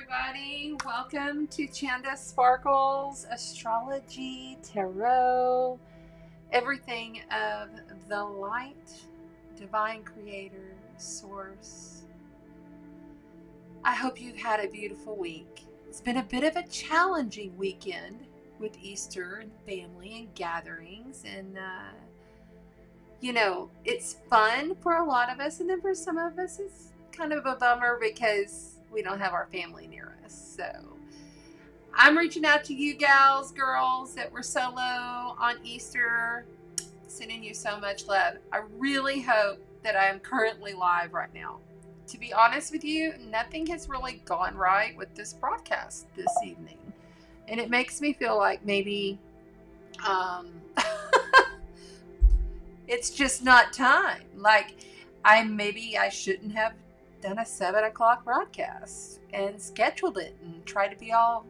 everybody. Welcome to Chanda Sparkles, astrology, tarot, everything of the light, divine creator, source. I hope you've had a beautiful week. It's been a bit of a challenging weekend with Easter and family and gatherings. And, it's fun for a lot of us. And then for some of us, it's kind of a bummer because we don't have our family near us. So I'm reaching out to you gals, girls that were solo on Easter, sending you so much love. I really hope that I am currently live right now. To be honest with you, nothing has really gone right with this broadcast this evening. And it makes me feel like maybe it's just not time. Like I shouldn't have done a 7 o'clock broadcast and scheduled it and tried to be all,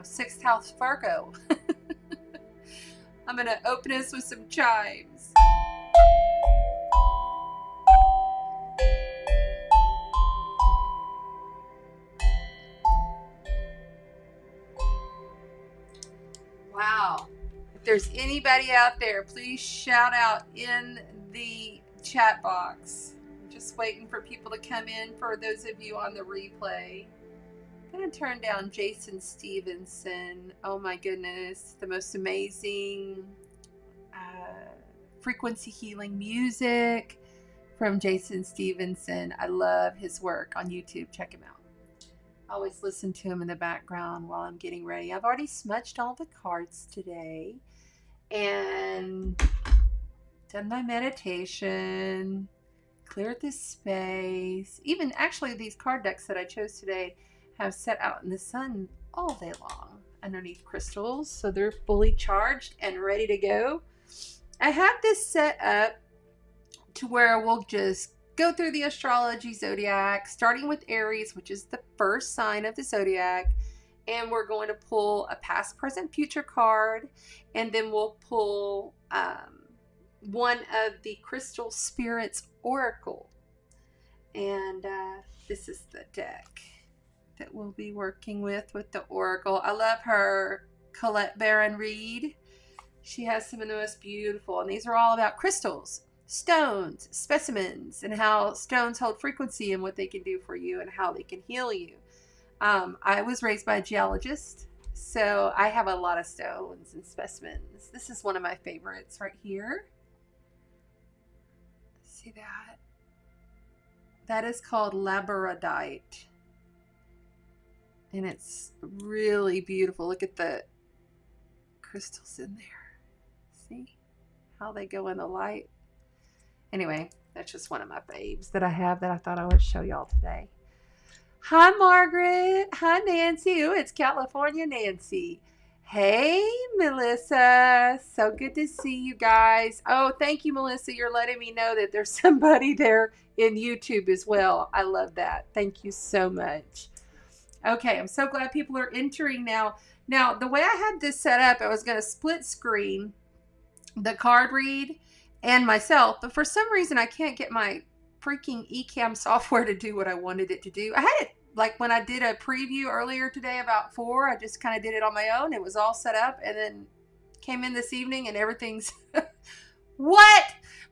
sixth house Virgo. I'm going to open this with some chimes. Wow. If there's anybody out there, please shout out in the chat box. Just waiting for people to come in for those of you on the replay. I'm going to turn down Jason Stevenson. Oh my goodness. The most amazing frequency healing music from Jason Stevenson. I love his work on YouTube. Check him out. I always listen to him in the background while I'm getting ready. I've already smudged all the cards today and done my meditation. Cleared this space. Even actually these card decks that I chose today have set out in the sun all day long underneath crystals. So they're fully charged and ready to go. I have this set up to where we'll just go through the astrology zodiac, starting with Aries, which is the first sign of the zodiac. And we're going to pull a past, present, future card. And then we'll pull one of the crystal spirits oracle, and this is the deck that we'll be working with the oracle. I love her, Colette Baron Reed. She has some of the most beautiful, and these are all about crystals, stones, specimens, and how stones hold frequency and what they can do for you and how they can heal you. I was raised by a geologist, so I have a lot of stones and specimens. This is one of my favorites right here. See that? That is called labradorite. And it's really beautiful. Look at the crystals in there. See how they go in the light? Anyway, that's just one of my faves that I have that I thought I would show y'all today. Hi, Margaret. Hi, Nancy. Ooh, it's California Nancy. Hey, Melissa. So good to see you guys. Oh, thank you, Melissa. You're letting me know that there's somebody there in YouTube as well. I love that. Thank you so much. Okay, I'm so glad people are entering now. Now, the way I had this set up, I was going to split screen the card read and myself, but for some reason I can't get my freaking eCam software to do what I wanted it to do. I had it like when I did a preview earlier today about 4, I just kind of did it on my own. It was all set up, and then came in this evening and everything's what?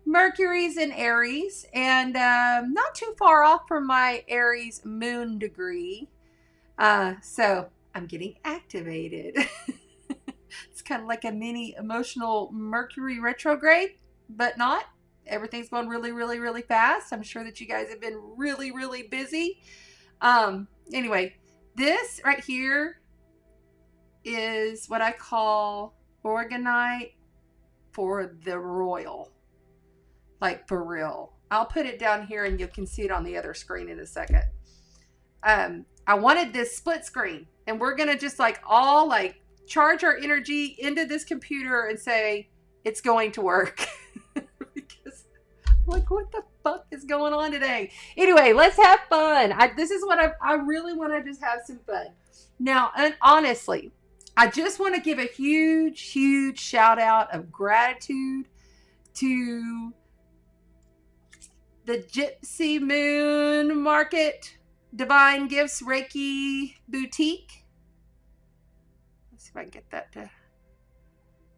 Mercury's in Aries, and not too far off from my Aries moon degree. So I'm getting activated. It's kind of like a mini emotional Mercury retrograde, but not. Everything's going really, really, really fast. I'm sure that you guys have been really, really busy. Anyway, this right here is what I call orgonite for the royal. Like for real. I'll put it down here and you can see it on the other screen in a second. I wanted this split screen, and we're going to just all charge our energy into this computer and say it's going to work. Because what the fuck is going on today? Anyway, let's have fun. This is what I really want to just have some fun. Now, and honestly, I just want to give a huge, huge shout out of gratitude to the Gypsy Moon Market Divine Gifts Reiki Boutique. Let's see if I can get that to...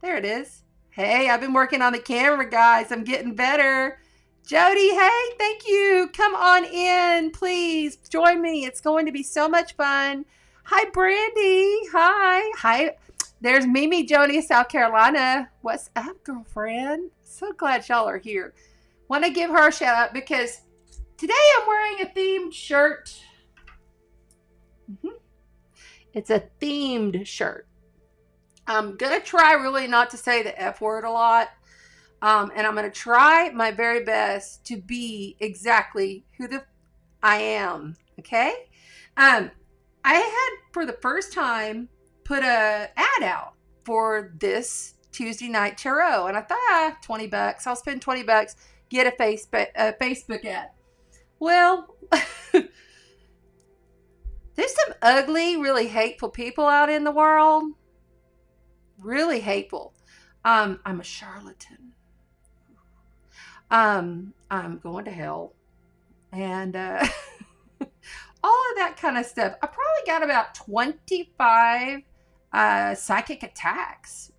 There it is. Hey, I've been working on the camera, guys. I'm getting better. Jody, hey, thank you. Come on in, please. Join me. It's going to be so much fun. Hi, Brandy. Hi. There's Mimi, Joni, South Carolina. What's up, girlfriend? So glad y'all are here. Want to give her a shout out because today I'm wearing a themed shirt. It's a themed shirt. I'm going to try really not to say the F word a lot. And I'm going to try my very best to be exactly who I am. Okay. I had for the first time put a ad out for this Tuesday night tarot. And I thought, $20. I'll spend $20, get a Facebook ad. Well, there's some ugly, really hateful people out in the world. Really hateful. I'm a charlatan. I'm going to hell. And all of that kind of stuff. I probably got about 25 psychic attacks.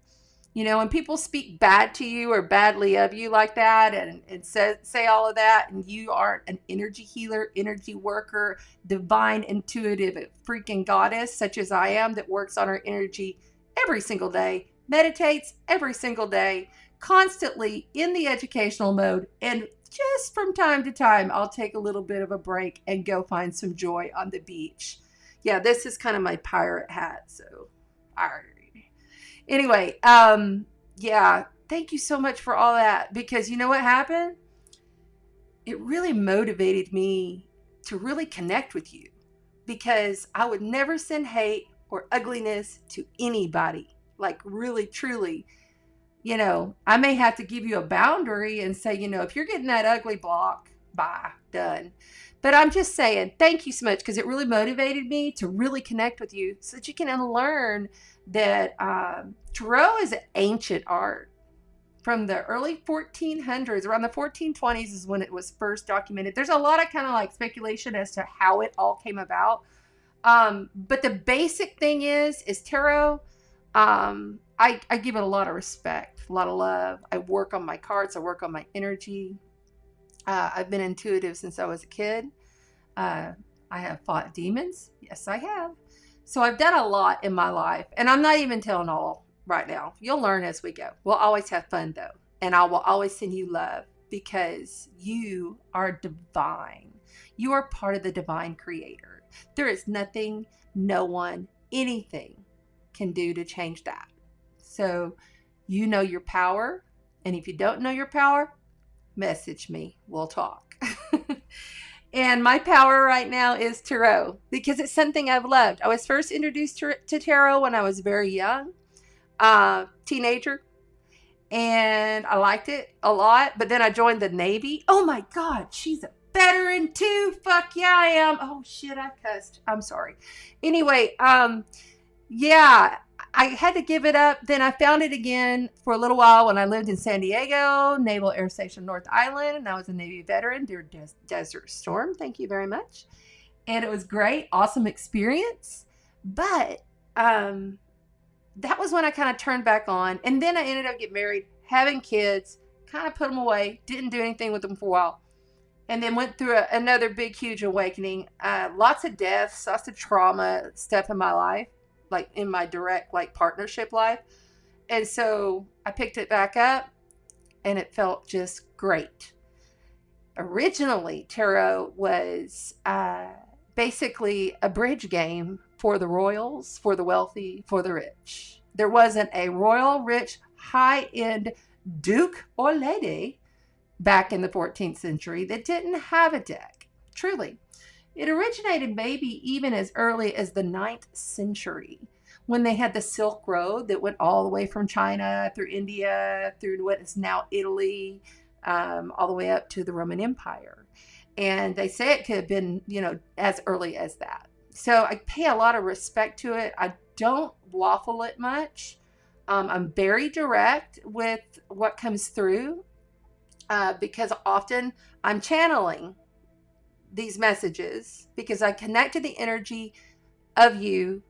You know, when people speak bad to you or badly of you like that and say all of that, and you are an energy healer, energy worker, divine, intuitive, freaking goddess, such as I am, that works on her energy every single day, meditates every single day, constantly in the educational mode, and just from time to time, I'll take a little bit of a break and go find some joy on the beach. Yeah, this is kind of my pirate hat, so all right. Anyway, yeah, thank you so much for all that, because you know what happened? It really motivated me to really connect with you, because I would never send hate or ugliness to anybody. Like, really, truly, you know, I may have to give you a boundary and say, you know, if you're getting that ugly block, bye, done. But I'm just saying, thank you so much, because it really motivated me to really connect with you so that you can learn that tarot is an ancient art from the early 1400s. Around the 1420s is when it was first documented. There's a lot of kind of like speculation as to how it all came about. But the basic thing is tarot. I give it a lot of respect, a lot of love. I work on my cards. I work on my energy. I've been intuitive since I was a kid. I have fought demons. Yes, I have. So I've done a lot in my life, and I'm not even telling all right now. You'll learn as we go. We'll always have fun though. And I will always send you love, because you are divine. You are part of the divine creator. There is nothing, no one, anything can do to change that. So you know your power. And if you don't know your power, message me. We'll talk. And my power right now is tarot, because it's something I've loved. I was first introduced to tarot when I was very young, teenager, and I liked it a lot. But then I joined the Navy. Oh my God, she's a veteran too. Fuck yeah, I am. Oh shit, I cussed. I'm sorry. Anyway, yeah, I had to give it up. Then I found it again for a little while when I lived in San Diego, Naval Air Station North Island, and I was a Navy veteran during Desert Storm. Thank you very much. And it was great, awesome experience. But that was when I kind of turned back on. And then I ended up getting married, having kids, kind of put them away, didn't do anything with them for a while. And then went through another big, huge awakening. Lots of deaths, lots of trauma stuff in my life. Like in my direct partnership life. And so I picked it back up, and it felt just great. Originally, tarot was basically a bridge game for the royals, for the wealthy, for the rich. There wasn't a royal, rich, high-end duke or lady back in the 14th century that didn't have a deck. Truly. It originated maybe even as early as the 9th century, when they had the Silk Road that went all the way from China through India, through what is now Italy, all the way up to the Roman Empire. And they say it could have been, you know, as early as that. So I pay a lot of respect to it. I don't waffle it much. I'm very direct with what comes through, because often I'm channeling these messages because I connected the energy of you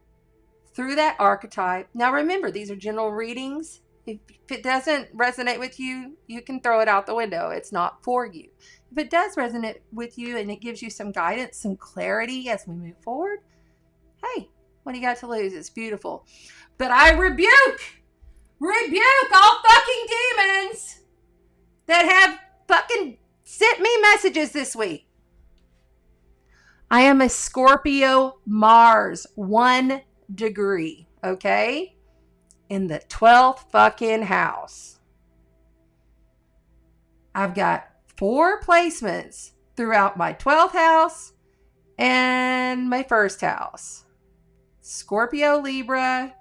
through that archetype. Now remember, these are general readings. If it doesn't resonate with you, you can throw it out the window. It's not for you. If it does resonate with you and it gives you some guidance, some clarity as we move forward, hey, what do you got to lose? It's beautiful. But I rebuke all fucking demons that have fucking sent me messages this week. I am a Scorpio Mars, 1 degree, okay? In the 12th fucking house. I've got 4 placements throughout my 12th house and my 1st house. Scorpio, Libra,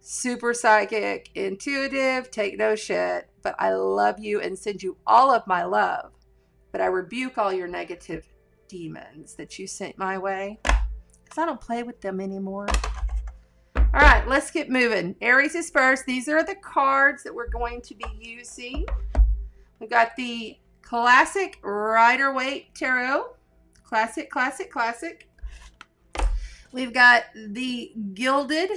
super psychic, intuitive, take no shit, but I love you and send you all of my love. But I rebuke all your negative demons that you sent my way because I don't play with them anymore. All right, let's get moving. Aries is first. These are the cards that we're going to be using. We've got the classic Rider-Waite Tarot. Classic. We've got the gilded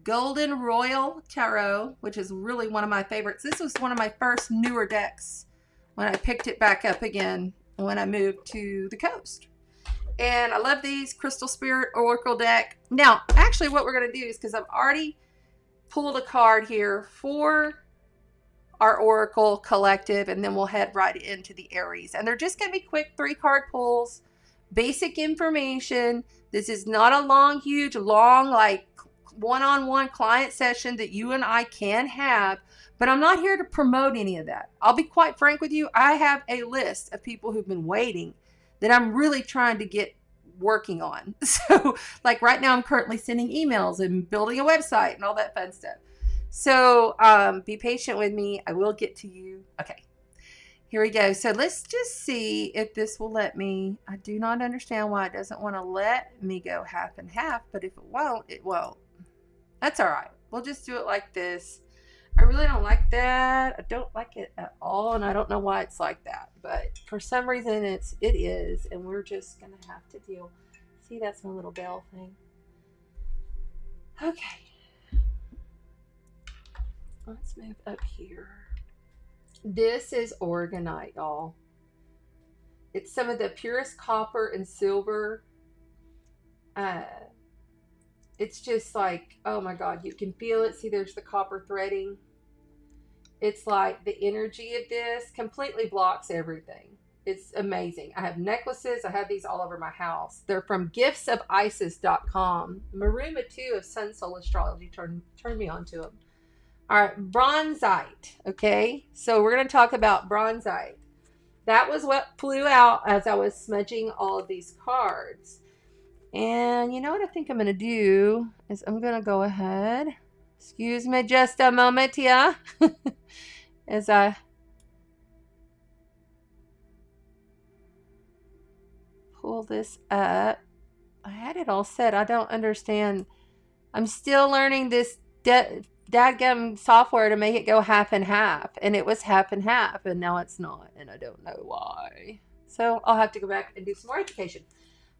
Golden Royal Tarot, which is really one of my favorites. This was one of my first newer decks when I picked it back up again when I moved to the coast. And I love these Crystal Spirit Oracle deck. Now, actually what we're going to do is, because I've already pulled a card here for our Oracle Collective, and then we'll head right into the Aries. And they're just going to be quick 3-card pulls, basic information. This is not a long, like one-on-one client session that you and I can have, but I'm not here to promote any of that. I'll be quite frank with you. I have a list of people who've been waiting that I'm really trying to get working on. So like right now I'm currently sending emails and building a website and all that fun stuff. So be patient with me. I will get to you. Okay, here we go. So let's just see if this will let me. I do not understand why it doesn't want to let me go half and half, but if it won't, it won't. That's all right. We'll just do it like this. I really don't like that. I don't like it at all, and I don't know why it's like that. But for some reason, it is, and we're just going to have to deal. See, that's my little bell thing. Okay. Let's move up here. This is Organite, y'all. It's some of the purest copper and silver. It's just like, oh my God, you can feel it. See, there's the copper threading. It's like the energy of this completely blocks everything. It's amazing. I have necklaces. I have these all over my house. They're from giftsofisis.com. Maruma 2 of Sun Soul Astrology turned me on to them. All right, bronzite. Okay, so we're going to talk about bronzite. That was what flew out as I was smudging all of these cards. And you know what I think I'm going to do is I'm going to go ahead. Excuse me just a moment here. As I pull this up. I had it all set. I don't understand. I'm still learning this dadgum software to make it go half and half. And it was half and half. And now it's not. And I don't know why. So I'll have to go back and do some more education.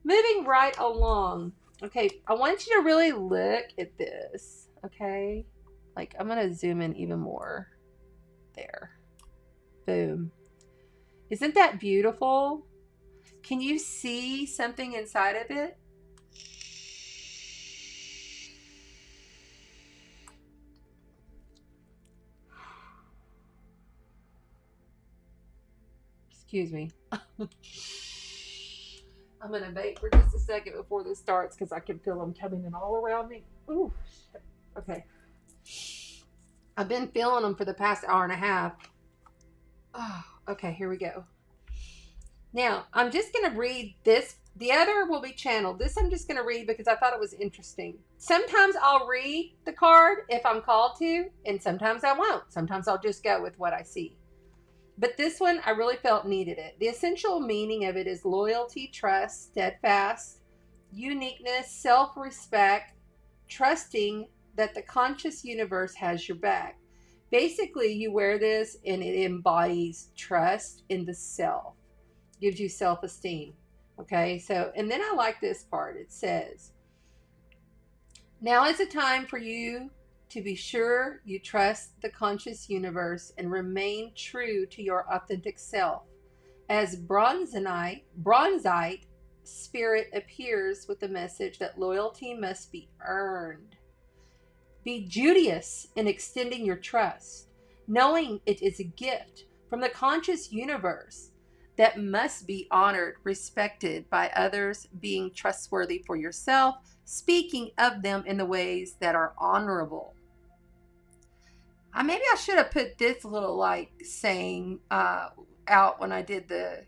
Moving right along. Okay, I want you to really look at this. Okay, like I'm going to zoom in even more. There. Boom. Isn't that beautiful? Can you see something inside of it? Excuse me. I'm going to bake for just a second before this starts because I can feel them coming in all around me. Ooh, shit. Okay. I've been feeling them for the past hour and a half. Oh, okay, here we go. Now, I'm just going to read this. The other will be channeled. This I'm just going to read because I thought it was interesting. Sometimes I'll read the card if I'm called to, and sometimes I won't. Sometimes I'll just go with what I see. But this one, I really felt needed it. The essential meaning of it is loyalty, trust, steadfast, uniqueness, self-respect, trusting that the conscious universe has your back. Basically, you wear this and it embodies trust in the self. gives you self-esteem. Okay, so, and then I like this part. It says, now is a time for you to be sure you trust the conscious universe and remain true to your authentic self. As bronzite spirit appears with the message that loyalty must be earned. Be judicious in extending your trust, knowing it is a gift from the conscious universe that must be honored, respected by others, being trustworthy for yourself, speaking of them in the ways that are honorable. Maybe I should have put this little like saying out when I did the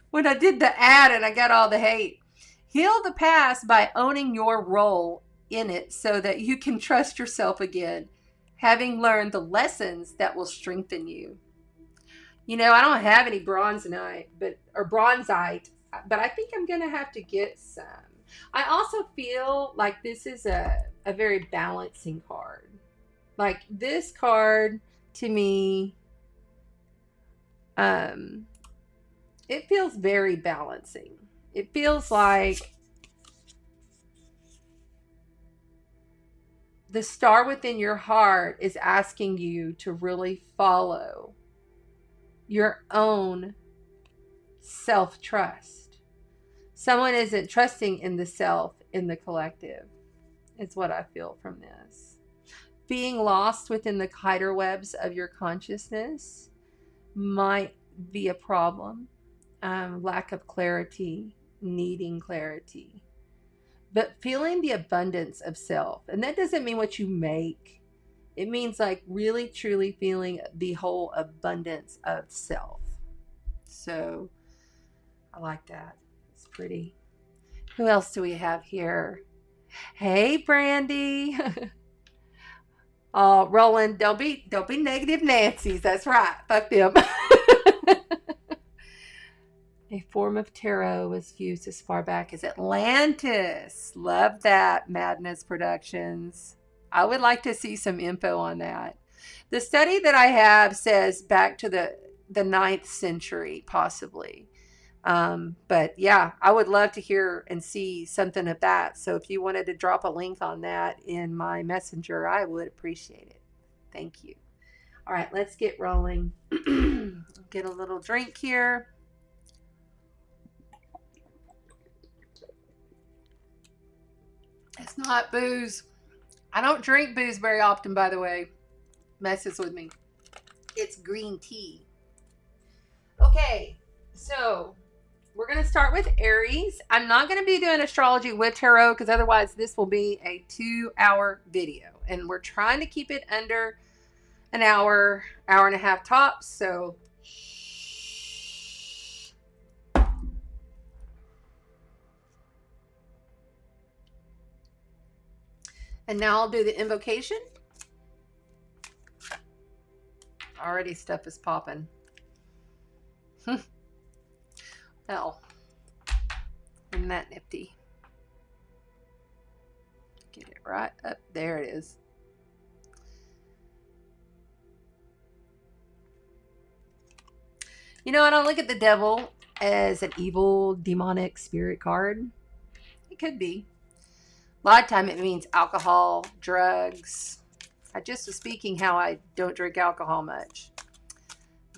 when I did the ad and I got all the hate. Heal the past by owning your role in it so that you can trust yourself again, having learned the lessons that will strengthen you. You know, I don't have any bronzite, but I think I'm gonna have to get some. I also feel like this is a very balancing card. Like this card to me, it feels very balancing. It feels like the star within your heart is asking you to really follow your own self-trust. Someone isn't trusting in the self, in the collective, is what I feel from this. Being lost within the spider webs of your consciousness might be a problem. Lack of clarity, needing clarity. But feeling the abundance of self. And that doesn't mean what you make. It means like really, truly feeling the whole abundance of self. So I like that. It's pretty. Who else do we have here? Hey, Brandy. Oh, Roland, don't be negative Nancy's. That's right. Fuck them. A form of tarot was used as far back as Atlantis. Love that, Madness Productions. I would like to see some info on that. The study that I have says back to the 9th century, possibly. But yeah, I would love to hear and see something of that. So if you wanted to drop a link on that in my messenger, I would appreciate it. Thank you. All right, let's get rolling. Get a little drink here. It's not booze. I don't drink booze very often, by the way. Messes with me. It's green tea. Okay, so we're going to start with Aries. I'm not going to be doing astrology with tarot because otherwise this will be a 2-hour video. And we're trying to keep it under an hour, hour and a half tops. So and now I'll do the invocation. Already stuff is popping. Well, isn't that nifty? Get it right up. There it is. You know, I don't look at the devil as an evil, demonic spirit card. It could be. A lot of time it means alcohol, drugs. I just was speaking how I don't drink alcohol much.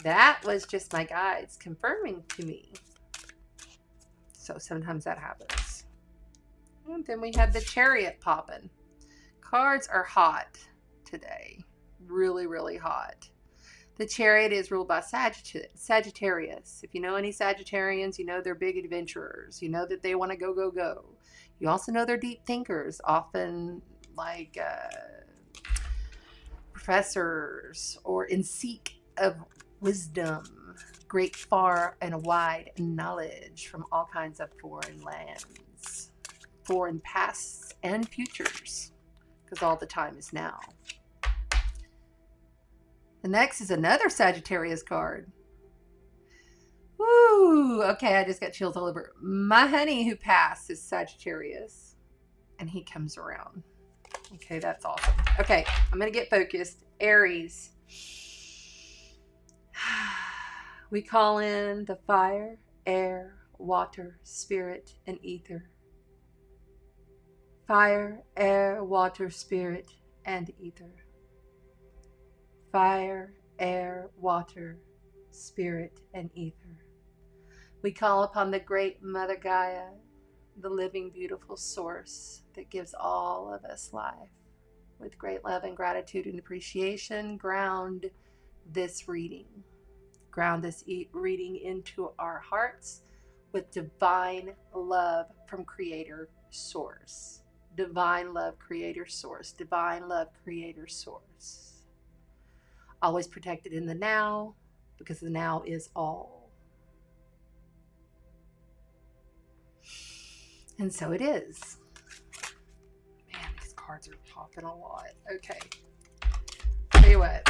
That was just my guides confirming to me. So sometimes that happens. And then we had the Chariot popping. Cards are hot today. Really, really hot. The Chariot is ruled by Sagittarius. If you know any Sagittarians, you know they're big adventurers. You know that they want to go, go, go. You also know they're deep thinkers, often like professors or in seek of wisdom, great far and wide knowledge from all kinds of foreign lands, foreign pasts and futures, because all the time is now. The next is another Sagittarius card. Woo! Okay, I just got chills all over. My honey who passed is Sagittarius, and he comes around. Okay, that's awesome. Okay, I'm going to get focused. Aries. We call in the fire, air, water, spirit, and ether. Fire, air, water, spirit, and ether. Fire, air, water, spirit, and ether. We call upon the great Mother Gaia, the living, beautiful source that gives all of us life. With great love and gratitude and appreciation, ground this reading. Ground this reading into our hearts with divine love from Creator Source. Divine love, Creator Source. Divine love, Creator Source. Always protected in the now, because the now is all. And so it is. Man, these cards are popping a lot. Okay. Tell you what.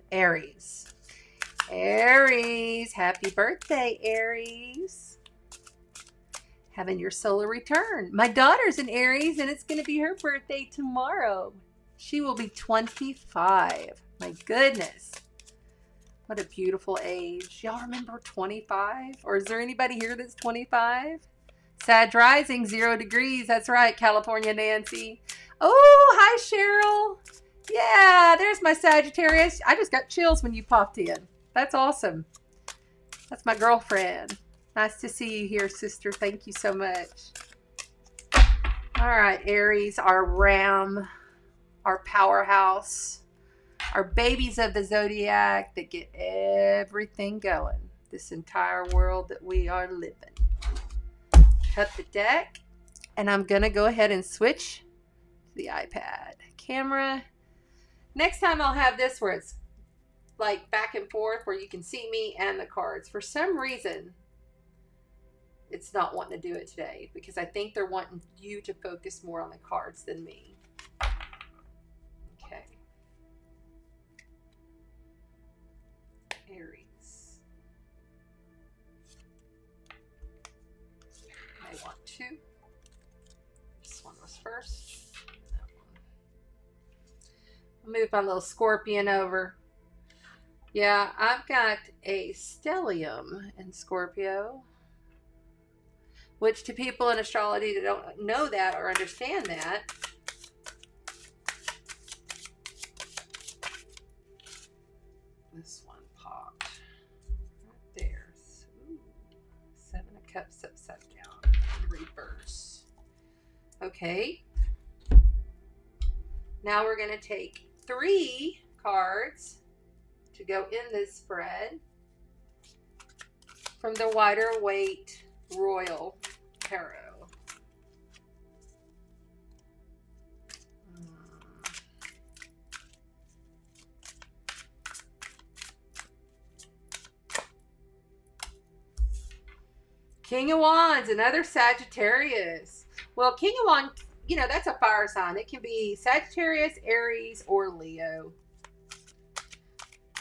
Aries. Aries. Happy birthday, Aries. Having your solar return. My daughter's in Aries, and it's going to be her birthday tomorrow. She will be 25. My goodness. What a beautiful age. Y'all remember 25? Or is there anybody here that's 25? Sag rising, 0 degrees. That's right, California Nancy. Oh, hi, Cheryl. Yeah, there's my Sagittarius. I just got chills when you popped in. That's awesome. That's my girlfriend. Nice to see you here, sister. Thank you so much. All right, Aries, our ram, our powerhouse, our babies of the zodiac that get everything going. This entire world that we are living. Cut the deck, and I'm going to go ahead and switch to the iPad camera. Next time I'll have this where it's like back and forth where you can see me and the cards. For some reason, it's not wanting to do it today because I think they're wanting you to focus more on the cards than me. Okay. Aries. I want two. This one was first. That one. I'll move my little scorpion over. Yeah, I've got a stellium in Scorpio, which to people in astrology that don't know that or understand that, this one popped right there. Ooh, 7 of Cups upside down in reverse. Okay. Now we're going to take 3 cards to go in this spread from the Wider Weight Royal Tarot. King of Wands, another Sagittarius. Well, King of Wands, you know, that's a fire sign. It can be Sagittarius, Aries, or Leo.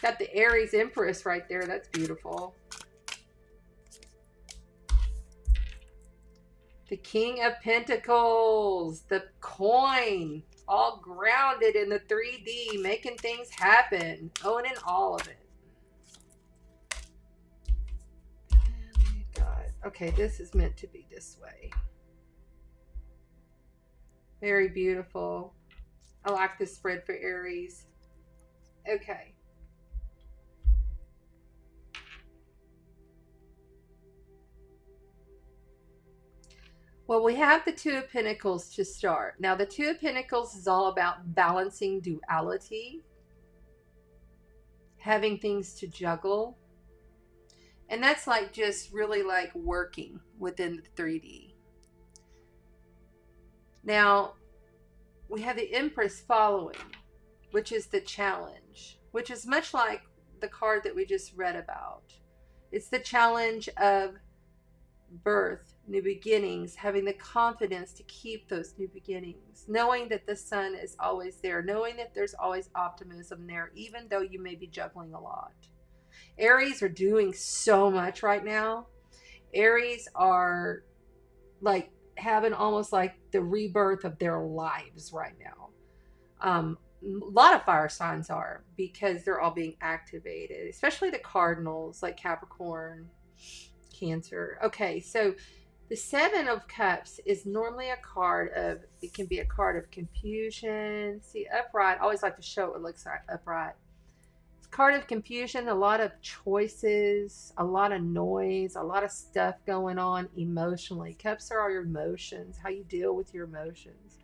Got the Aries Empress right there. That's beautiful. The King of Pentacles. The coin. All grounded in the 3D. Making things happen. Owning all of it. Okay, this is meant to be this way. Very beautiful. I like this spread for Aries. Okay. Well, we have the Two of Pentacles to start. Now, the Two of Pentacles is all about balancing duality, having things to juggle. And that's like just really like working within the 3D. Now, we have the Empress following, which is the challenge, which is much like the card that we just read about. It's the challenge of birth, new beginnings, having the confidence to keep those new beginnings, knowing that the sun is always there, knowing that there's always optimism there, even though you may be juggling a lot. Aries are doing so much right now. Aries are like having almost like the rebirth of their lives right now. lot of fire signs are, because they're all being activated, especially the cardinals like Capricorn, Cancer. Okay, so the Seven of Cups is normally a card of, it can be a card of confusion. See, upright, I always like to show what it looks like upright. It's a card of confusion, a lot of choices, a lot of noise, a lot of stuff going on emotionally. Cups are all your emotions, how you deal with your emotions.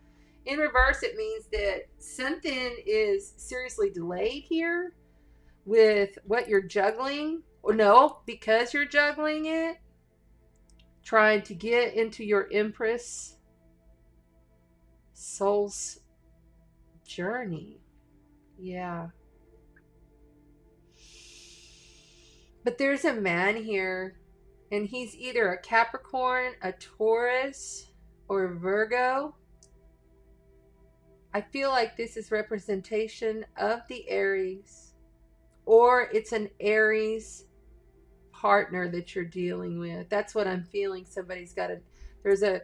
In reverse, it means that something is seriously delayed here with what you're juggling. Or no, because you're juggling it, trying to get into your Empress soul's journey. Yeah. But there's a man here, and he's either a Capricorn, a Taurus, or a Virgo. I feel like this is representation of the Aries, or it's an Aries partner that you're dealing with. That's what I'm feeling. Somebody's got there's a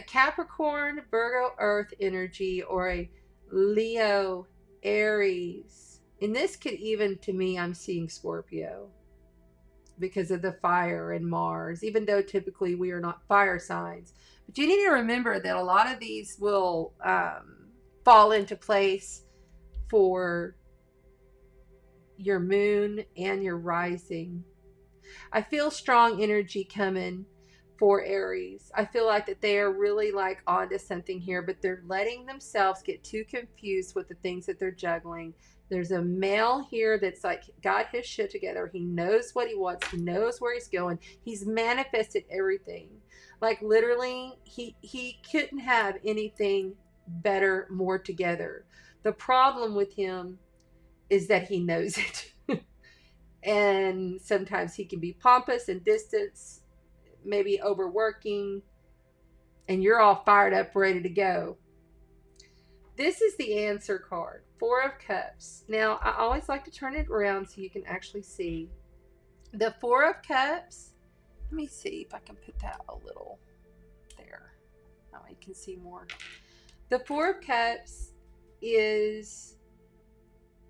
Capricorn, Virgo, Earth energy, or a Leo, Aries. And this could even, to me, I'm seeing Scorpio because of the fire and Mars, even though typically we are not fire signs. But you need to remember that a lot of these will fall into place for your moon and your rising. I feel strong energy coming for Aries. I feel like that they are really like onto something here, but they're letting themselves get too confused with the things that they're juggling. There's a male here that's like got his shit together. He knows what he wants. He knows where he's going. He's manifested everything. Like literally, he couldn't have anything better, more together. The problem with him is that he knows it. And sometimes he can be pompous and distant, maybe overworking, and you're all fired up, ready to go. This is the answer card, Four of Cups. Now, I always like to turn it around so you can actually see. The Four of Cups, let me see if I can put that a little there. Now you can see more. The Four of Cups is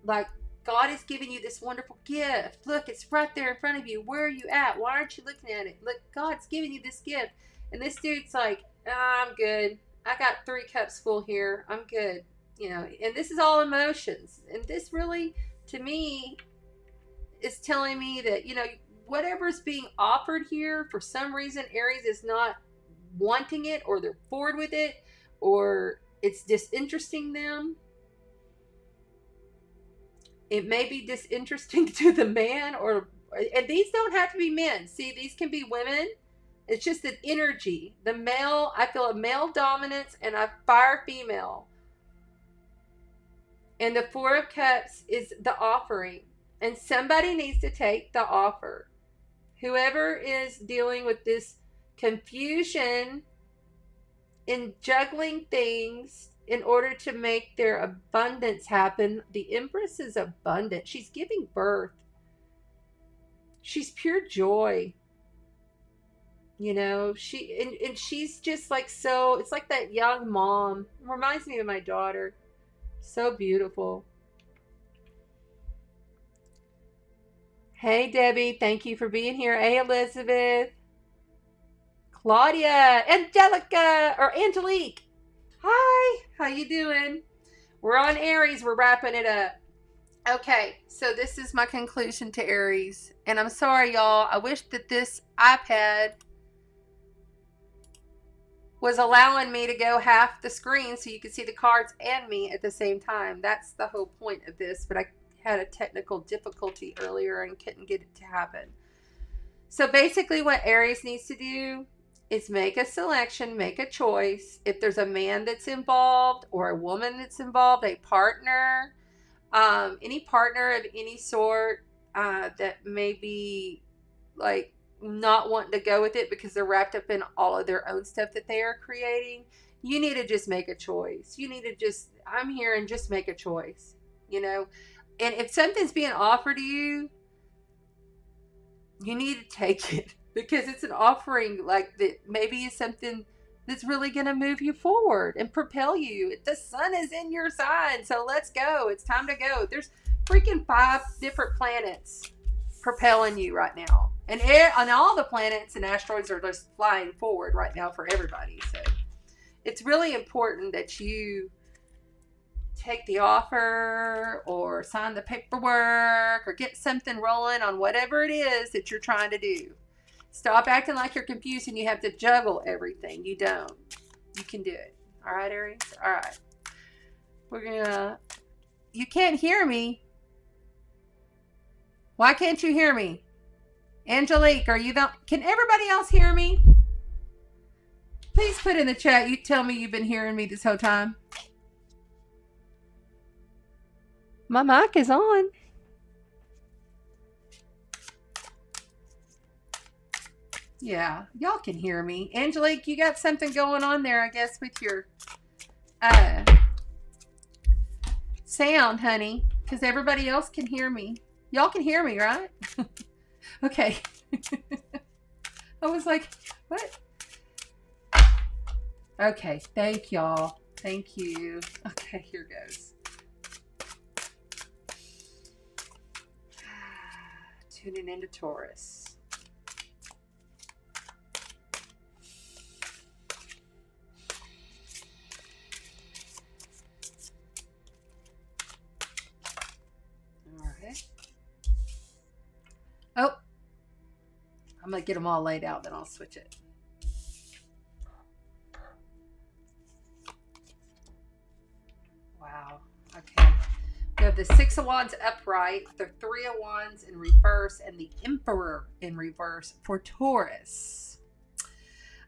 like, God is giving you this wonderful gift. Look, it's right there in front of you. Where are you at? Why aren't you looking at it? Look, God's giving you this gift. And this dude's like, I'm good. I got 3 cups full here. I'm good. You know, and this is all emotions. And this really, to me, is telling me that, you know, whatever's being offered here, for some reason, Aries is not wanting it, or they're bored with it, or it's disinteresting them. It may be disinteresting to the man, and these don't have to be men. See, these can be women. It's just an energy. The male, I feel a male dominance and a fire female. And the Four of Cups is the offering. And somebody needs to take the offer. Whoever is dealing with this confusion in juggling things in order to make their abundance happen. The Empress is abundant. She's giving birth. She's pure joy. You know, and she's just like, so it's like that young mom. It reminds me of my daughter. So beautiful. Hey Debbie, thank you for being here. Hey Elizabeth, Claudia, Angelica, or Angelique. Hi, how you doing? We're on Aries. We're wrapping it up. Okay, so this is my conclusion to Aries. And I'm sorry, y'all. I wish that this iPad was allowing me to go half the screen so you could see the cards and me at the same time. That's the whole point of this, but I had a technical difficulty earlier and couldn't get it to happen. So basically what Aries needs to do is make a selection, make a choice. If there's a man that's involved or a woman that's involved, a partner, any partner of any sort that may be like not wanting to go with it because they're wrapped up in all of their own stuff that they are creating, you need to just make a choice. You need to just, I'm here and just make a choice, you know. And if something's being offered to you, you need to take it because it's an offering like that maybe is something that's really going to move you forward and propel you. The sun is in your sign, so let's go. It's time to go. There's freaking 5 different planets propelling you right now. And all the planets and asteroids are just flying forward right now for everybody. So it's really important that you take the offer or sign the paperwork or get something rolling on whatever it is that you're trying to do. Stop acting like you're confused and you have to juggle everything. You don't. You can do it. All right, Aries? All right. We're going to... You can't hear me. Why can't you hear me? Angelique, are you the... Can everybody else hear me? Please put in the chat. You tell me you've been hearing me this whole time. My mic is on. Yeah, y'all can hear me. Angelique, you got something going on there, I guess, with your sound, honey, because everybody else can hear me. Y'all can hear me, right? Okay. I was like, what? Okay, thank y'all. Thank you. Okay, here goes. Tuning into Taurus. Oh, I'm going to get them all laid out, then I'll switch it. Wow. Okay. We have the 6 of Wands upright, the 3 of Wands in reverse, and the Emperor in reverse for Taurus.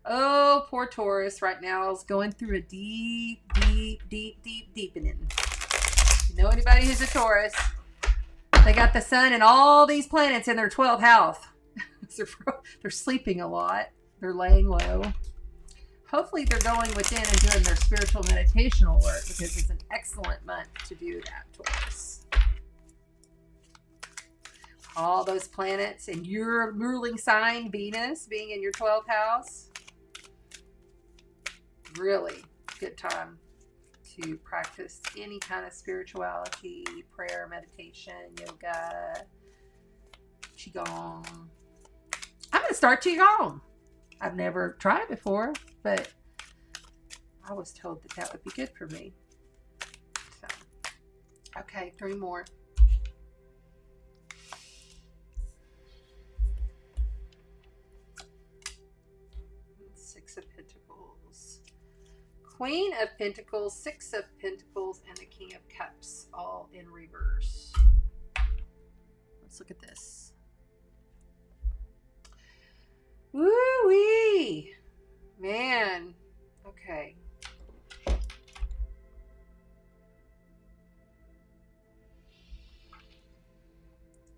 Oh, poor Taurus right now is going through a deepening. If you know anybody who's a Taurus, they got the sun and all these planets in their 12th house. They're sleeping a lot. They're laying low. Hopefully they're going within and doing their spiritual meditational work, because it's an excellent month to do that, Taurus. All those planets and your ruling sign, Venus, being in your 12th house. Really good time to practice any kind of spirituality, prayer, meditation, yoga, Qigong. I'm going to start Qigong. I've never tried it before, but I was told that that would be good for me. So, okay, 3 more. Six of Pentacles. Queen of Pentacles, 6 of Pentacles, and the King of Cups, all in reverse. Let's look at this. Woo-wee! Man. Okay.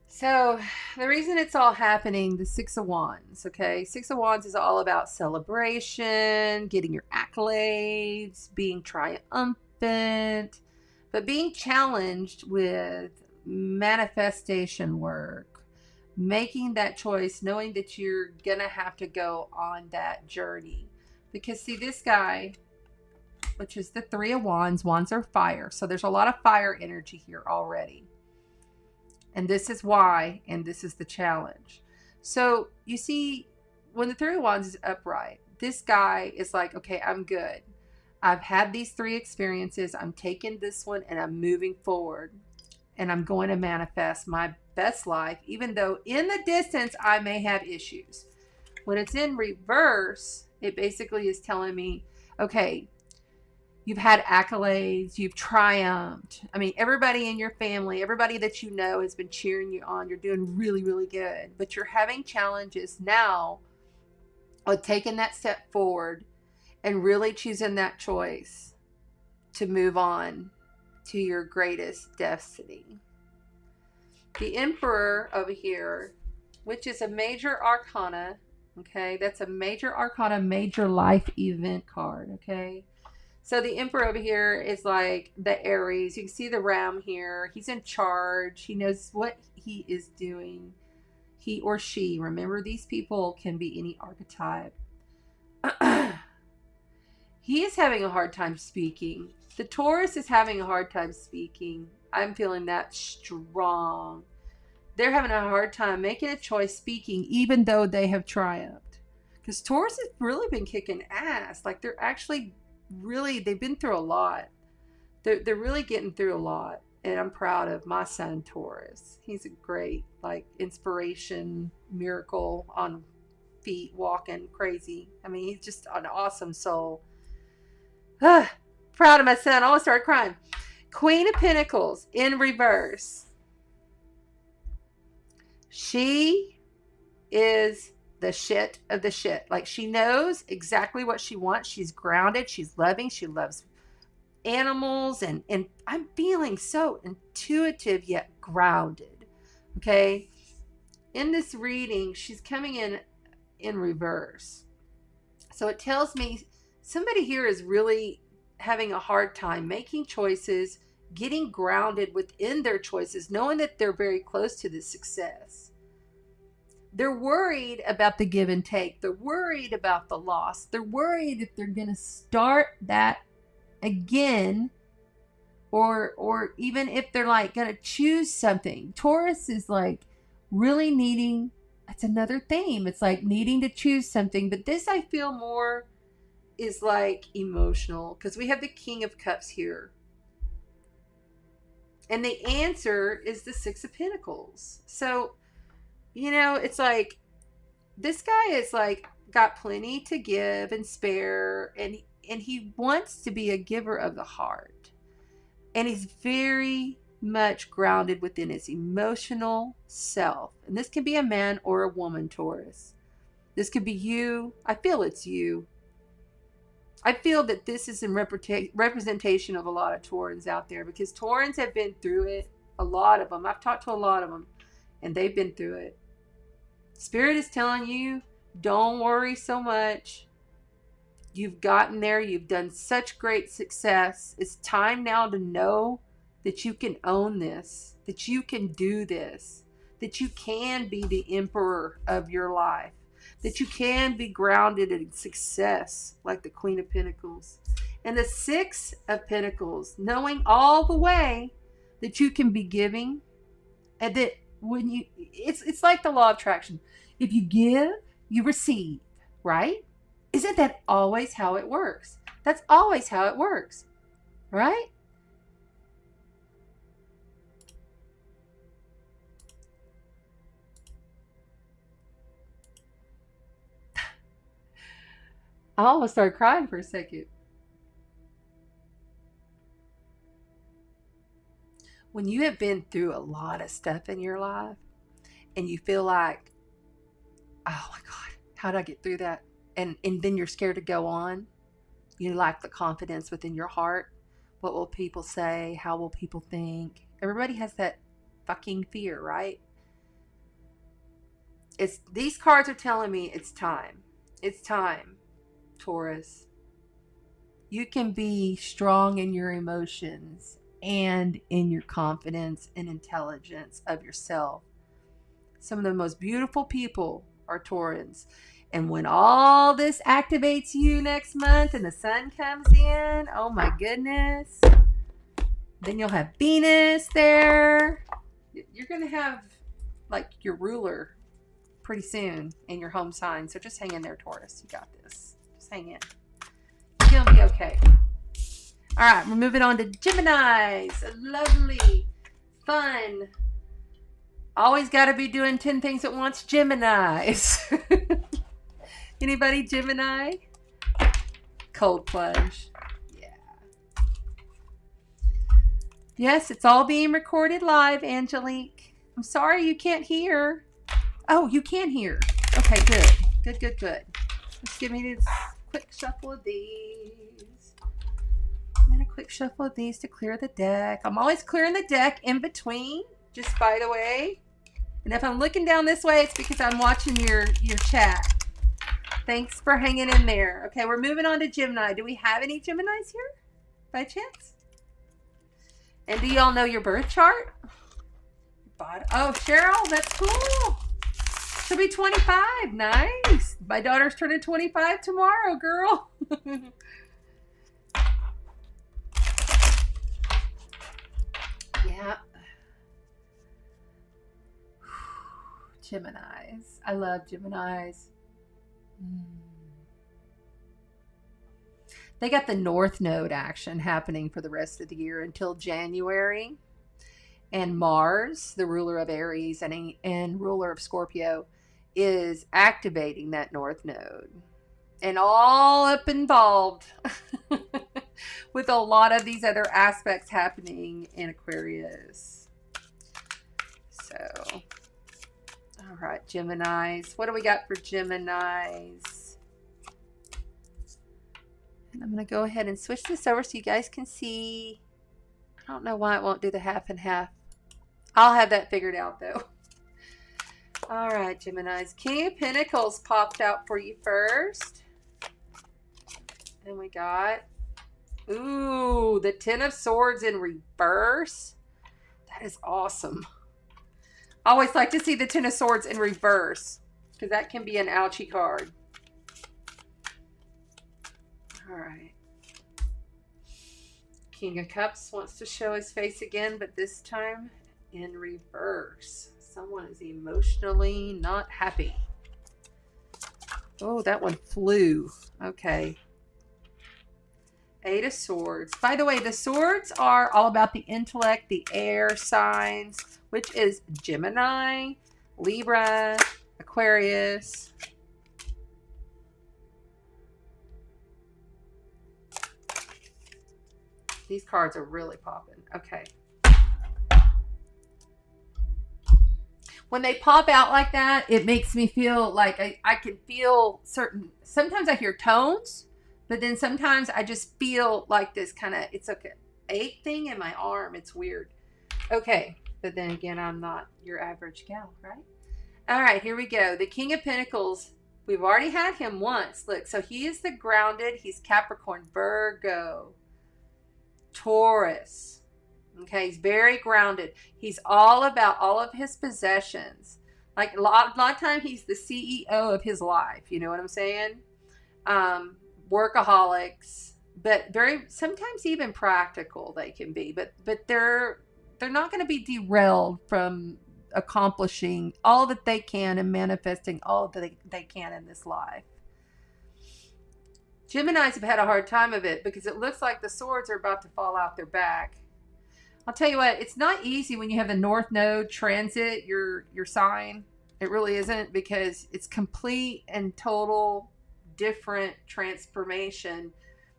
So, the reason it's all happening, the 6 of Wands, okay? 6 of Wands is all about celebration, getting your accolades, being triumphant, but being challenged with manifestation work. Making that choice, knowing that you're going to have to go on that journey. Because see, this guy, which is the 3 of Wands, Wands are fire. So there's a lot of fire energy here already. And this is why, and this is the challenge. So you see, when the 3 of Wands is upright, this guy is like, okay, I'm good. I've had these 3 experiences. I'm taking this one and I'm moving forward. And I'm going to manifest my best life, even though in the distance I may have issues. When it's in reverse, it basically is telling me, okay, you've had accolades, you've triumphed. I mean, everybody in your family, everybody that you know has been cheering you on. You're doing really, really good. But you're having challenges now of taking that step forward and really choosing that choice to move on to your greatest destiny. The Emperor over here, which is a major arcana, okay? That's a major arcana, major life event card, okay? So the Emperor over here is like the Aries. You can see the ram here. He's in charge. He knows what he is doing. He or she, remember, these people can be any archetype. He is having a hard time speaking. The Taurus is having a hard time speaking. I'm feeling that strong. They're having a hard time making a choice speaking, even though they have triumphed. Because Taurus has really been kicking ass. Like, they're actually really, they've been through a lot. They're really getting through a lot. And I'm proud of my son, Taurus. He's a great, like, inspiration, miracle on feet, walking crazy. I mean, he's just an awesome soul. Proud of my son. I almost started crying. Queen of Pentacles in reverse. She is the shit of the shit. Like, she knows exactly what she wants. She's grounded. She's loving. She loves animals. And I'm feeling so intuitive yet grounded. Okay. In this reading, she's coming in reverse. So it tells me somebody here is really having a hard time making choices, getting grounded within their choices, knowing that they're very close to the success. They're worried about the give and take. They're worried about the loss. They're worried if they're going to start that again, or even if they're like going to choose something. Taurus is like really needing, that's another theme. It's like needing to choose something. But this, I feel more is like emotional, because we have the King of Cups here. And the answer is the Six of Pentacles. So, you know, it's like this guy is like got plenty to give and spare, and he wants to be a giver of the heart. And he's very much grounded within his emotional self. And this can be a man or a woman, Taurus. This could be you. I feel it's you. I feel that this is in representation of a lot of Taurans out there, because Taurans have been through it. A lot of them. I've talked to a lot of them, and they've been through it. Spirit is telling you, don't worry so much. You've gotten there. You've done such great success. It's time now to know that you can own this, that you can do this, that you can be the emperor of your life, that you can be grounded in success like the Queen of Pentacles. And the Six of Pentacles, knowing all the way that you can be giving, and that when you, it's like the law of attraction. If you give, you receive, right? Isn't that always how it works? That's always how it works, right? I almost started crying for a second. When you have been through a lot of stuff in your life and you feel like, oh my God, how did I get through that? And then you're scared to go on. You lack the confidence within your heart. What will people say? How will people think? Everybody has that fucking fear, right? These cards are telling me it's time. It's time, Taurus. You can be strong in your emotions and in your confidence and intelligence of yourself. Some of the most beautiful people are Taurans. And when all this activates you next month and the sun comes in, oh my goodness, then you'll have Venus there. You're going to have like your ruler pretty soon in your home sign. So just hang in there, Taurus. You got this. Just hang in. You're going to be okay. All right, we're moving on to Geminis. Lovely, fun. Always got to be doing 10 things at once. Geminis. Anybody Gemini? Cold plunge. Yeah. Yes, it's all being recorded live, Angelique. I'm sorry you can't hear. Oh, you can hear. Okay, good. Good. Let's give me this quick shuffle of these. And a quick shuffle of these to clear the deck. I'm always clearing the deck in between, just by the way. And if I'm looking down this way, it's because I'm watching your chat. Thanks for hanging in there. Okay, we're moving on to Gemini. Do we have any Geminis here by chance? And do y'all know your birth chart? Oh, Cheryl, that's cool. She'll be 25. Nice. My daughter's turning 25 tomorrow, girl. Yeah. Geminis. I love Geminis. Mm. They got the North Node action happening for the rest of the year until January. And Mars, the ruler of Aries and ruler of Scorpio, is activating that North Node. And all up involved with a lot of these other aspects happening in Aquarius. So, all right, Geminis. What do we got for Geminis? And I'm going to go ahead and switch this over so you guys can see. I don't know why it won't do the half and half. I'll have that figured out though. All right, Geminis. King of Pentacles popped out for you first. And we got, ooh, the Ten of Swords in reverse. That is awesome. I always like to see the Ten of Swords in reverse because that can be an ouchy card. All right. King of Cups wants to show his face again, but this time in reverse. Someone is emotionally not happy. Oh, that one flew. Okay. Eight of Swords. By the way, the swords are all about the intellect, the air signs, which is Gemini, Libra, Aquarius. These cards are really popping. Okay. When they pop out like that, it makes me feel like I can feel certain, sometimes I hear tones, but then sometimes I just feel like this kind of, it's like an ache thing in my arm. It's weird. Okay. But then again, I'm not your average gal, right? All right, here we go. The King of Pentacles. We've already had him once. Look, so he is the grounded. He's Capricorn, Virgo, Taurus. Okay, he's very grounded. He's all about all of his possessions. Like a lot of time, he's the CEO of his life. You know what I'm saying? Workaholics, but very sometimes even practical they can be. But they're not going to be derailed from accomplishing all that they can and manifesting all that they can in this life. Geminis have had a hard time of it because it looks like the swords are about to fall out their back. I'll tell you what, it's not easy when you have the North Node transit your sign. It really isn't, because it's complete and total different transformation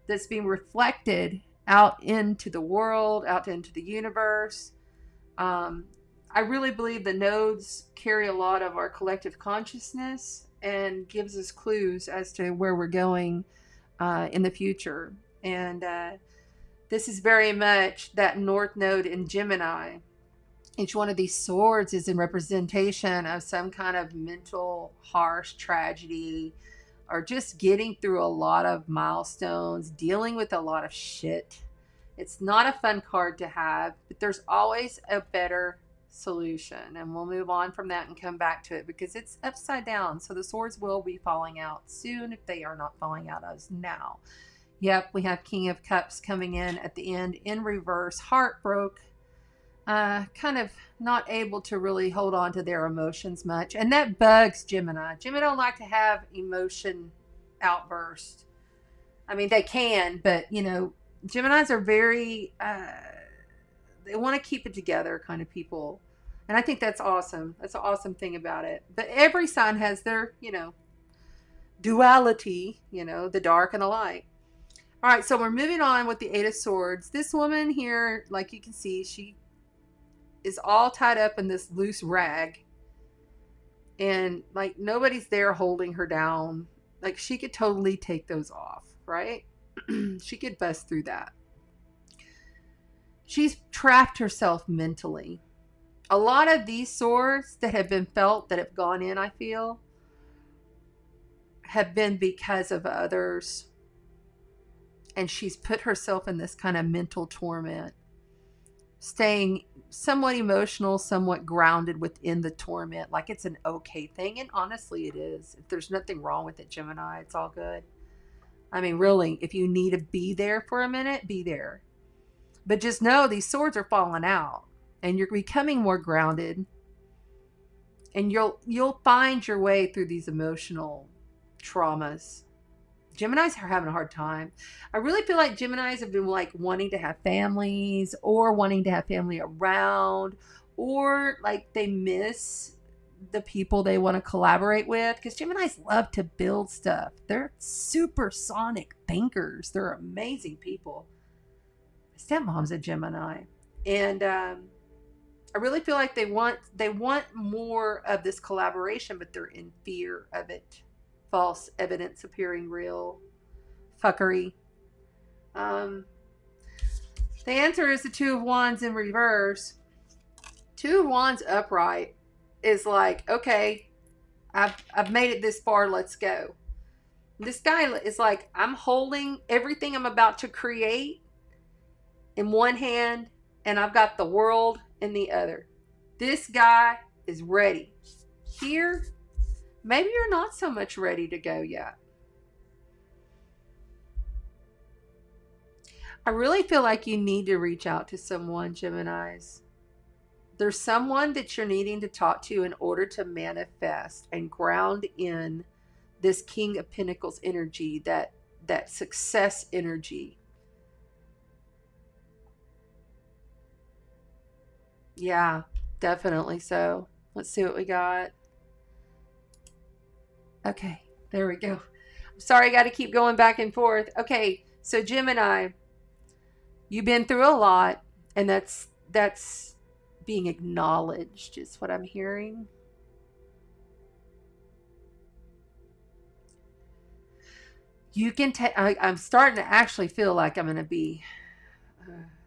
that's being reflected out into the world, out into the universe. I really believe the nodes carry a lot of our collective consciousness and gives us clues as to where we're going in the future. And this is very much that North Node in Gemini. Each one of these swords is in representation of some kind of mental, harsh tragedy, or just getting through a lot of milestones, dealing with a lot of shit. It's not a fun card to have, but there's always a better solution. And we'll move on from that and come back to it because it's upside down. So the swords will be falling out soon if they are not falling out as now. Yep, we have King of Cups coming in at the end in reverse, heartbroken, kind of not able to really hold on to their emotions much. And that bugs Gemini. Gemini don't like to have emotion outbursts. I mean, they can, but, you know, Geminis are very, they want to keep it together kind of people. And I think that's awesome. That's an awesome thing about it. But every sign has their, you know, duality, you know, the dark and the light. All right, so we're moving on with the Eight of Swords. This woman here, like you can see, she is all tied up in this loose rag. And, like, nobody's there holding her down. Like, she could totally take those off, right? She could bust through that. She's trapped herself mentally. A lot of these swords that have been felt, that have gone in, I feel, have been because of others. And she's put herself in this kind of mental torment, staying somewhat emotional, somewhat grounded within the torment, like it's an okay thing. And honestly, it is. There's nothing wrong with it, Gemini. It's all good. I mean, really, if you need to be there for a minute, be there. But just know these swords are falling out. and you're becoming more grounded, and you'll find your way through these emotional traumas. Geminis are having a hard time. I really feel like Geminis have been like wanting to have families, or wanting to have family around, or like they miss the people they want to collaborate with, because Geminis love to build stuff. They're supersonic thinkers. They're amazing people. My stepmom's a Gemini, and I really feel like they want more of this collaboration, but they're in fear of it. False evidence appearing real. Fuckery. The answer is the Two of Wands in reverse. Two of Wands upright is like, okay, I've made it this far, let's go. This guy is like, I'm holding everything I'm about to create in one hand, and I've got the world in the other. This guy is ready. Here, maybe you're not so much ready to go yet. I really feel like you need to reach out to someone, Geminis. There's someone that you're needing to talk to in order to manifest and ground in this King of Pentacles energy, that success energy. Yeah, definitely so. Let's see what we got. Okay, there we go. I'm sorry, I got to keep going back and forth. Okay, so Gemini, you've been through a lot, and that's being acknowledged is what I'm hearing. You can take, I'm starting to actually feel like I'm going to be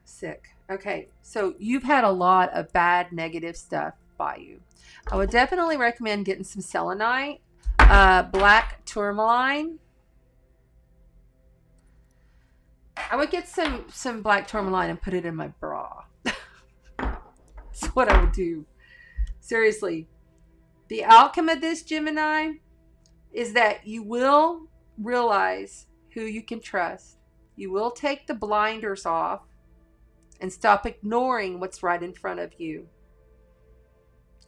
sick. Okay, so you've had a lot of bad, negative stuff by you. I would definitely recommend getting some selenite, black tourmaline. I would get some black tourmaline and put it in my bra. That's what I would do. Seriously. The outcome of this, Gemini, is that you will realize who you can trust. You will take the blinders off and stop ignoring what's right in front of you.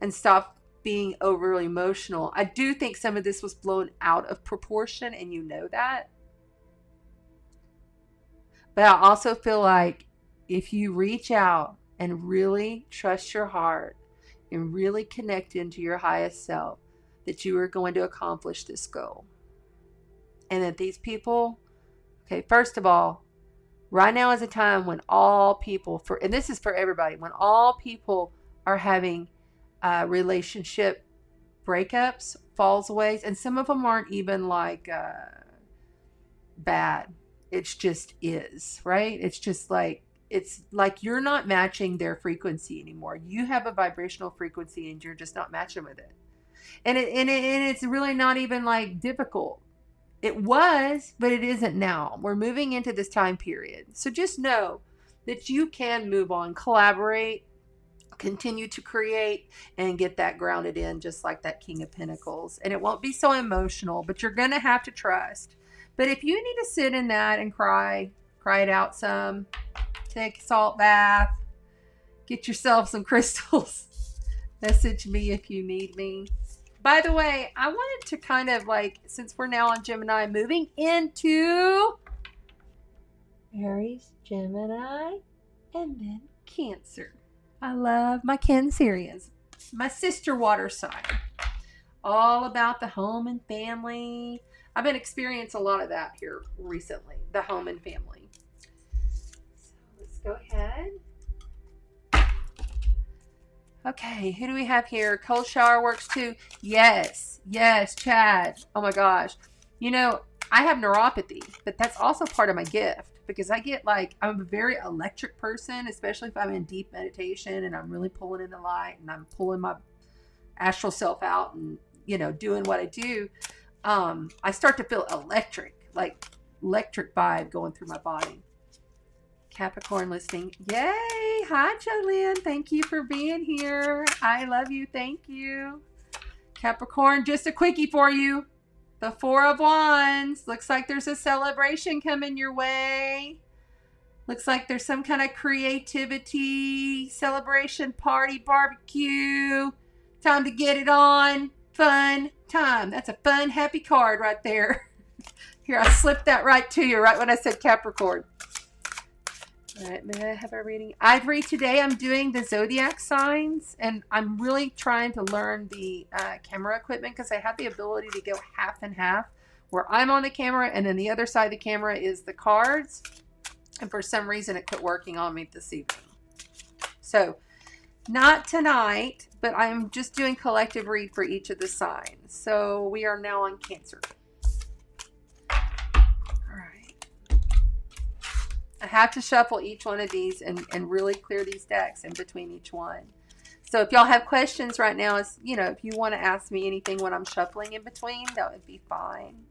And stop being overly emotional. I do think some of this was blown out of proportion, and you know that. But I also feel like if you reach out and really trust your heart and really connect into your highest self, that you are going to accomplish this goal. And that these people, okay, first of all, right now is a time when all people, and this is for everybody, when all people are having relationship breakups, falls away, and some of them aren't even like bad. It's just is, right? It's just like, it's like you're not matching their frequency anymore. You have a vibrational frequency and you're just not matching with it. And it's really not even like difficult. It was, but it isn't now. We're moving into this time period. So just know that you can move on, collaborate, continue to create, and get that grounded in, just like that King of Pentacles. And it won't be so emotional, but you're going to have to trust. But if you need to sit in that and cry it out some, take a salt bath, get yourself some crystals, message me if you need me. By the way, I wanted to kind of like, since we're now on Gemini, moving into Aries, Gemini, and then Cancer. I love my Cancerians. My sister water sign. All about the home and family. I've been experiencing a lot of that here recently. The home and family. So let's go ahead. Okay, who do we have here? Cold shower works too. Yes, Chad. Oh my gosh. You know, I have neuropathy, but that's also part of my gift, because I get like, I'm a very electric person, especially if I'm in deep meditation and I'm really pulling in the light and I'm pulling my astral self out and, you know, doing what I do. I start to feel electric, like electric vibe going through my body. Capricorn listening. Yay. Hi, Jolene. Thank you for being here. I love you. Thank you. Capricorn, just a quickie for you. The Four of Wands. Looks like there's a celebration coming your way. Looks like there's some kind of creativity, celebration, party, barbecue. Time to get it on. Fun time. That's a fun, happy card right there. Here, I slipped that right to you right when I said Capricorn. All right, may I have a reading? Ivory, today I'm doing the zodiac signs, and I'm really trying to learn the camera equipment because I have the ability to go half and half, where I'm on the camera and then the other side of the camera is the cards. And for some reason, it quit working on me this evening. So, not tonight, but I'm just doing collective read for each of the signs. So, we are now on Cancer. All right. I have to shuffle each one of these and really clear these decks in between each one. So, if y'all have questions right now, if you want to ask me anything when I'm shuffling in between, that would be fine.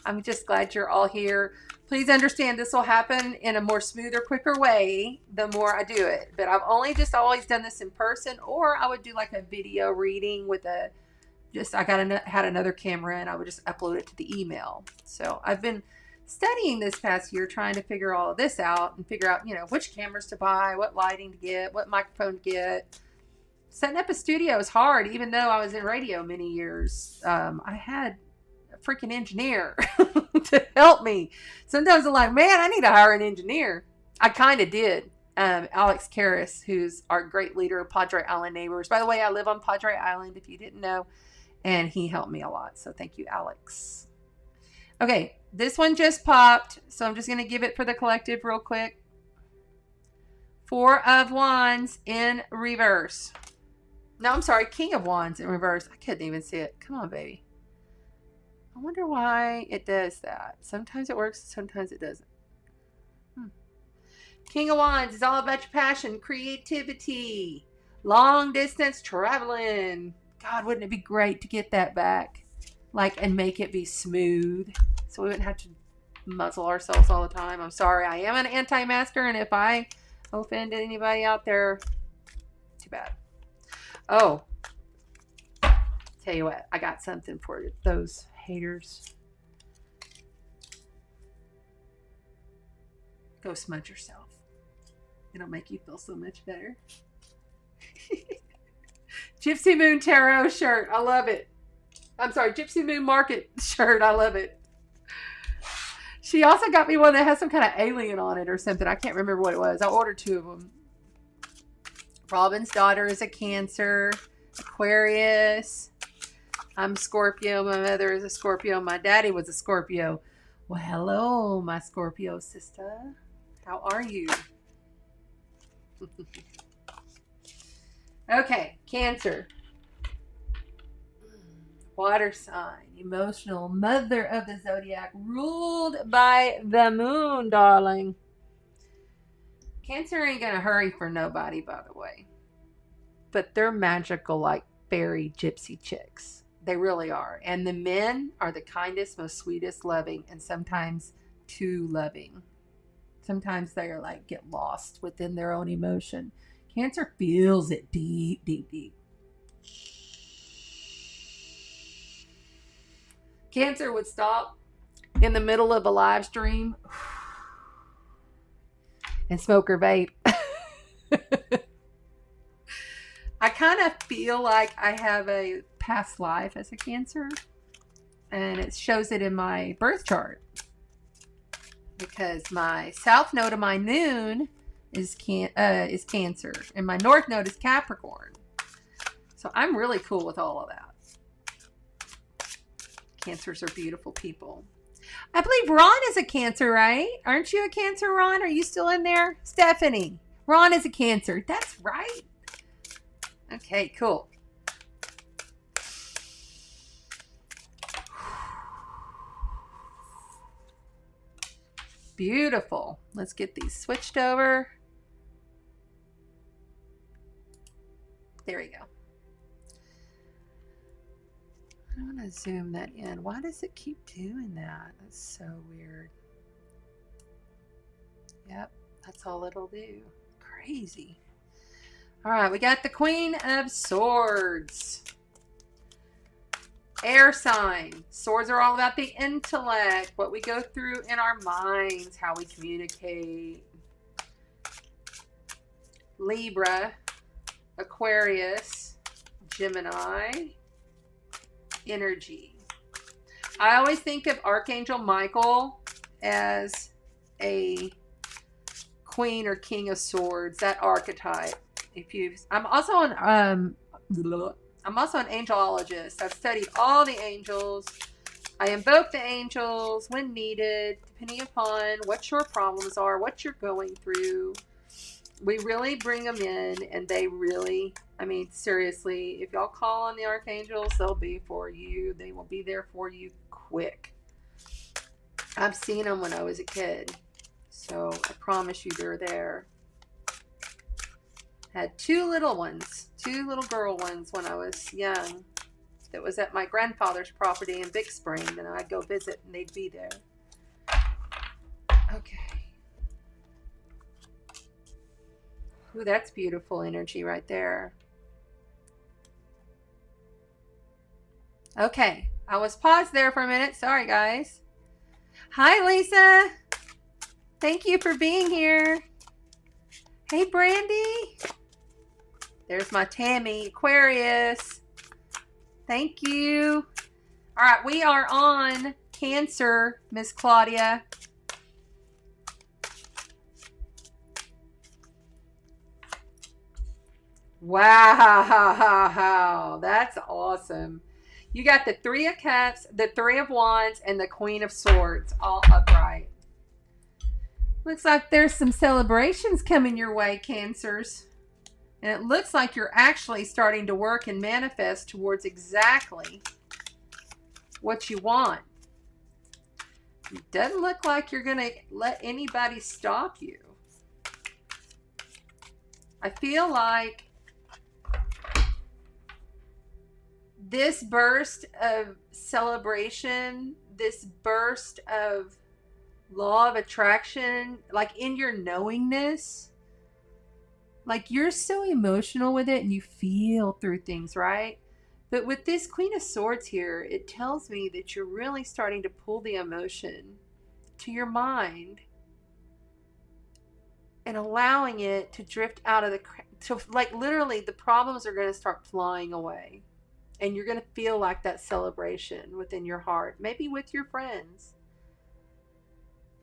I'm just glad you're all here. Please understand this will happen in a more smoother, quicker way the more I do it. But I've only just always done this in person, or I would do like a video reading with I had another camera and I would just upload it to the email. So I've been studying this past year, trying to figure all of this out and figure out, which cameras to buy, what lighting to get, what microphone to get. Setting up a studio is hard, even though I was in radio many years. I had freaking engineer to help me. Sometimes I'm like, man, I need to hire an engineer. I kind of did. Alex Karras, who's our great leader of Padre Island Neighbors. By the way, I live on Padre Island, if you didn't know, and he helped me a lot. So thank you, Alex. Okay, this one just popped, so I'm just going to give it for the collective real quick. 4 of Wands in reverse. No, I'm sorry, King of Wands in reverse. I couldn't even see it. Come on, baby. I wonder why it does that. Sometimes it works, sometimes it doesn't. King of Wands is all about your passion, creativity, long distance traveling. God, wouldn't it be great to get that back? And make it be smooth so we wouldn't have to muzzle ourselves all the time. I'm sorry, I am an anti-masker, and if I offended anybody out there, too bad. Oh, tell you what, I got something for those haters. Go smudge yourself. It'll make you feel so much better. Gypsy Moon Tarot shirt. I love it. I'm sorry, Gypsy Moon Market shirt. I love it. She also got me one that has some kind of alien on it or something. I can't remember what it was. I ordered 2 of them. Robin's daughter is a Cancer. Aquarius. I'm Scorpio. My mother is a Scorpio. My daddy was a Scorpio. Well, hello, my Scorpio sister. How are you? Okay, Cancer. Water sign. Emotional. Mother of the zodiac. Ruled by the moon, darling. Cancer ain't gonna hurry for nobody, by the way. But they're magical like fairy gypsy chicks. They really are. And the men are the kindest, most sweetest, loving, and sometimes too loving. Sometimes they are get lost within their own emotion. Cancer feels it deep, deep, deep. Cancer would stop in the middle of a live stream and smoke her vape. I kind of feel like I have a past life as a Cancer, and it shows it in my birth chart because my south node of my moon is Cancer, and my north node is Capricorn. So I'm really cool with all of that. Cancers are beautiful people. I believe Ron is a Cancer, right? Aren't you a Cancer, Ron? Are you still in there? Stephanie. Ron is a Cancer. That's right. Okay, cool. Beautiful. Let's get these switched over. There we go. I want to zoom that in. Why does it keep doing that? That's so weird. Yep, that's all it'll do. Crazy. All right, we got the Queen of Swords. Air sign. Swords are all about the intellect, what we go through in our minds, how we communicate. Libra, Aquarius, Gemini energy. I always think of Archangel Michael as a Queen or King of Swords, that archetype. I'm also an angelologist. I've studied all the angels. I invoke the angels when needed, depending upon what your problems are, what you're going through. We really bring them in, and they really, I mean, seriously, if y'all call on the archangels, they'll be for you. They will be there for you quick. I've seen them when I was a kid, so I promise you they're there. Had two little girl ones when I was young. That was at my grandfather's property in Big Spring, and I'd go visit, and they'd be there. Okay. Ooh, that's beautiful energy right there. Okay, I was paused there for a minute. Sorry, guys. Hi, Lisa. Thank you for being here. Hey, Brandy. There's my Tammy, Aquarius. Thank you. All right, we are on Cancer, Miss Claudia. Wow, that's awesome. You got the Three of Cups, the Three of Wands, and the Queen of Swords all upright. Looks like there's some celebrations coming your way, Cancers. And it looks like you're actually starting to work and manifest towards exactly what you want. It doesn't look like you're going to let anybody stop you. I feel like this burst of celebration, this burst of law of attraction, like in your knowingness, like you're so emotional with it and you feel through things, right? But with this Queen of Swords here, it tells me that you're really starting to pull the emotion to your mind and allowing it to drift out of like literally the problems are going to start flying away. And you're going to feel like that celebration within your heart, maybe with your friends.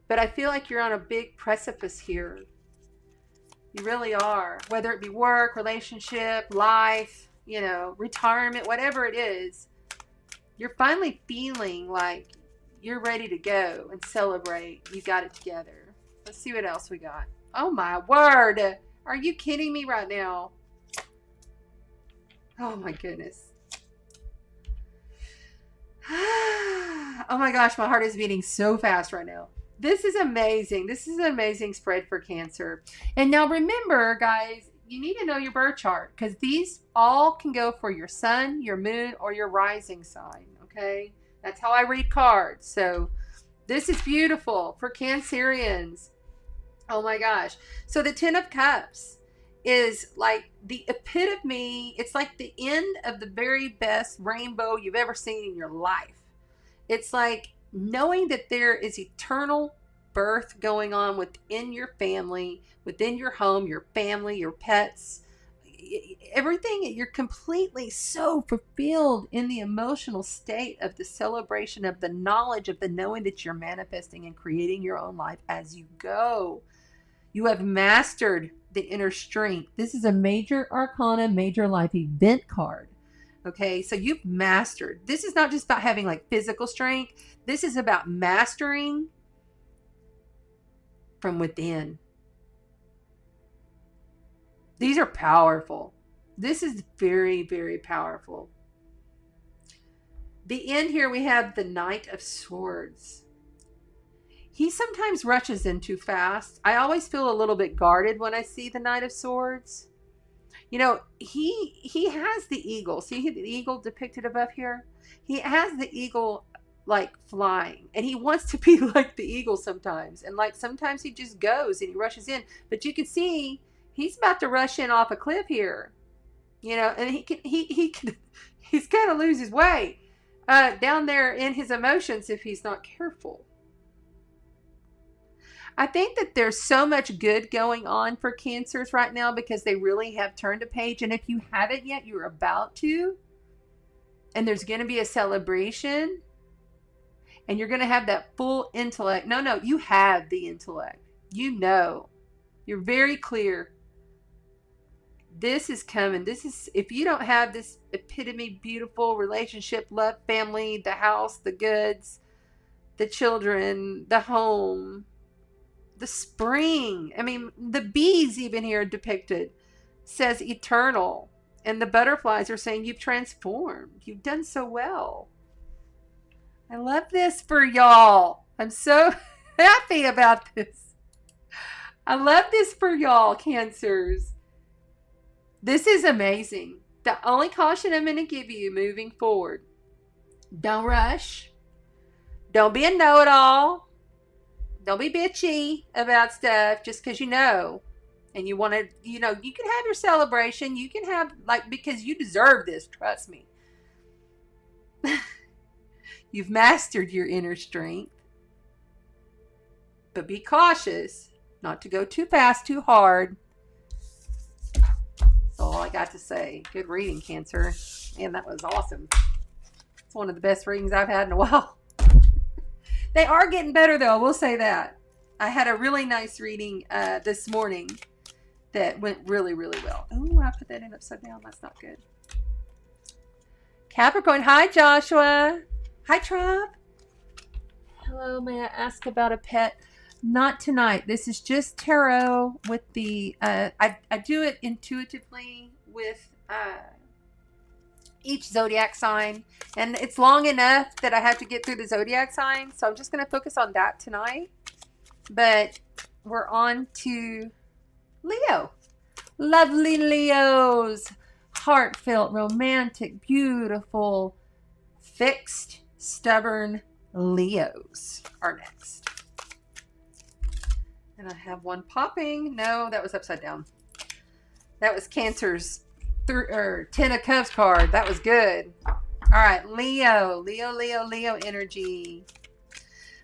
But I feel like you're on a big precipice here. You really are. Whether it be work, relationship, life, you know, retirement, whatever it is, you're finally feeling like you're ready to go and celebrate. You got it together. Let's see what else we got. Oh my word. Are you kidding me right now? Oh my goodness. Oh my gosh, my heart is beating so fast right now. This is amazing. This is an amazing spread for Cancer. And now remember, guys, you need to know your birth chart because these all can go for your sun, your moon, or your rising sign, okay? That's how I read cards. So this is beautiful for Cancerians. Oh my gosh. So the Ten of Cups is like the epitome. It's like the end of the very best rainbow you've ever seen in your life. It's like knowing that there is eternal birth going on within your family, within your home, your family, your pets, everything. You're completely so fulfilled in the emotional state of the celebration of the knowledge of the knowing that you're manifesting and creating your own life as you go. You have mastered the inner strength. This is a major arcana, major life event card. Okay, so you've mastered. This is not just about having like physical strength. This is about mastering from within. These are powerful. This is very, very powerful. The end here, we have the Knight of Swords. He sometimes rushes in too fast. I always feel a little bit guarded when I see the Knight of Swords. You know, he has the eagle. See the eagle depicted above here? He has the eagle like flying. And he wants to be like the eagle sometimes. And like sometimes he just goes and he rushes in. But you can see he's about to rush in off a cliff here. You know, and he's going to lose his way down there in his emotions if he's not careful. I think that there's so much good going on for Cancers right now because they really have turned a page. And if you haven't yet, you're about to. And there's going to be a celebration. And you're going to have that full intellect. No, you have the intellect. You know. You're very clear. This is coming. This is, if you don't have this epitome, beautiful relationship, love, family, the house, the goods, the children, the home, the spring. I mean, the bees even here depicted says eternal. And the butterflies are saying you've transformed. You've done so well. I love this for y'all. I'm so happy about this. I love this for y'all, Cancers. This is amazing. The only caution I'm going to give you moving forward, don't rush. Don't be a know-it-all. Don't be bitchy about stuff just because you know. And you want to, you know, you can have your celebration. You can have, like, because you deserve this, trust me. You've mastered your inner strength. But be cautious not to go too fast, too hard. That's all I got to say. Good reading, Cancer. Man, that was awesome. It's one of the best readings I've had in a while. They are getting better, though. I will say that. I had a really nice reading this morning that went really, really well. Oh, I put that in upside down. That's not good. Capricorn. Hi, Joshua. Hi, Trump. Hello. May I ask about a pet? Not tonight. This is just tarot with the... I do it intuitively with... each zodiac sign, and it's long enough that I have to get through the zodiac sign, so I'm just going to focus on that tonight. But we're on to Leo. Lovely Leos. Heartfelt, romantic, beautiful, fixed, stubborn Leos are next. And I have one popping. No, that was upside down. That was Cancer's 10 of Cups card. That was good. All right, Leo energy.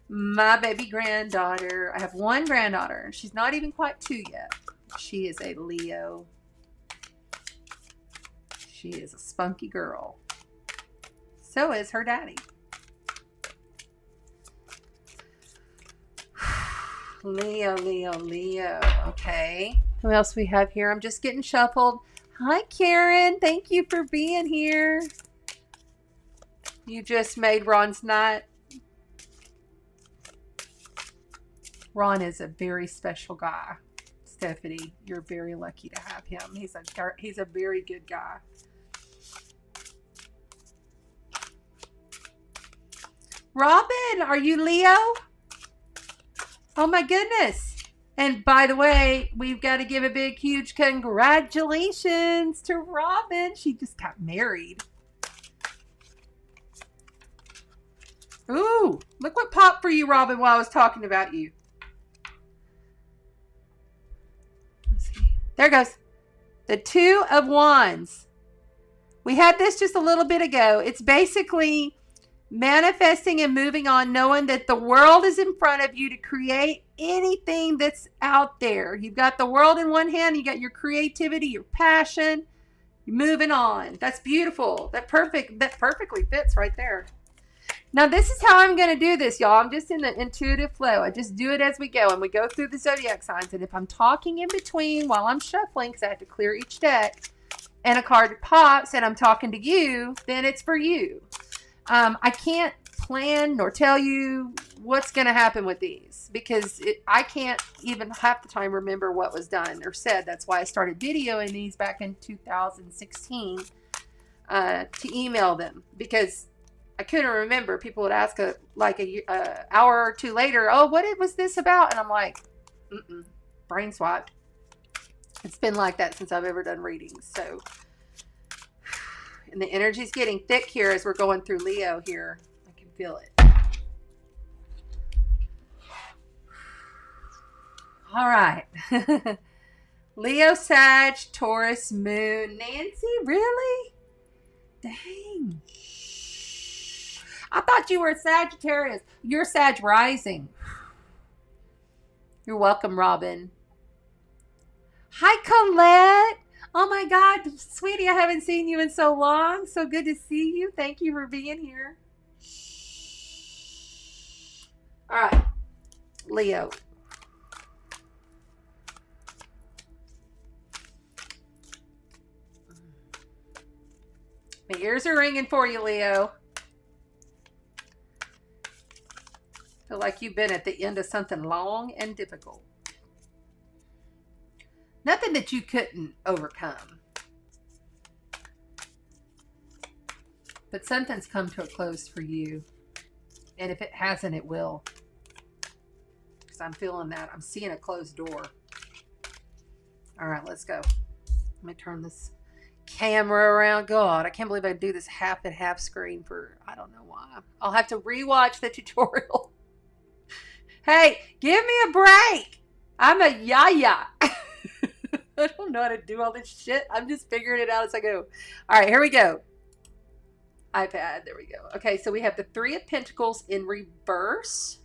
My baby granddaughter. I have one granddaughter. She's not even quite 2 yet. She is a Leo. She is a spunky girl. So is her daddy. Leo. Okay. Who else we have here? I'm just getting shuffled. Hi, Karen. Thank you for being here. You just made Ron's night. Ron is a very special guy. Stephanie, you're very lucky to have him. He's a very good guy. Robin, are you Leo? Oh my goodness. And by the way, we've got to give a big, huge congratulations to Robin. She just got married. Ooh, look what popped for you, Robin, while I was talking about you. Let's see. There goes. The 2 of Wands. We had this just a little bit ago. It's basically manifesting and moving on, knowing that the world is in front of you to create anything that's out there. You've got the world in one hand, you got your creativity, your passion. You're moving on. That's beautiful. That perfectly fits right there. Now, this is how I'm going to do this, y'all. I'm just in the intuitive flow. I just do it as we go, and we go through the zodiac signs. And if I'm talking in between while I'm shuffling, because I have to clear each deck, and a card pops and I'm talking to you, then it's for you. I can't plan nor tell you what's going to happen with these because I can't even half the time remember what was done or said. That's why I started videoing these back in 2016 to email them because I couldn't remember. People would ask a hour or two later, oh, what was this about? And I'm like, brain swap. It's been like that since I've ever done readings. So, and the energy's getting thick here as we're going through Leo here. I can feel it. All right. Leo, Sag, Taurus, Moon. Nancy, really? Dang. I thought you were Sagittarius. You're Sag rising. You're welcome, Robin. Hi, Colette. Oh my God, sweetie, I haven't seen you in so long. So good to see you. Thank you for being here. All right, Leo. My ears are ringing for you, Leo. Feel like you've been at the end of something long and difficult. Nothing that you couldn't overcome. But something's come to a close for you. And if it hasn't, it will. Because I'm feeling that. I'm seeing a closed door. All right, let's go. Let me turn this camera around. God, I can't believe I do this half and half screen for, I don't know why. I'll have to rewatch the tutorial. Hey, give me a break. I'm a yaya. I don't know how to do all this shit. I'm just figuring it out as I go. All right, here we go. iPad, there we go. Okay, so we have the Three of Pentacles in reverse,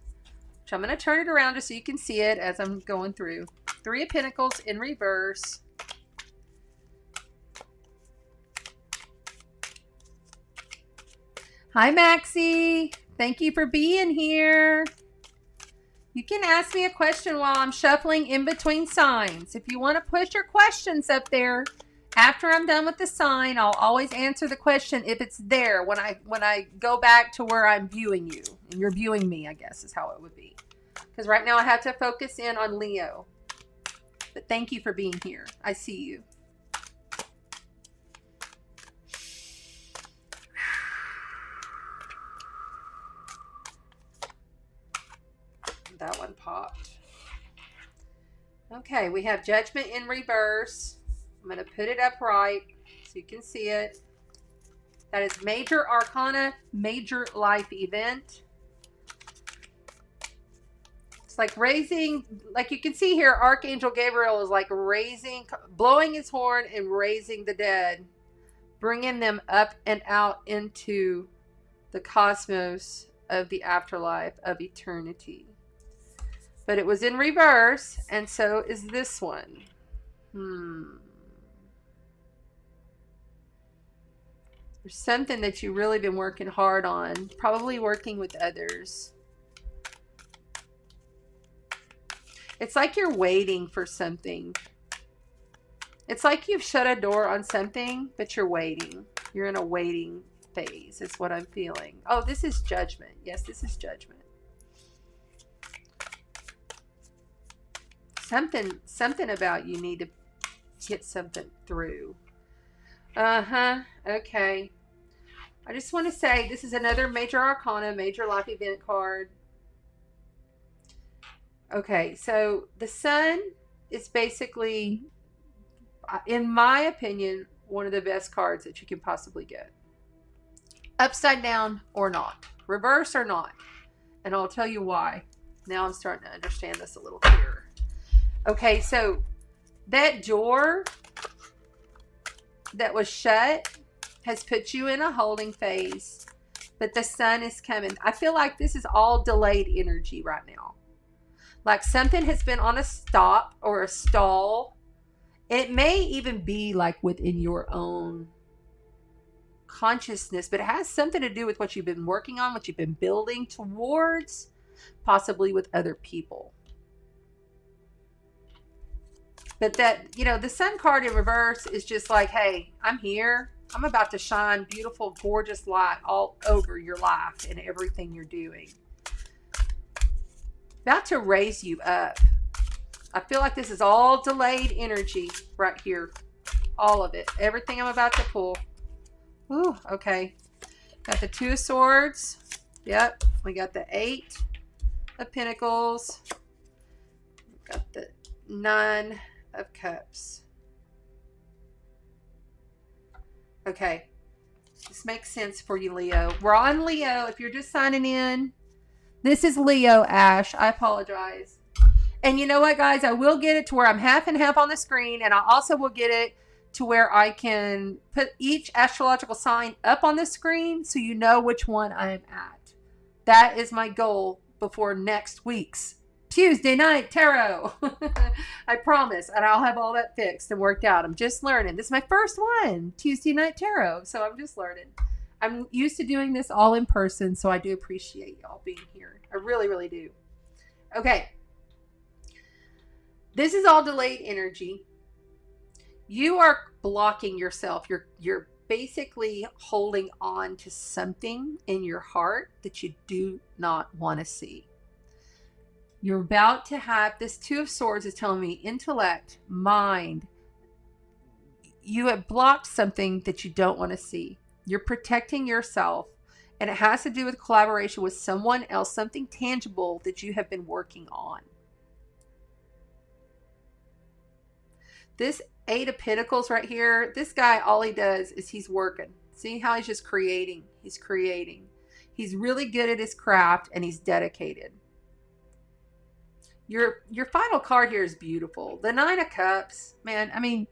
which I'm going to turn it around just so you can see it as I'm going through. Three of Pentacles in reverse. Hi, Maxie. Thank you for being here. You can ask me a question while I'm shuffling in between signs. If you want to push your questions up there after I'm done with the sign, I'll always answer the question if it's there when I go back to where I'm viewing you. And you're viewing me, I guess, is how it would be. Because right now I have to focus in on Leo. But thank you for being here. I see you. That one popped. Okay, we have Judgment in reverse. I'm going to put it upright so you can see it. That is Major Arcana, Major Life Event. It's like raising, like you can see here, Archangel Gabriel is like raising, blowing his horn and raising the dead, bringing them up and out into the cosmos of the afterlife of eternity. But it was in reverse, and so is this one. There's something that you've really been working hard on, probably working with others. It's like you're waiting for something. It's like you've shut a door on something, but you're waiting. You're in a waiting phase, is what I'm feeling. Oh, this is Judgment. Yes, this is Judgment. Something about you need to get something through. Okay. I just want to say this is another Major Arcana, Major Life Event card. Okay, so the Sun is basically, in my opinion, one of the best cards that you can possibly get. Upside down or not. Reverse or not. And I'll tell you why. Now I'm starting to understand this a little clearer. Okay, so that door that was shut has put you in a holding phase, but the Sun is coming. I feel like this is all delayed energy right now. Like something has been on a stop or a stall. It may even be like within your own consciousness, but it has something to do with what you've been working on, what you've been building towards, possibly with other people. But that, you know, the Sun card in reverse is just like, hey, I'm here. I'm about to shine beautiful, gorgeous light all over your life and everything you're doing. About to raise you up. I feel like this is all delayed energy right here. All of it. Everything I'm about to pull. Ooh, okay. Got the Two of Swords. Yep. We got the Eight of Pentacles. We got the Nine of Cups. Okay. This makes sense for you, Leo. We're on Leo. If you're just signing in, this is Leo, Ash. I apologize. And you know what, guys? I will get it to where I'm half and half on the screen, and I also will get it to where I can put each astrological sign up on the screen so you know which one I'm at. That is my goal before next week's Tuesday night tarot. I promise. And I'll have all that fixed and worked out. I'm just learning. This is my first one, Tuesday night tarot. So I'm just learning. I'm used to doing this all in person, so I do appreciate y'all being here. I really, really do. Okay. This is all delayed energy. You are blocking yourself. You're basically holding on to something in your heart that you do not want to see. You're about to have this Two of Swords is telling me intellect, mind. You have blocked something that you don't want to see. You're protecting yourself, and it has to do with collaboration with someone else, something tangible that you have been working on. This Eight of Pentacles right here, this guy, all he does is he's working. See how he's just creating? He's creating. He's really good at his craft, and he's dedicated. Your final card here is beautiful. The Nine of Cups, man, I mean,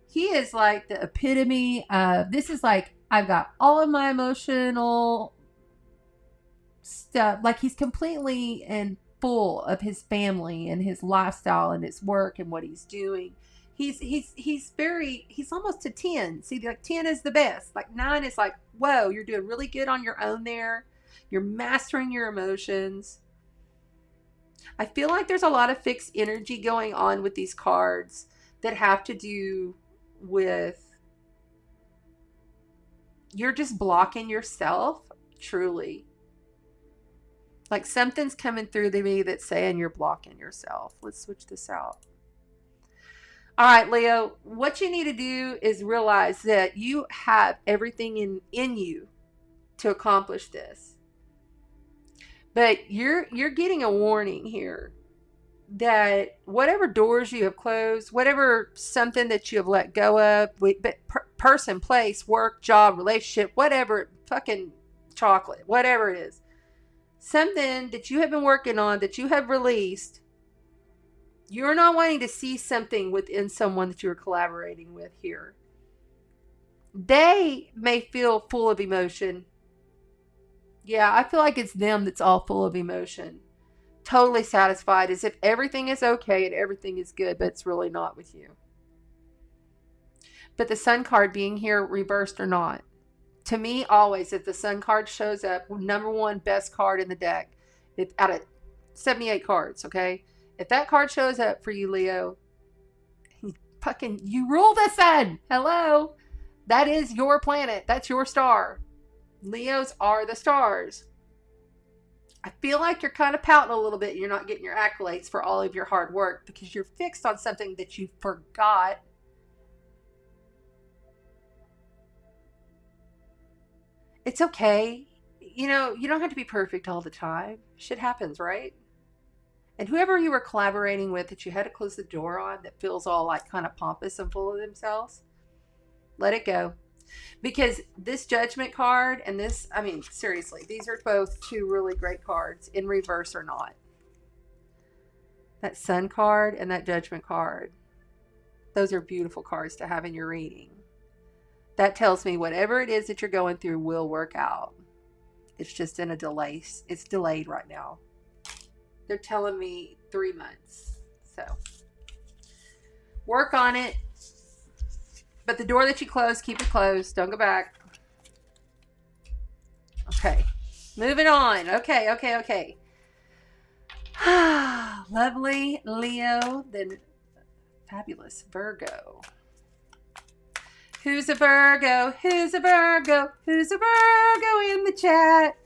he is like the epitome of, this is like, I've got all of my emotional stuff. Like, he's completely and full of his family and his lifestyle and his work and what he's doing. He's almost a 10. See, like 10 is the best. Like 9 is like, whoa, you're doing really good on your own there. You're mastering your emotions. I feel like there's a lot of fixed energy going on with these cards that have to do with you're just blocking yourself, truly. Like something's coming through to me that's saying you're blocking yourself. Let's switch this out. All right, Leo, what you need to do is realize that you have everything in you to accomplish this. But you're getting a warning here that whatever doors you have closed, whatever something that you have let go of, person, place, work, job, relationship, whatever, fucking chocolate, whatever it is, something that you have been working on that you have released, you're not wanting to see something within someone that you're collaborating with here. They may feel full of emotion. Yeah, I feel like it's them that's all full of emotion. Totally satisfied as if everything is okay and everything is good, but it's really not with you. But the Sun card being here, reversed or not, to me, always, if the Sun card shows up, number one best card in the deck, out of 78 cards, okay? If that card shows up for you, Leo, you rule the sun. Hello? That is your planet. That's your star. Leos are the stars. I feel like you're kind of pouting a little bit. You're not getting your accolades for all of your hard work because you're fixed on something that you forgot. It's okay. You know, you don't have to be perfect all the time. Shit happens, right? And whoever you were collaborating with that you had to close the door on that feels all like kind of pompous and full of themselves, let it go. Because this Judgment card and this, I mean, seriously, these are both two really great cards in reverse or not. That Sun card and that Judgment card. Those are beautiful cards to have in your reading. That tells me whatever it is that you're going through will work out. It's just in a delay. It's delayed right now. They're telling me 3 months. So work on it. But the door that you closed, keep it closed. Don't go back. Okay. Moving on. Okay. Lovely Leo. Then fabulous Virgo. Who's a Virgo? Who's a Virgo? Who's a Virgo in the chat?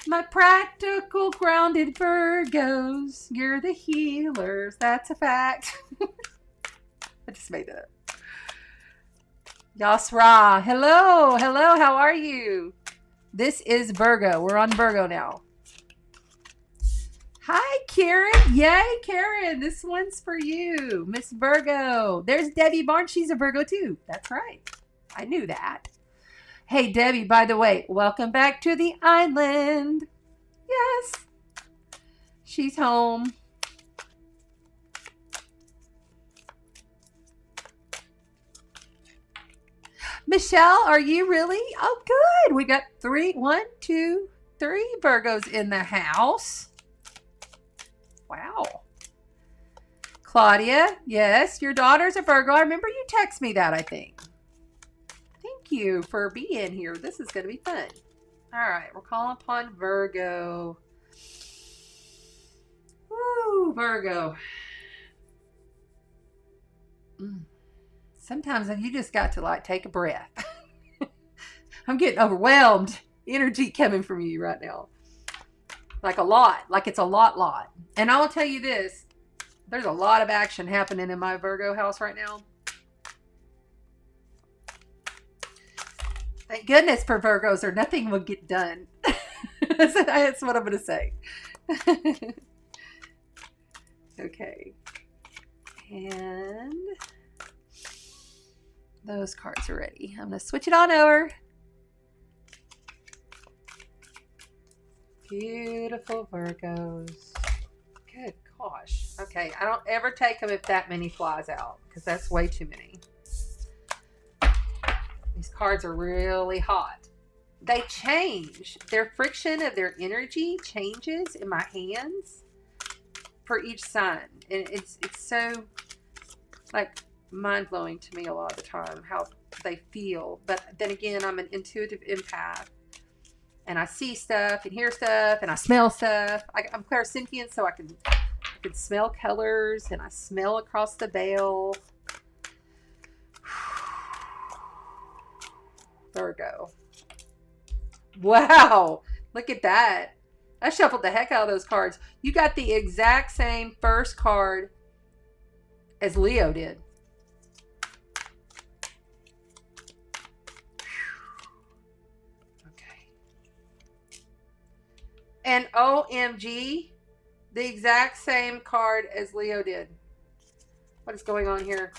My practical, grounded Virgos. You're the healers. That's a fact. I just made that up. Yasra. Hello. How are you? This is Virgo. We're on Virgo now. Hi, Karen. Yay, Karen. This one's for you. Miss Virgo. There's Debbie Barnes. She's a Virgo too. That's right. I knew that. Hey, Debbie, by the way, welcome back to the island. Yes. She's home. Michelle, are you really? Oh, good. We got 1, 2, 3 Virgos in the house. Wow. Claudia, yes, your daughter's a Virgo. I remember you text me that, I think. Thank you for being here. This is going to be fun. All right, we're calling upon Virgo. Woo, Virgo. Sometimes you just got to like take a breath. I'm getting overwhelmed. Energy coming from you right now. Like a lot. Like it's a lot. And I will tell you this. There's a lot of action happening in my Virgo house right now. Thank goodness for Virgos or nothing will get done. That's what I'm going to say. Okay. And those cards are ready. I'm going to switch it on over. Beautiful Virgos. Good gosh. Okay, I don't ever take them if that many flies out because that's way too many. These cards are really hot. They change. Their friction of their energy changes in my hands for each sign. And it's so like mind-blowing to me a lot of the time how they feel. But then again, I'm an intuitive empath. And I see stuff and hear stuff and I smell stuff. I'm clairsentient, so I can smell colors and I smell across the veil. Virgo. Wow. Look at that. I shuffled the heck out of those cards. You got the exact same first card as Leo did. And OMG, the exact same card as Leo did. What is going on here?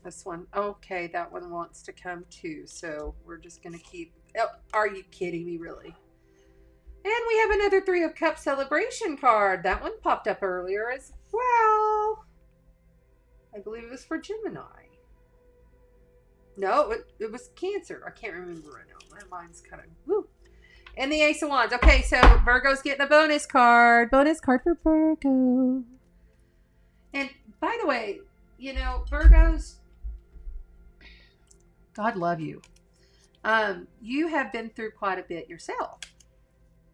This one. Okay, that one wants to come too. So we're just going to keep... Oh, are you kidding me, really? And we have another Three of Cups celebration card. That one popped up earlier as well. I believe it was for Gemini. No, it was Cancer. I can't remember right now. My mind's kind of... Woo. And the Ace of Wands. Okay, so Virgo's getting a bonus card. Bonus card for Virgo. And by the way, you know, Virgos, God love you. You have been through quite a bit yourself.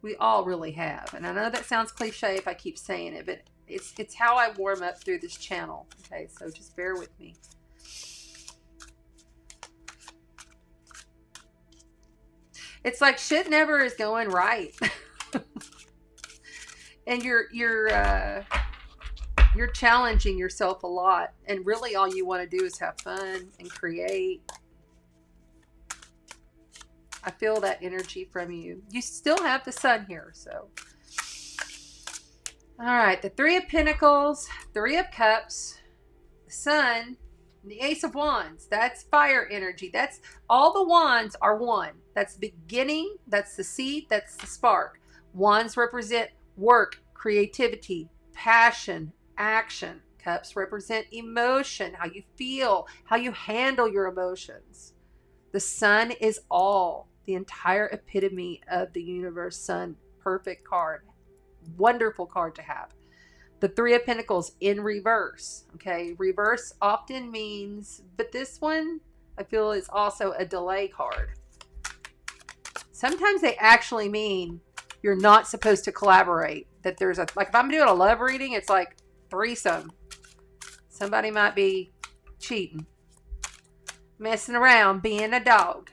We all really have. And I know that sounds cliche if I keep saying it, but it's how I warm up through this channel. Okay, so just bear with me. It's like shit never is going right. And you're challenging yourself a lot. And really all you want to do is have fun and create. I feel that energy from you. You still have the sun here, so. All right, the Three of Pentacles, Three of Cups, the Sun, and the Ace of Wands. That's fire energy. That's all the wands are one. That's the beginning, that's the seed, that's the spark. Wands represent work, creativity, passion, action. Cups represent emotion, how you feel, how you handle your emotions. The sun is all, the entire epitome of the universe. Sun, perfect card. Wonderful card to have. The Three of Pentacles in reverse. Okay, reverse often means, but this one I feel is also a delay card. Sometimes they actually mean you're not supposed to collaborate. That there's a, like if I'm doing a love reading, it's like threesome. Somebody might be cheating, messing around, being a dog.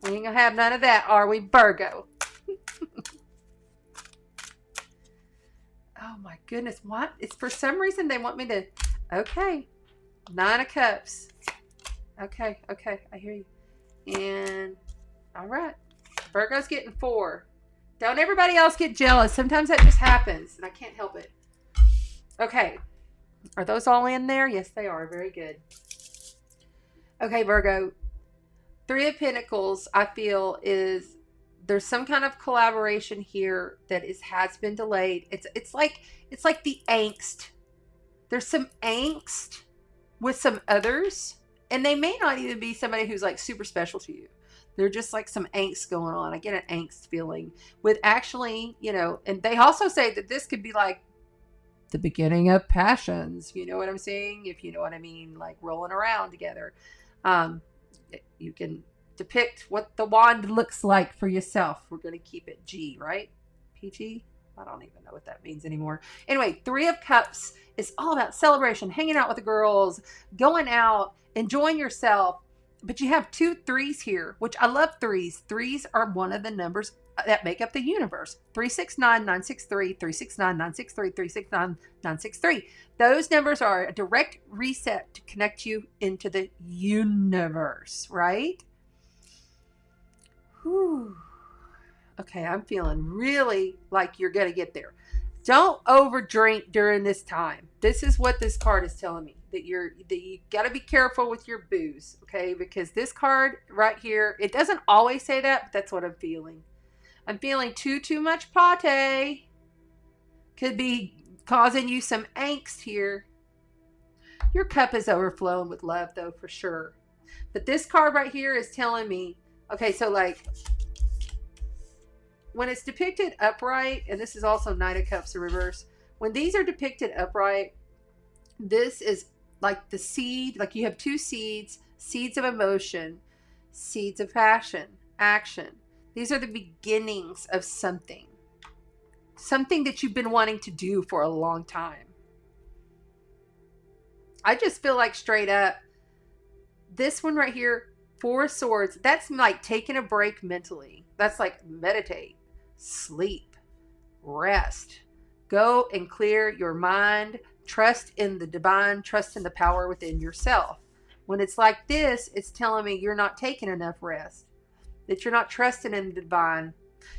We ain't gonna have none of that, are we, Virgo? Oh my goodness, what? It's for some reason they want me to, okay. Nine of Cups. Okay, I hear you. And, all right. Virgo's getting 4. Don't everybody else get jealous. Sometimes that just happens, and I can't help it. Okay. Are those all in there? Yes, they are. Very good. Okay, Virgo. Three of Pentacles, I feel, is there's some kind of collaboration here that has been delayed. It's like the angst. There's some angst with some others, and they may not even be somebody who's like super special to you. They're just like some angst going on. I get an angst feeling with actually, you know, and they also say that this could be like the beginning of passions. You know what I'm saying? If you know what I mean, like rolling around together. Um, you can depict what the wand looks like for yourself. We're going to keep it G, right? PG? I don't even know what that means anymore. Anyway, Three of Cups is all about celebration, hanging out with the girls, going out, enjoying yourself. But you have 2 threes here, which I love threes. Threes are one of the numbers that make up the universe. 369 963, 369 963, 369 963. Those numbers are a direct reset to connect you into the universe, right? Whew. Okay, I'm feeling really like you're going to get there. Don't overdrink during this time. This is what this card is telling me, that you got to be careful with your booze, okay? Because this card right here, it doesn't always say that, but that's what I'm feeling. I'm feeling too much pate could be causing you some angst here. Your cup is overflowing with love, though, for sure. But this card right here is telling me, okay, so like when it's depicted upright, and this is also Knight of Cups in reverse, when these are depicted upright, this is like the seed, like you have 2 seeds, seeds of emotion, seeds of passion, action. These are the beginnings of something that you've been wanting to do for a long time. I just feel like straight up, this one right here, 4 of Swords, that's like taking a break mentally. That's like meditate, sleep, rest, go and clear your mind, trust in the divine, trust in the power within yourself. When it's like this, it's telling me you're not taking enough rest, that you're not trusting in the divine.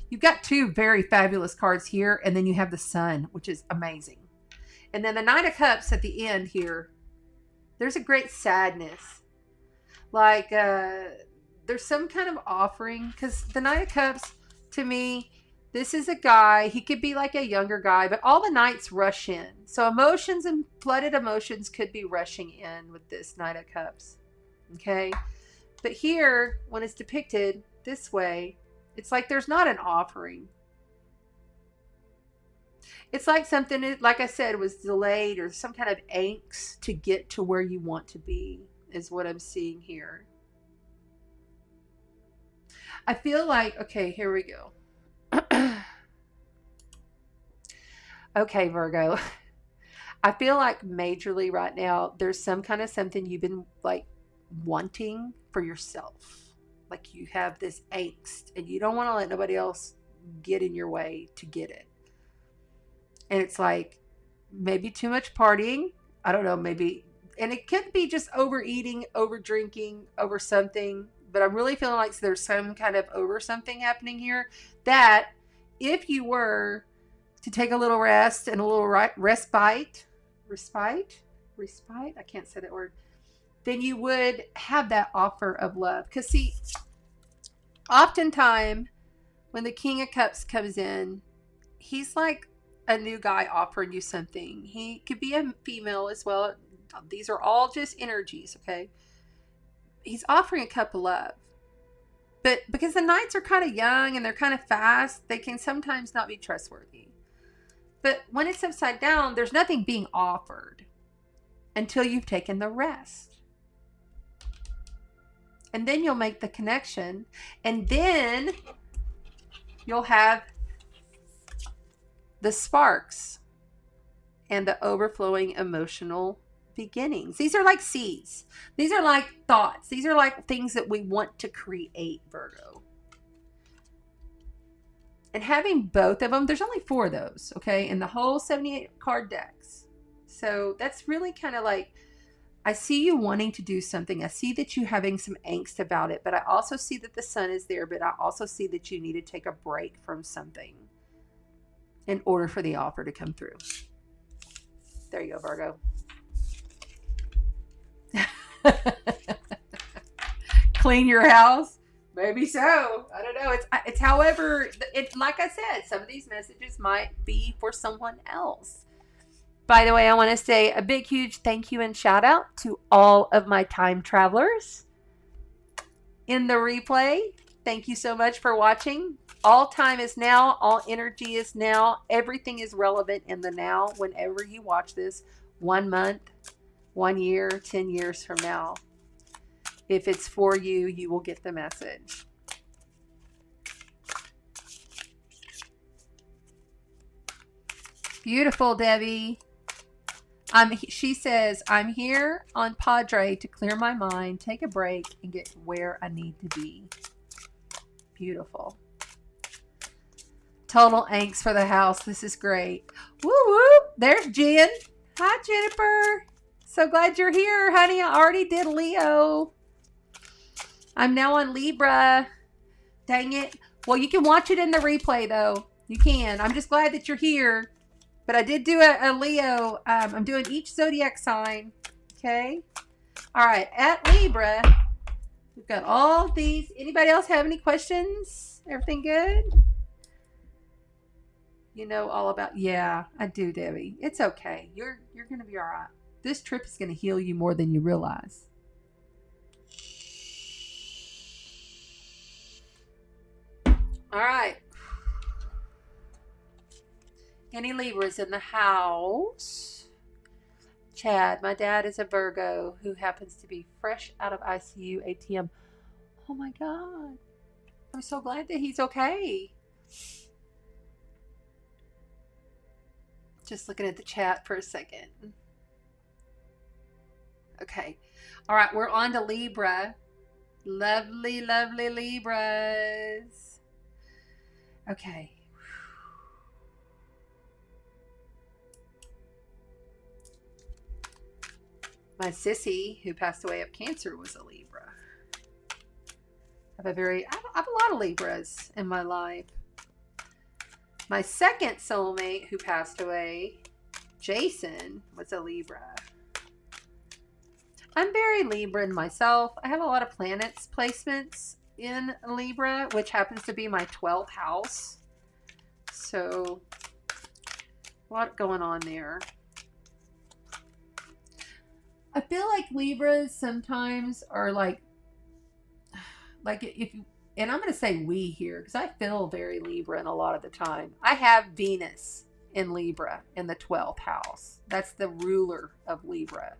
You've got 2 very fabulous cards here, and then you have the Sun, which is amazing. And then the Knight of Cups at the end here, there's a great sadness. Like there's some kind of offering, because the Knight of Cups, to me, this is a guy, he could be like a younger guy, but all the knights rush in. So emotions and flooded emotions could be rushing in with this Knight of Cups. Okay? But here, when it's depicted this way, it's like there's not an offering. It's like something, like I said, was delayed, or some kind of angst to get to where you want to be, is what I'm seeing here. I feel like, okay, here we go. Okay, Virgo. I feel like majorly right now, there's some kind of something you've been like wanting for yourself. Like you have this angst and you don't want to let nobody else get in your way to get it. And it's like maybe too much partying. I don't know, maybe. And it could be just overeating, over drinking, over something. But I'm really feeling like there's some kind of over something happening here, that if you were to take a little rest and a little respite, I can't say that word, then you would have that offer of love. Because see, oftentimes when the King of Cups comes in, he's like a new guy offering you something. He could be a female as well. These are all just energies, okay? He's offering a cup of love. But because the knights are kind of young and they're kind of fast, they can sometimes not be trustworthy. But when it's upside down, there's nothing being offered until you've taken the rest. And then you'll make the connection. And then you'll have the sparks and the overflowing emotional beginnings. These are like seeds. These are like thoughts. These are like things that we want to create, Virgo. And having both of them, there's only 4 of those, okay, in the whole 78 card decks. So that's really kind of like, I see you wanting to do something. I see that you having some angst about it, but I also see that the Sun is there, but I also see that you need to take a break from something in order for the offer to come through. There you go, Virgo. Clean your house? Maybe so. I don't know. It's however, like I said, some of these messages might be for someone else. By the way, I want to say a big, huge thank you and shout out to all of my time travelers in the replay. Thank you so much for watching. All time is now. All energy is now. Everything is relevant in the now whenever you watch this. 1 month, 1 year, 10 years from now. If it's for you, you will get the message. Beautiful, Debbie. She says, I'm here on Padre to clear my mind, take a break, and get where I need to be. Beautiful. Total angst for the house. This is great. Woo woo. There's Jen. Hi, Jennifer. So glad you're here, honey. I already did Leo. I'm now on Libra. Dang it. Well, you can watch it in the replay, though. You can. I'm just glad that you're here. But I did do a Leo. I'm doing each zodiac sign. Okay. All right. At Libra, we've got all these. Anybody else have any questions? Everything good? You know all about. Yeah, I do, Debbie. It's okay. You're going to be all right. This trip is going to heal you more than you realize. All right. Any Libras in the house? Chad, my dad is a Virgo who happens to be fresh out of ICU ATM. Oh my God. I'm so glad that he's okay. Just looking at the chat for a second. Okay. All right. We're on to Libra. Lovely, lovely Libras. Okay. My sissy, who passed away of cancer, was a Libra. I have a lot of Libras in my life. My second soulmate, who passed away, Jason, was a Libra. I'm very Libran myself. I have a lot of planets placements in Libra, which happens to be my 12th house. So, a lot going on there. I feel like Libras sometimes are like if you, and I'm going to say we here because I feel very Libran a lot of the time. I have Venus in Libra in the 12th house. That's the ruler of Libra.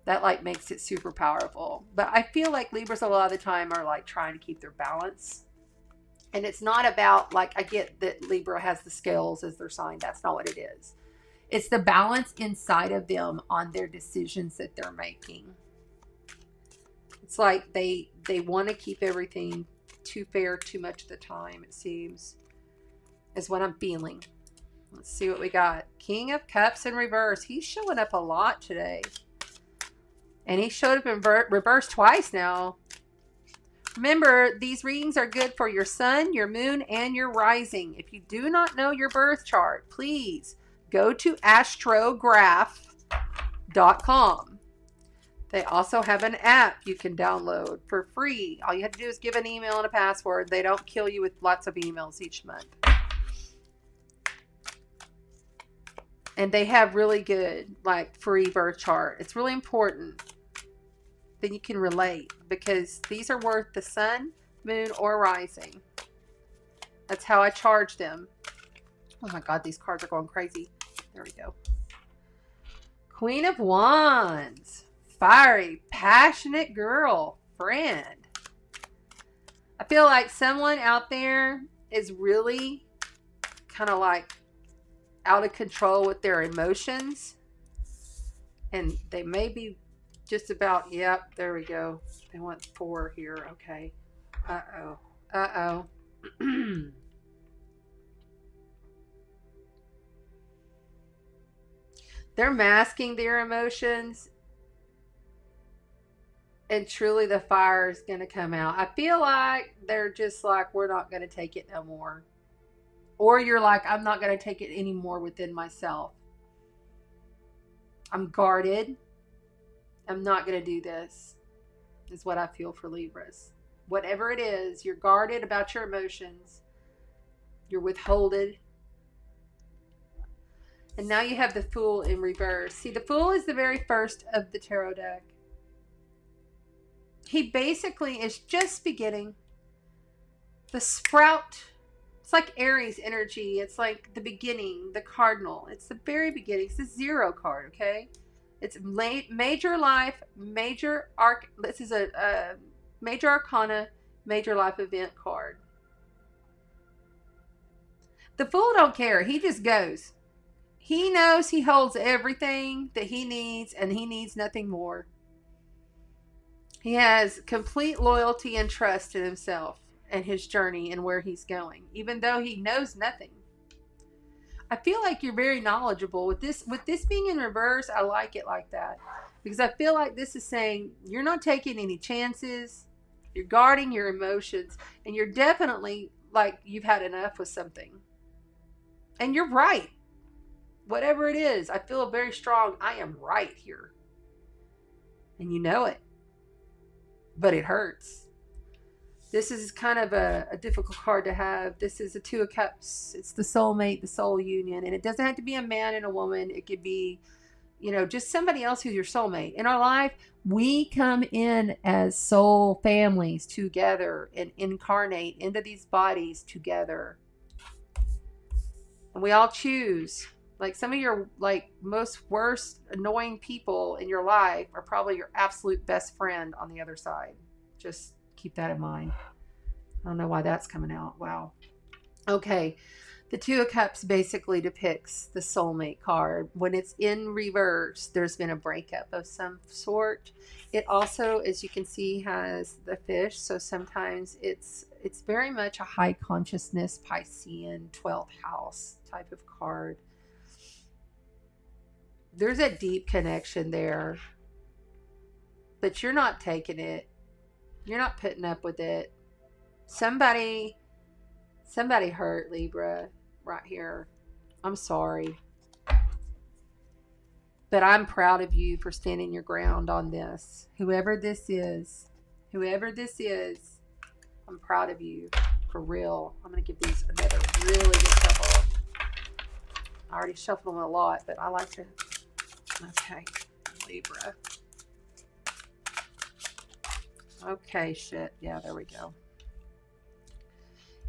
That like makes it super powerful. But I feel like Libras a lot of the time are like trying to keep their balance. And it's not about like, I get that Libra has the scales as their sign. That's not what it is. It's the balance inside of them on their decisions that they're making. It's like they want to keep everything too fair too much of the time, it seems, is what I'm feeling. Let's see what we got. King of Cups in reverse. He's showing up a lot today. And he showed up in reverse twice now. Remember, these readings are good for your sun, your moon, and your rising. If you do not know your birth chart, please go to astrograph.com. They also have an app you can download for free. All you have to do is give an email and a password. They don't kill you with lots of emails each month. And they have really good, like, free birth chart. It's really important that you can relate because these are worth the sun, moon, or rising. That's how I charge them. Oh my God, these cards are going crazy. There we go. Queen of Wands. Fiery, passionate girl. Friend. I feel like someone out there is really kind of like out of control with their emotions. And they may be just about, yep, there we go. They want 4 here. Okay. Uh-oh. Uh-oh. They're masking their emotions. And truly the fire is going to come out. I feel like they're just like, we're not going to take it no more. Or you're like, I'm not going to take it anymore within myself. I'm guarded. I'm not going to do this. Is what I feel for Libras. Whatever it is, you're guarded about your emotions. You're withholded. And now you have the Fool in reverse. See, the Fool is the very first of the tarot deck. He basically is just beginning. The sprout, it's like Aries energy. It's like the beginning, the cardinal. It's the very beginning. It's the 0 card, okay? It's major life, major arc. This is a major arcana, major life event card. The Fool don't care. He just goes. He knows he holds everything that he needs, and he needs nothing more. He has complete loyalty and trust in himself and his journey and where he's going, even though he knows nothing. I feel like you're very knowledgeable with this. With this being in reverse, I like it like that, because I feel like this is saying you're not taking any chances. You're guarding your emotions, and you're definitely like you've had enough with something. And you're right. Whatever it is, I feel very strong. I am right here. And you know it. But it hurts. This is kind of a difficult card to have. This is a 2 of Cups. It's the soulmate, the soul union. And it doesn't have to be a man and a woman. It could be, just somebody else who's your soulmate. In our life, we come in as soul families together and incarnate into these bodies together. And we all choose. Like some of your most worst annoying people in your life are probably your absolute best friend on the other side. Just keep that in mind. I don't know why that's coming out. Wow. Okay. The 2 of Cups basically depicts the soulmate card. When it's in reverse, there's been a breakup of some sort. It also, as you can see, has the fish. So sometimes it's very much a high consciousness Piscean 12th house type of card. There's a deep connection there, but you're not taking it. You're not putting up with it. Somebody hurt, Libra, right here. I'm sorry. But I'm proud of you for standing your ground on this. Whoever this is, I'm proud of you. For real. I'm going to give these another really good shuffle. I already shuffled them a lot, but I like to... Okay, Libra. Okay, shit. Yeah, there we go.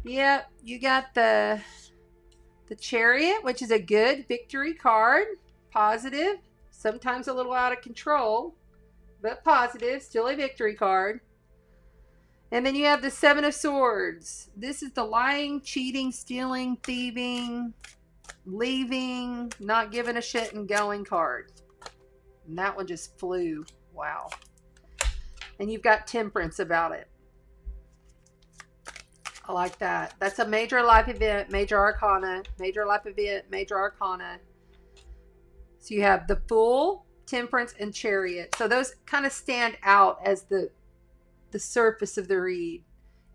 Yep, you got the Chariot, which is a good victory card. Positive. Sometimes a little out of control, but positive. Still a victory card. And then you have the 7 of Swords. This is the lying, cheating, stealing, thieving, leaving, not giving a shit and going card. And that one just flew. Wow. And you've got Temperance about it. I like that. That's a major life event, major arcana, major life event, major arcana. So you have the Fool, Temperance, and Chariot. So those kind of stand out as the surface of the read.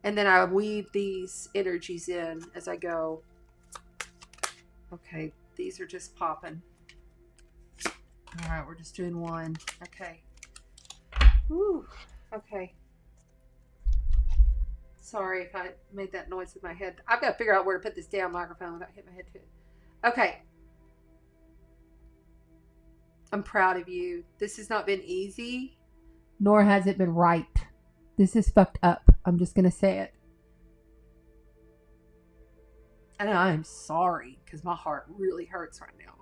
And then I weave these energies in as I go. Okay, these are just popping. All right, we're just doing one. Okay. Whew. Okay. Sorry if I made that noise with my head. I've got to figure out where to put this damn microphone without hitting my head to it. Okay. I'm proud of you. This has not been easy, nor has it been right. This is fucked up. I'm just going to say it. And I'm sorry because my heart really hurts right now.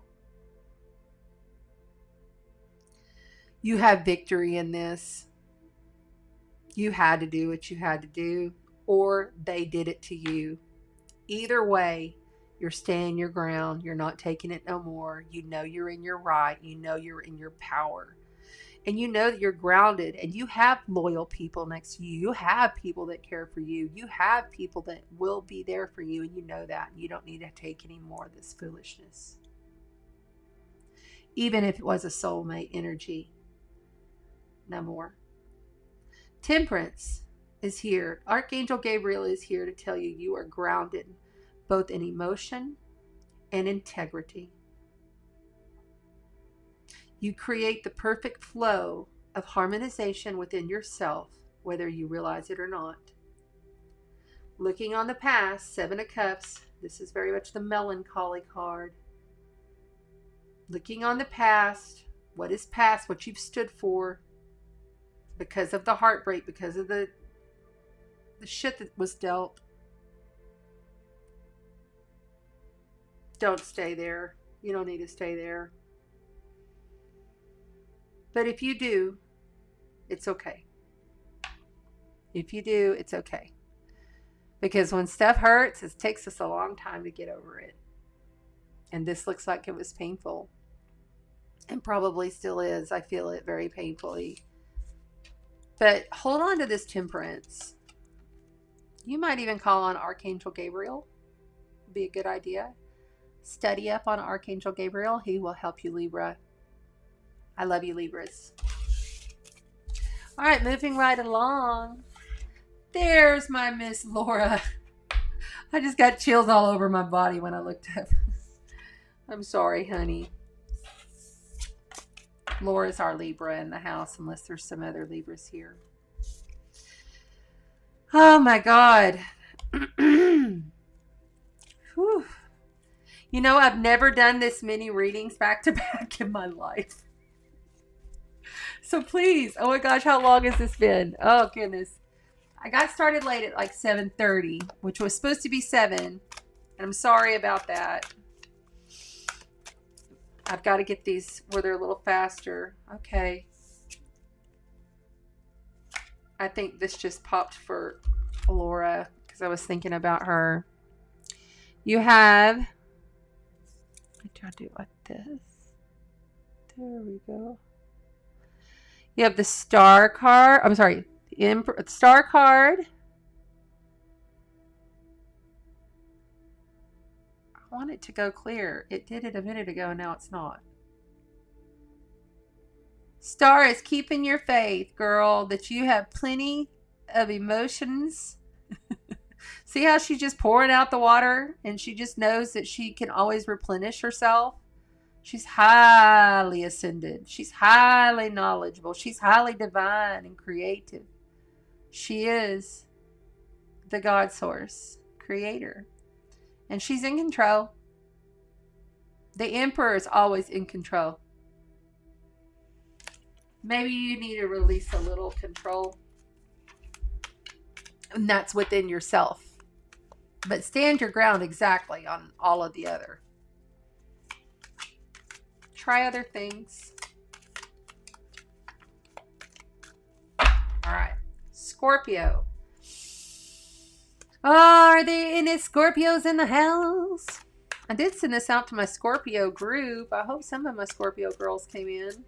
You have victory in this. You had to do what you had to do, or they did it to you. Either way, you're staying your ground. You're not taking it no more. You know you're in your right. You know you're in your power. And you know that you're grounded, and you have loyal people next to you. You have people that care for you. You have people that will be there for you, and you know that. You don't need to take any more of this foolishness. Even if it was a soulmate energy. No more. Temperance is here. Archangel Gabriel is here to tell you you are grounded both in emotion and integrity. You create the perfect flow of harmonization within yourself, whether you realize it or not. Looking on the past, 7 of Cups, this is very much the melancholy card. Looking on the past, what is past, what you've stood for, because of the heartbreak, because of the shit that was dealt. don't stay there. You don't need to stay there. But if you do, it's okay. If you do, it's okay. Because when stuff hurts, it takes us a long time to get over it. And this looks like it was painful. And probably still is. I feel it very painfully. But hold on to this temperance. You might even call on Archangel Gabriel. Would be a good idea. Study up on Archangel Gabriel. He will help you, Libra. I love you, Libras. All right, moving right along. There's my Miss Laura. I just got chills all over my body when I looked up. I'm sorry, honey. Laura's our Libra in the house, unless there's some other Libras here. Oh my God. Whew. You know, I've never done this many readings back to back in my life. So please, oh my gosh, how long has this been? Oh goodness. I got started late at like 7:30, which was supposed to be 7. And I'm sorry about that. I've got to get these where they're a little faster. Okay. I think this just popped for Laura because I was thinking about her. You have, what do I do like this? There we go. You have the Star card. I'm sorry. Star card. I want it to go clear. It did it a minute ago, and now it's not. Star is keeping your faith, girl, that you have plenty of emotions. See how she's just pouring out the water, and she just knows that she can always replenish herself. She's highly ascended. She's highly knowledgeable. She's highly divine and creative. She is the God source, creator. And she's in control. The Emperor is always in control. Maybe you need to release a little control. And that's within yourself. But stand your ground exactly on all of the other. Try other things. All right. Scorpio. Are there any Scorpios in the house? I did send this out to my Scorpio group. I hope some of my Scorpio girls came in.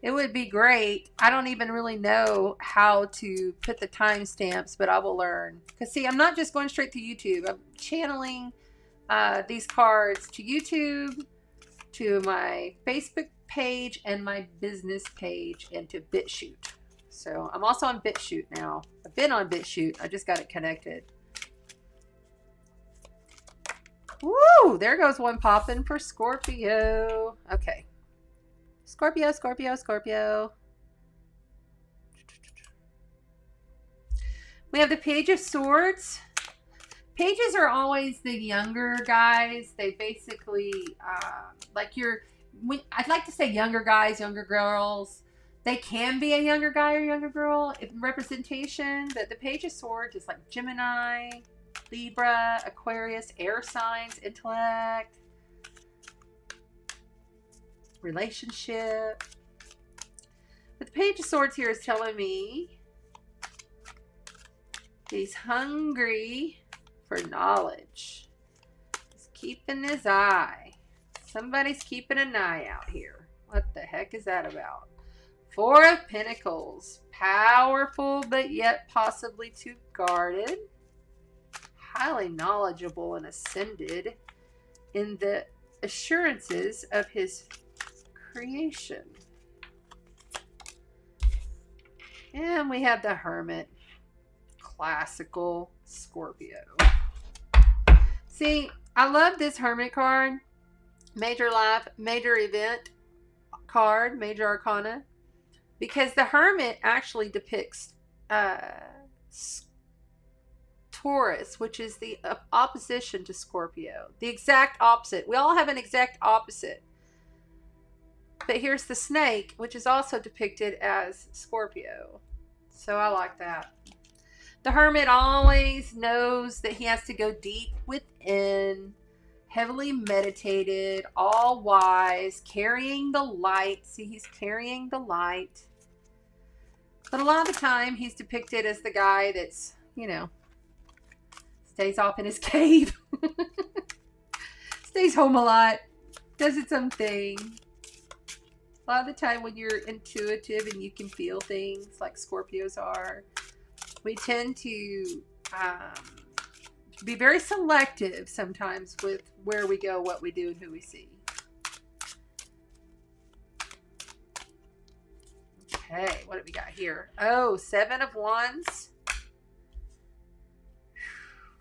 It would be great. I don't even really know how to put the timestamps, but I will learn. Because see, I'm not just going straight to YouTube. I'm channeling these cards to YouTube, to my Facebook page, and my business page, and to BitChute. So I'm also on BitChute now. I've been on BitChute. I just got it connected. Woo! There goes one popping for Scorpio. Okay. Scorpio, Scorpio, Scorpio. We have the Page of Swords. Pages are always the younger guys. They basically, I'd like to say younger guys, younger girls. They can be a younger guy or younger girl in representation, but the Page of Swords is like Gemini, Libra, Aquarius, air signs, intellect, relationship. But the Page of Swords here is telling me he's hungry for knowledge. He's keeping his eye. Somebody's keeping an eye out here. What the heck is that about? Four of Pentacles. Powerful, but yet possibly too guarded. Highly knowledgeable and ascended in the assurances of his creation. And we have the Hermit. Classical Scorpio. See, I love this Hermit card. Major life, major event card, major arcana. Because the Hermit actually depicts Taurus, which is the opposition to Scorpio. The exact opposite. We all have an exact opposite. But here's the snake, which is also depicted as Scorpio. So I like that. The Hermit always knows that he has to go deep within, heavily meditated, all wise, carrying the light. See, he's carrying the light. But a lot of the time, he's depicted as the guy that's, stays off in his cave. Stays home a lot. Does its own thing. A lot of the time when you're intuitive and you can feel things like Scorpios are, we tend to be very selective sometimes with where we go, what we do, and who we see. Okay, what do we got here? Oh, 7 of Wands.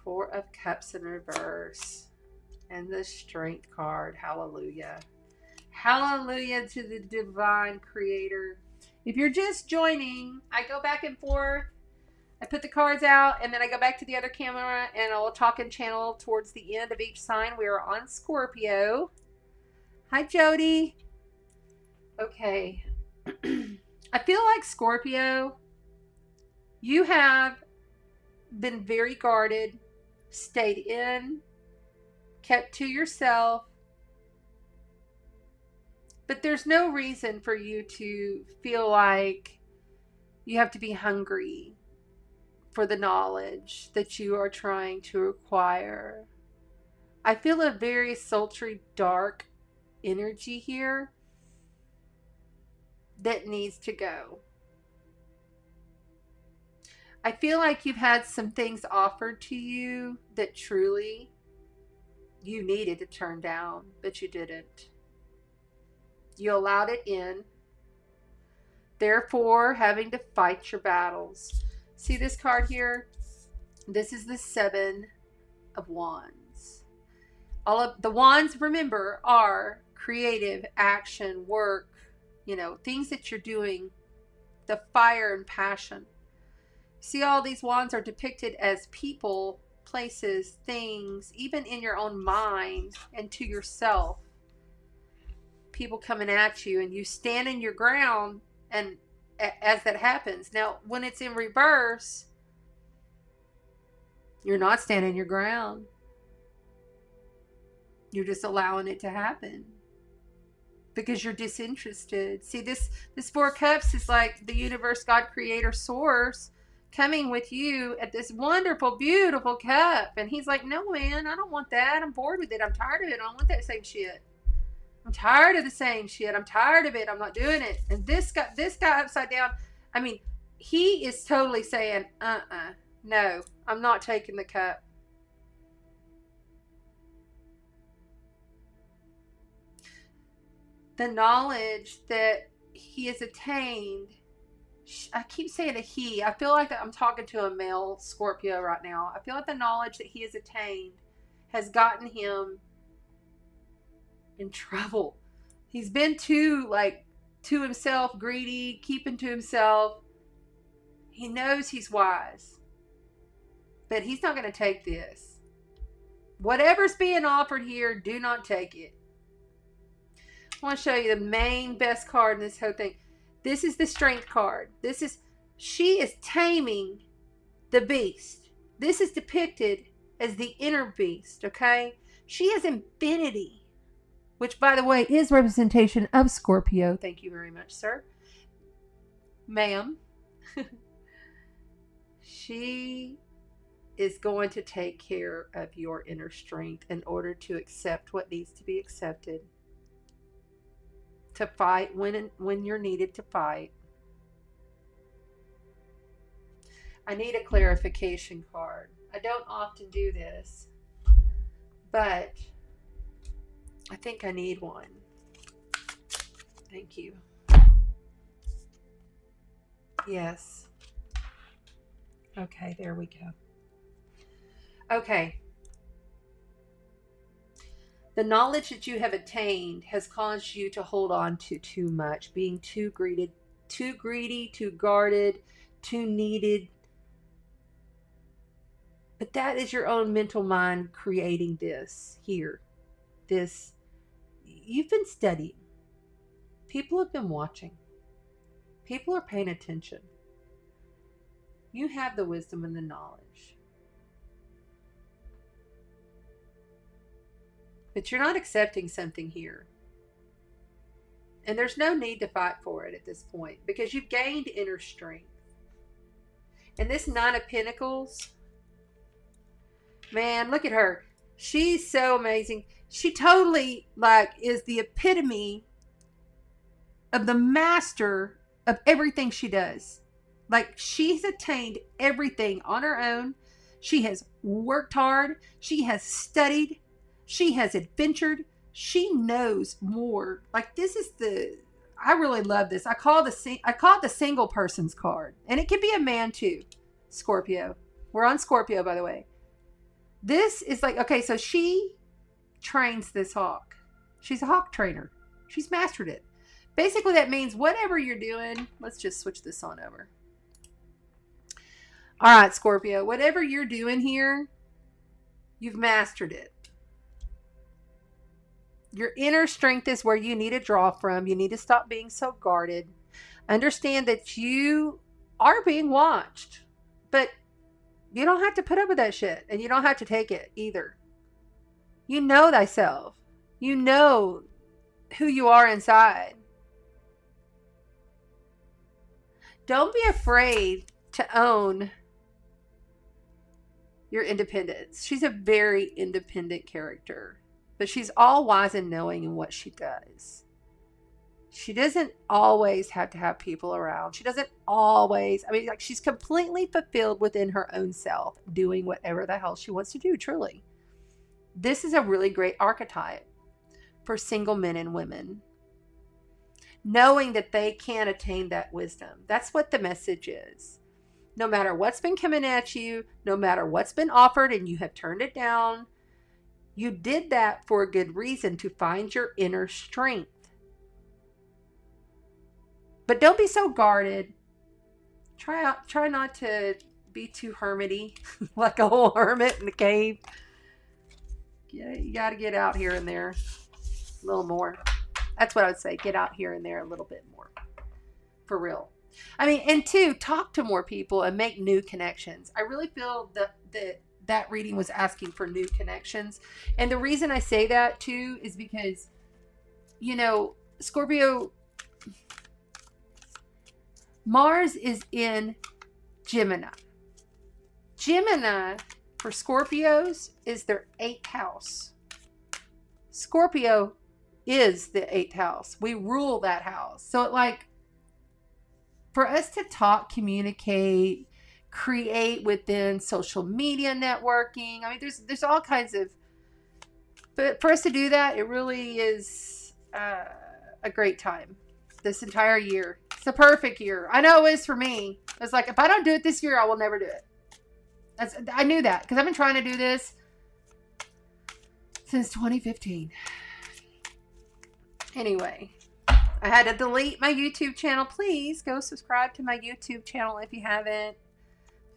4 of Cups in reverse. And the Strength card. Hallelujah. Hallelujah to the divine creator. If you're just joining, I go back and forth. I put the cards out and then I go back to the other camera and I'll talk and channel towards the end of each sign. We are on Scorpio. Hi, Jody. Okay. I feel like Scorpio, you have been very guarded, stayed in, kept to yourself, but there's no reason for you to feel like you have to be hungry for the knowledge that you are trying to acquire. I feel a very sultry, dark energy here that needs to go. I feel like you've had some things offered to you that truly you needed to turn down, but you didn't. You allowed it in, therefore having to fight your battles. See this card here? This is the 7 of Wands. All of the wands, remember, are creative, action, work, things that you're doing, the fire and passion. See, all these wands are depicted as people, places, things, even in your own mind and to yourself. People coming at you and you stand in your ground, and as that happens. Now, when it's in reverse, you're not standing your ground. You're just allowing it to happen because you're disinterested. See, this 4 cups is like the universe, God, creator, source coming with you at this wonderful, beautiful cup. And he's like, no, man, I don't want that. I'm bored with it. I'm tired of it. I don't want that same shit. I'm tired of the same shit. I'm tired of it. I'm not doing it. And this guy upside down, I mean, he is totally saying, no, I'm not taking the cup. The knowledge that he has attained, I keep saying a he. I feel like I'm talking to a male Scorpio right now. I feel like the knowledge that he has attained has gotten him in trouble. He's been too himself, greedy, keeping to himself. He knows he's wise, but he's not going to take this. Whatever's being offered here, do not take it. I want to show you the main best card in this whole thing. This is the Strength card. She is taming the beast. This is depicted as the inner beast, okay? She is infinity, which, by the way, is representation of Scorpio. Thank you very much, sir. Ma'am. She is going to take care of your inner strength in order to accept what needs to be accepted. To fight when you're needed to fight. I need a clarification card. I don't often do this, but I think I need one. Thank you. Yes. Okay, there we go. Okay. The knowledge that you have attained has caused you to hold on to too much, being too greedy, too guarded, too needed. But that is your own mental mind creating this here. You've been studying. People have been watching. People are paying attention. You have the wisdom and the knowledge. But you're not accepting something here. And there's no need to fight for it at this point because you've gained inner strength. And this Nine of Pentacles, man, look at her. She's so amazing. She totally is the epitome of the master of everything she does. She's attained everything on her own. She has worked hard. She has studied. She has adventured. She knows more. I really love this. I call it the single person's card. And it can be a man too. Scorpio. We're on Scorpio, by the way. This is okay, so she trains this hawk. She's a hawk trainer. She's mastered it. Basically, that means whatever you're doing, let's just switch this on over. All right, Scorpio, whatever you're doing here, you've mastered it. Your inner strength is where you need to draw from. You need to stop being so guarded. Understand that you are being watched, but you don't have to put up with that shit, and you don't have to take it either. You know thyself. You know who you are inside. Don't be afraid to own your independence. She's a very independent character, but she's all wise and knowing in what she does. She doesn't always have to have people around. She doesn't always, she's completely fulfilled within her own self, doing whatever the hell she wants to do, truly. This is a really great archetype for single men and women. Knowing that they can attain that wisdom. That's what the message is. No matter what's been coming at you, no matter what's been offered and you have turned it down, you did that for a good reason, to find your inner strength. But don't be so guarded. Try not to be too hermity, like a whole hermit in the cave. Yeah, you got to get out here and there a little more. That's what I would say. Get out here and there a little bit more. For real. And two, talk to more people and make new connections. I really feel that reading was asking for new connections. And the reason I say that too is because, Scorpio, Mars is in Gemini. Gemini for Scorpios is their 8th house. Scorpio is the 8th house. We rule that house. So for us to talk, communicate, create within social media networking, there's all kinds of, but for us to do that, it really is a great time. This entire year. It's a perfect year. I know it is for me. It's if I don't do it this year, I will never do it. I knew that because I've been trying to do this since 2015. Anyway, I had to delete my YouTube channel. Please go subscribe to my YouTube channel if you haven't.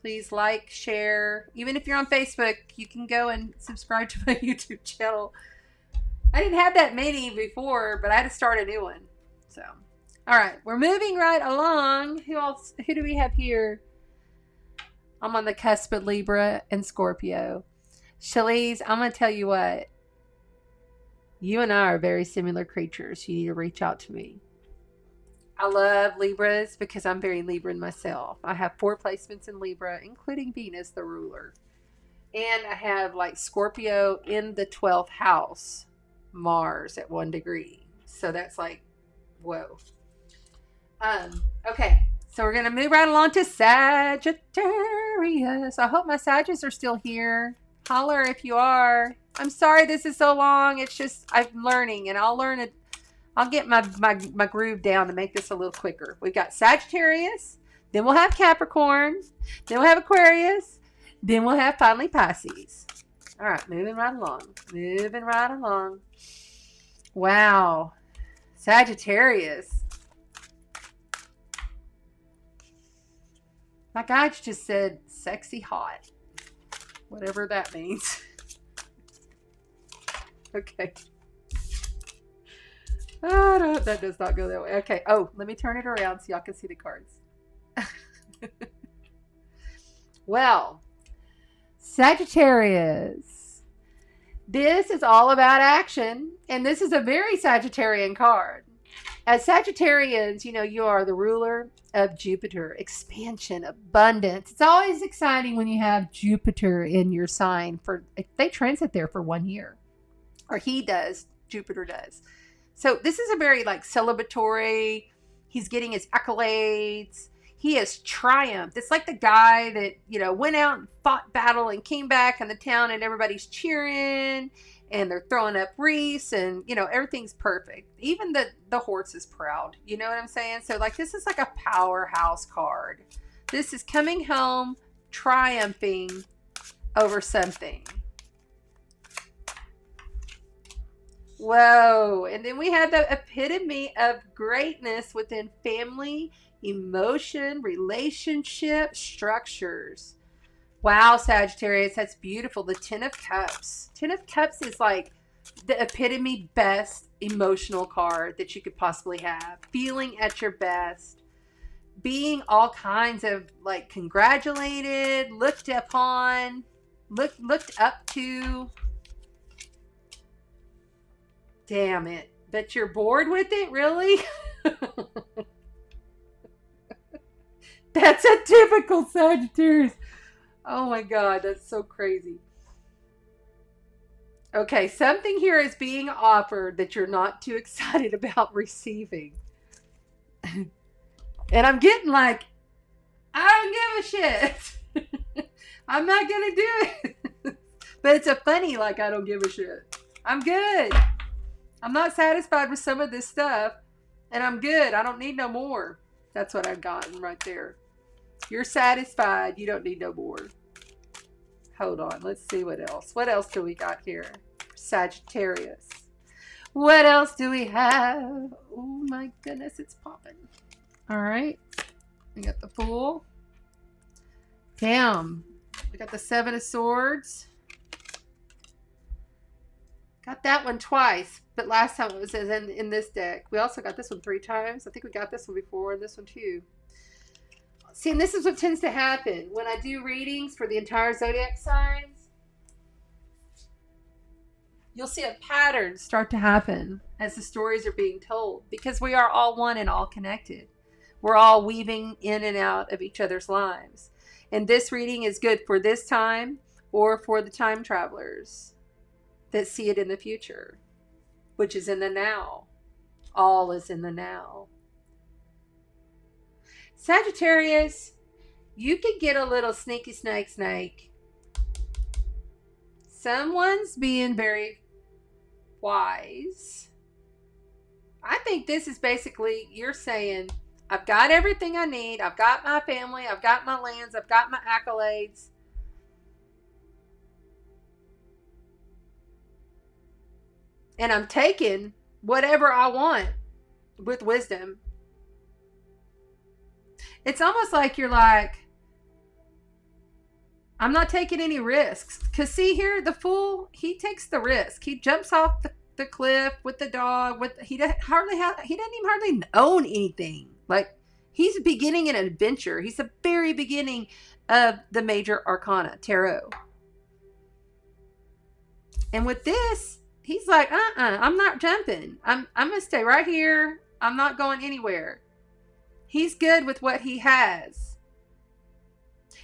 Please like, share. Even if you're on Facebook, you can go and subscribe to my YouTube channel. I didn't have that many before, but I had to start a new one. So, all right, we're moving right along. Who do we have here? I'm on the cusp of Libra and Scorpio. Shalise, I'm going to tell you what. You and I are very similar creatures. You need to reach out to me. I love Libras because I'm very Libran myself. I have 4 placements in Libra, including Venus, the ruler. And I have Scorpio in the 12th house. Mars at 1 degree. So that's whoa. Okay. So we're going to move right along to Sagittarius. I hope my Sagittarius are still here. Holler if you are. I'm sorry this is so long. It's just I'm learning, and I'll learn it. I'll get my groove down to make this a little quicker. We've got Sagittarius, then we'll have Capricorn, then we'll have Aquarius, then we'll have finally Pisces. All right, moving right along. Moving right along. Wow. Sagittarius. My guy just said sexy hot. Whatever that means. Okay. Oh, no, that does not go that way. Okay. Oh, let me turn it around so y'all can see the cards. Well, Sagittarius. This is all about action, and this is a very Sagittarian card. As Sagittarians, you are the ruler of Jupiter, expansion, abundance. It's always exciting when you have Jupiter in your sign. They transit there for 1 year, or he does. Jupiter does. So this is a very celebratory. He's getting his accolades. He has triumphed. It's like the guy that, went out and fought battle and came back in the town and everybody's cheering and they're throwing up wreaths and, everything's perfect. Even the horse is proud. You know what I'm saying? So this is like a powerhouse card. This is coming home, triumphing over something. Whoa. And then we have the epitome of greatness within family, emotion, relationship, structures. Wow, Sagittarius, that's beautiful. The Ten of Cups. Ten of Cups is like the epitome best emotional card that you could possibly have. Feeling at your best. Being all kinds of congratulated, looked upon, looked up to. Damn it. But you're bored with it, really? That's a typical Sagittarius. Oh my God, that's so crazy. Okay, something here is being offered that you're not too excited about receiving. And I'm getting I don't give a shit. I'm not going to do it. But it's a funny I don't give a shit. I'm good. I'm not satisfied with some of this stuff. And I'm good. I don't need no more. That's what I've gotten right there. You're satisfied. You don't need no more. Hold on. Let's see what else. What else do we got here? Sagittarius. What else do we have? Oh my goodness. It's popping. All right. We got the Fool. Damn. We got the Seven of Swords. Got that one twice, but last time it was in this deck. We also got this one 3 times. I think we got this one before and this one too. See, and this is what tends to happen when I do readings for the entire zodiac signs. You'll see a pattern start to happen as the stories are being told because we are all one and all connected. We're all weaving in and out of each other's lives. And this reading is good for this time or for the time travelers that see it in the future, which is in the now. All is in the now. Sagittarius, you could get a little sneaky snake. Someone's being very wise. I think this is basically you're saying, I've got everything I need. I've got my family. I've got my lands. I've got my accolades. And I'm taking whatever I want with wisdom. It's almost like you're I'm not taking any risks. Because see here, the Fool, he takes the risk. He jumps off the cliff with the dog. He doesn't even hardly own anything. He's beginning an adventure. He's the very beginning of the major arcana, tarot. And with this, he's I'm not jumping. I'm going to stay right here. I'm not going anywhere. He's good with what he has.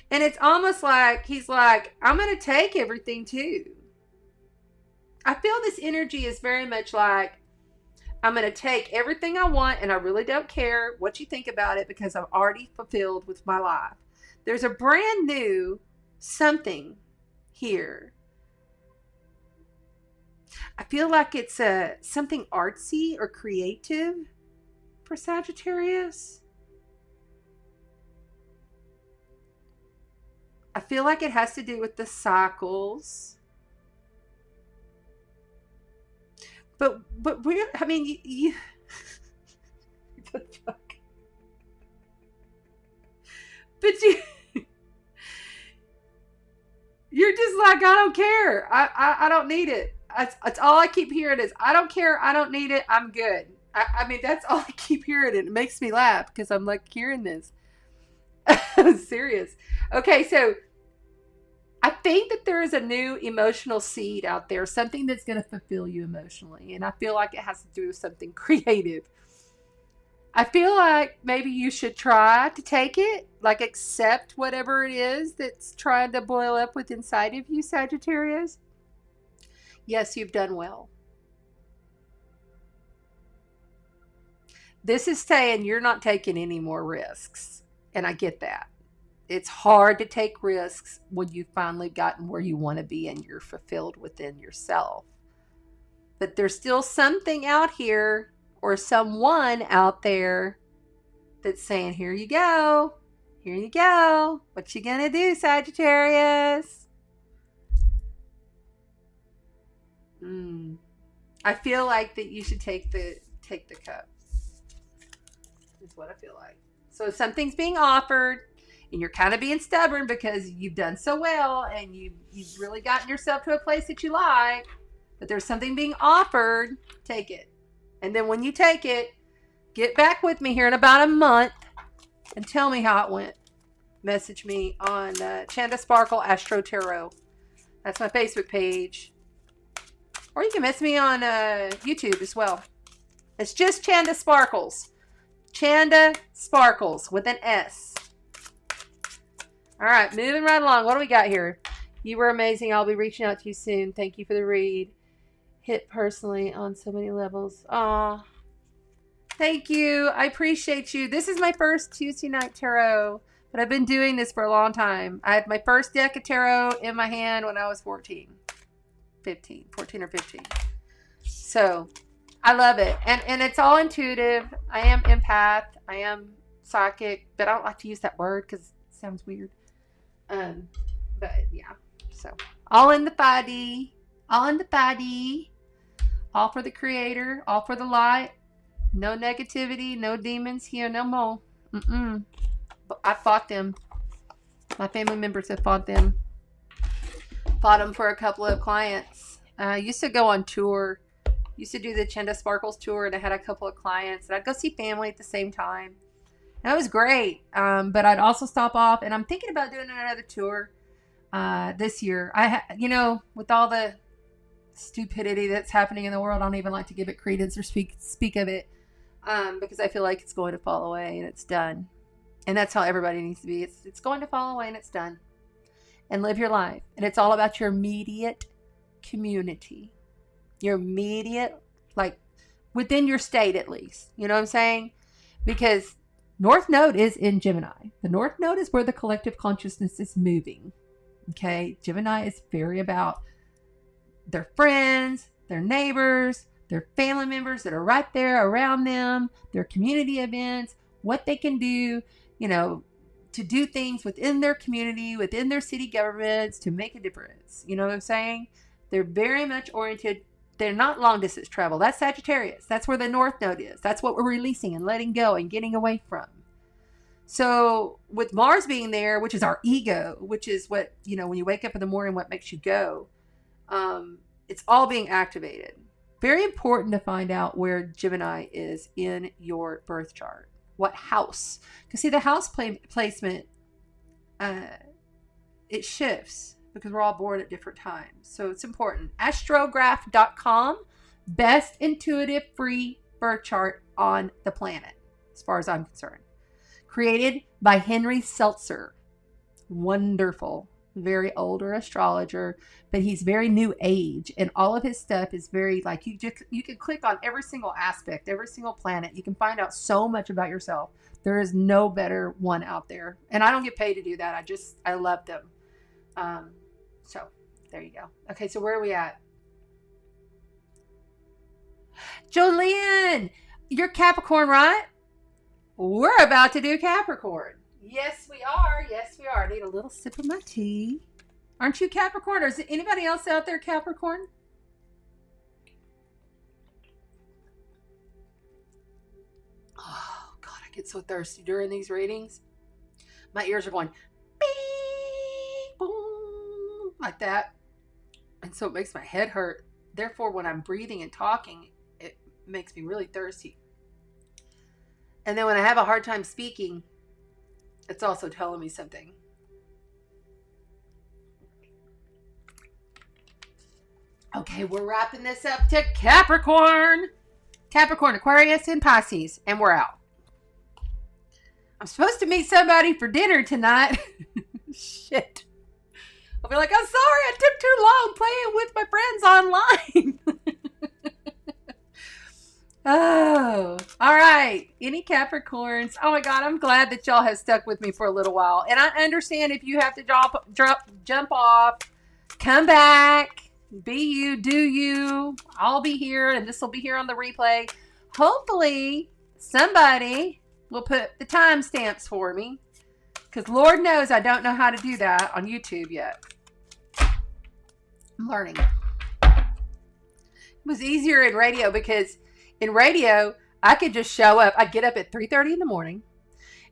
And it's almost like he's I'm going to take everything too. I feel this energy is very much I'm going to take everything I want and I really don't care what you think about it because I'm already fulfilled with my life. There's a brand new something here. I feel like it's something artsy or creative for Sagittarius. I feel like it has to do with the cycles. But we're, I mean, you what the fuck? But you're just I don't care. I don't need it. That's all I keep hearing is, I don't care. I don't need it. I'm good. I mean, that's all I keep hearing. And it makes me laugh because I'm hearing this. I'm serious. Okay, so I think that there is a new emotional seed out there, something that's going to fulfill you emotionally. And I feel like it has to do with something creative. I feel like maybe you should try to take it, like accept whatever it is that's trying to boil up with inside of you, Sagittarius. Yes, you've done well. This is saying you're not taking any more risks. And I get that. It's hard to take risks when you've finally gotten where you want to be and you're fulfilled within yourself. But there's still something out here or someone out there that's saying, here you go. Here you go. What you gonna do, Sagittarius? I feel like that you should take the cup. Is what I feel like. So if something's being offered and you're kind of being stubborn because you've done so well and you've really gotten yourself to a place that you like, but there's something being offered, take it. And then when you take it, get back with me here in about a month and tell me how it went. Message me on Chanda Sparkle Astro Tarot. That's my Facebook page. Or you can message me on YouTube as well. It's just Chanda Sparkles. Chanda Sparkles with an S. All right, moving right along. What do we got here? You were amazing. I'll be reaching out to you soon. Thank you for the read. Hit personally on so many levels. Aw. Thank you. I appreciate you. This is my first Tuesday night tarot, but I've been doing this for a long time. I had my first deck of tarot in my hand when I was 14 or 15. So I love it. And it's all intuitive. I am empath. I am psychic, but I don't like to use that word because it sounds weird. But yeah. So all in the body. All in the body. All for the creator. All for the light. No negativity. No demons here. No more. I fought them. My family members have fought them. Fought them for a couple of clients. I used to go on tour. Used to do the Chanda Sparkles tour, and I had a couple of clients, and I'd go see family at the same time. And it was great. But I'd also stop off, and I'm thinking about doing another tour this year. With all the stupidity that's happening in the world, I don't even like to give it credence or speak of it, because I feel like it's going to fall away and it's done. And that's how everybody needs to be. It's going to fall away and it's done. And live your life. And it's all about your immediate community. Your immediate, like within your state at least. You know what I'm saying? Because North Node is in Gemini. The North Node is where the collective consciousness is moving. Okay? Gemini is very about their friends, their neighbors, their family members that are right there around them, their community events, what they can do, to do things within their community, within their city governments to make a difference. You know what I'm saying? They're very much oriented. They're not long distance travel. That's Sagittarius. That's where the North Node is. That's what we're releasing and letting go and getting away from. So with Mars being there, which is our ego, which is what, when you wake up in the morning, what makes you go, it's all being activated. Very important to find out where Gemini is in your birth chart. What house? Because see, the house placement, it shifts because we're all born at different times. So it's important. Astrograph.com, best intuitive free birth chart on the planet, as far as I'm concerned. Created by Henry Seltzer. Wonderful. Very older astrologer, but he's very new age, and all of his stuff is very like you can click on every single aspect, every single planet. You can find out so much about yourself. There is no better one out there, and I don't get paid to do that. I love them. So there you go. Okay, so where are we at? Jolene, you're Capricorn, right? We're about to do Capricorn. Yes, we are. Yes, we are. I need a little sip of my tea. Aren't you Capricorn? Or is there anybody else out there Capricorn? Oh, God, I get so thirsty during these readings. My ears are going beep, boom, like that. And so it makes my head hurt. Therefore, when I'm breathing and talking, it makes me really thirsty. And then when I have a hard time speaking, it's also telling me something. Okay, we're wrapping this up to Capricorn. Capricorn, Aquarius, and Pisces, and we're out. I'm supposed to meet somebody for dinner tonight. Shit. I'll be like, I'm sorry, I took too long playing with my friends online. Oh, all right. Any Capricorns? Oh my God, I'm glad that y'all have stuck with me for a little while. And I understand if you have to jump off, come back, be you, do you. I'll be here, and this will be here on the replay. Hopefully, somebody will put the timestamps for me, because Lord knows I don't know how to do that on YouTube yet. I'm learning. It was easier in radio, because in radio, I could just show up. I get up at 3:30 in the morning,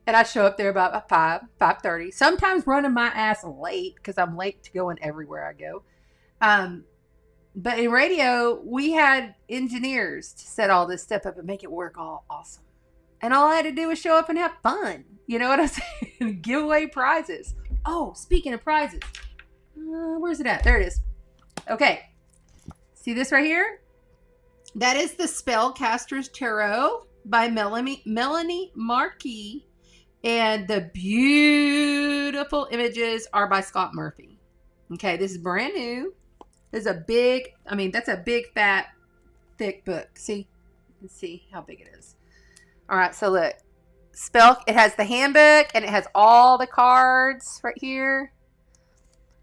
and I show up there about 5:30. Sometimes running my ass late, because I'm late to going everywhere I go. But in radio, we had engineers to set all this stuff up and make it work all awesome. And all I had to do was show up and have fun. You know what I'm saying? Give away prizes. Oh, speaking of prizes. Where's it at? There it is. Okay. See this right here? That is the Spellcaster's Tarot by Melanie Markey. And the beautiful images are by Scott Murphy. Okay, this is brand new. There's a big, that's a big, fat, thick book. See? You can see how big it is. All right, so look. It has the handbook, and it has all the cards right here.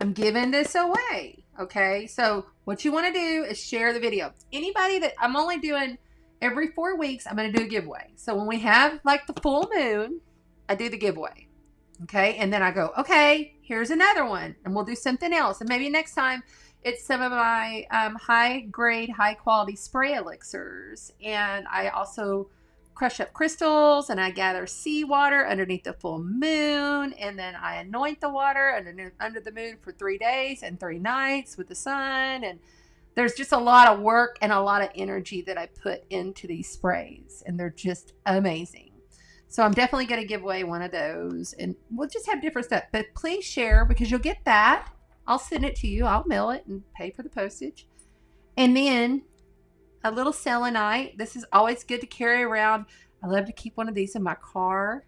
I'm giving this away, okay? So what you want to do is share the video. Anybody that, I'm only doing every 4 weeks, I'm going to do a giveaway. So when we have like the full moon, I do the giveaway, okay? And then I go, okay, here's another one, and we'll do something else. And maybe next time it's some of my high-grade, high-quality spray elixirs. And I also crush up crystals, and I gather seawater underneath the full moon, and then I anoint the water under the moon for 3 days and 3 nights with the sun. And there's just a lot of work and a lot of energy that I put into these sprays, and they're just amazing. So I'm definitely going to give away one of those, and we'll just have different stuff. But please share, because you'll get that. I'll send it to you. I'll mail it and pay for the postage. And then a little selenite. This is always good to carry around. I love to keep one of these in my car,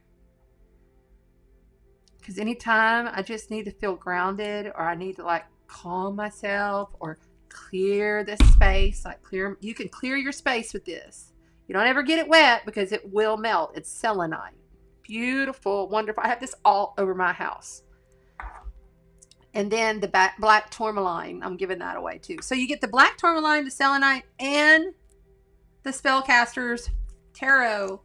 because anytime I just need to feel grounded, or I need to like calm myself or clear this space, you can clear your space with this. You don't ever get it wet, because it will melt. It's selenite. Beautiful, wonderful. I have this all over my house. And then the black tourmaline, I'm giving that away too. So you get the black tourmaline, the selenite, and the Spellcaster's Tarot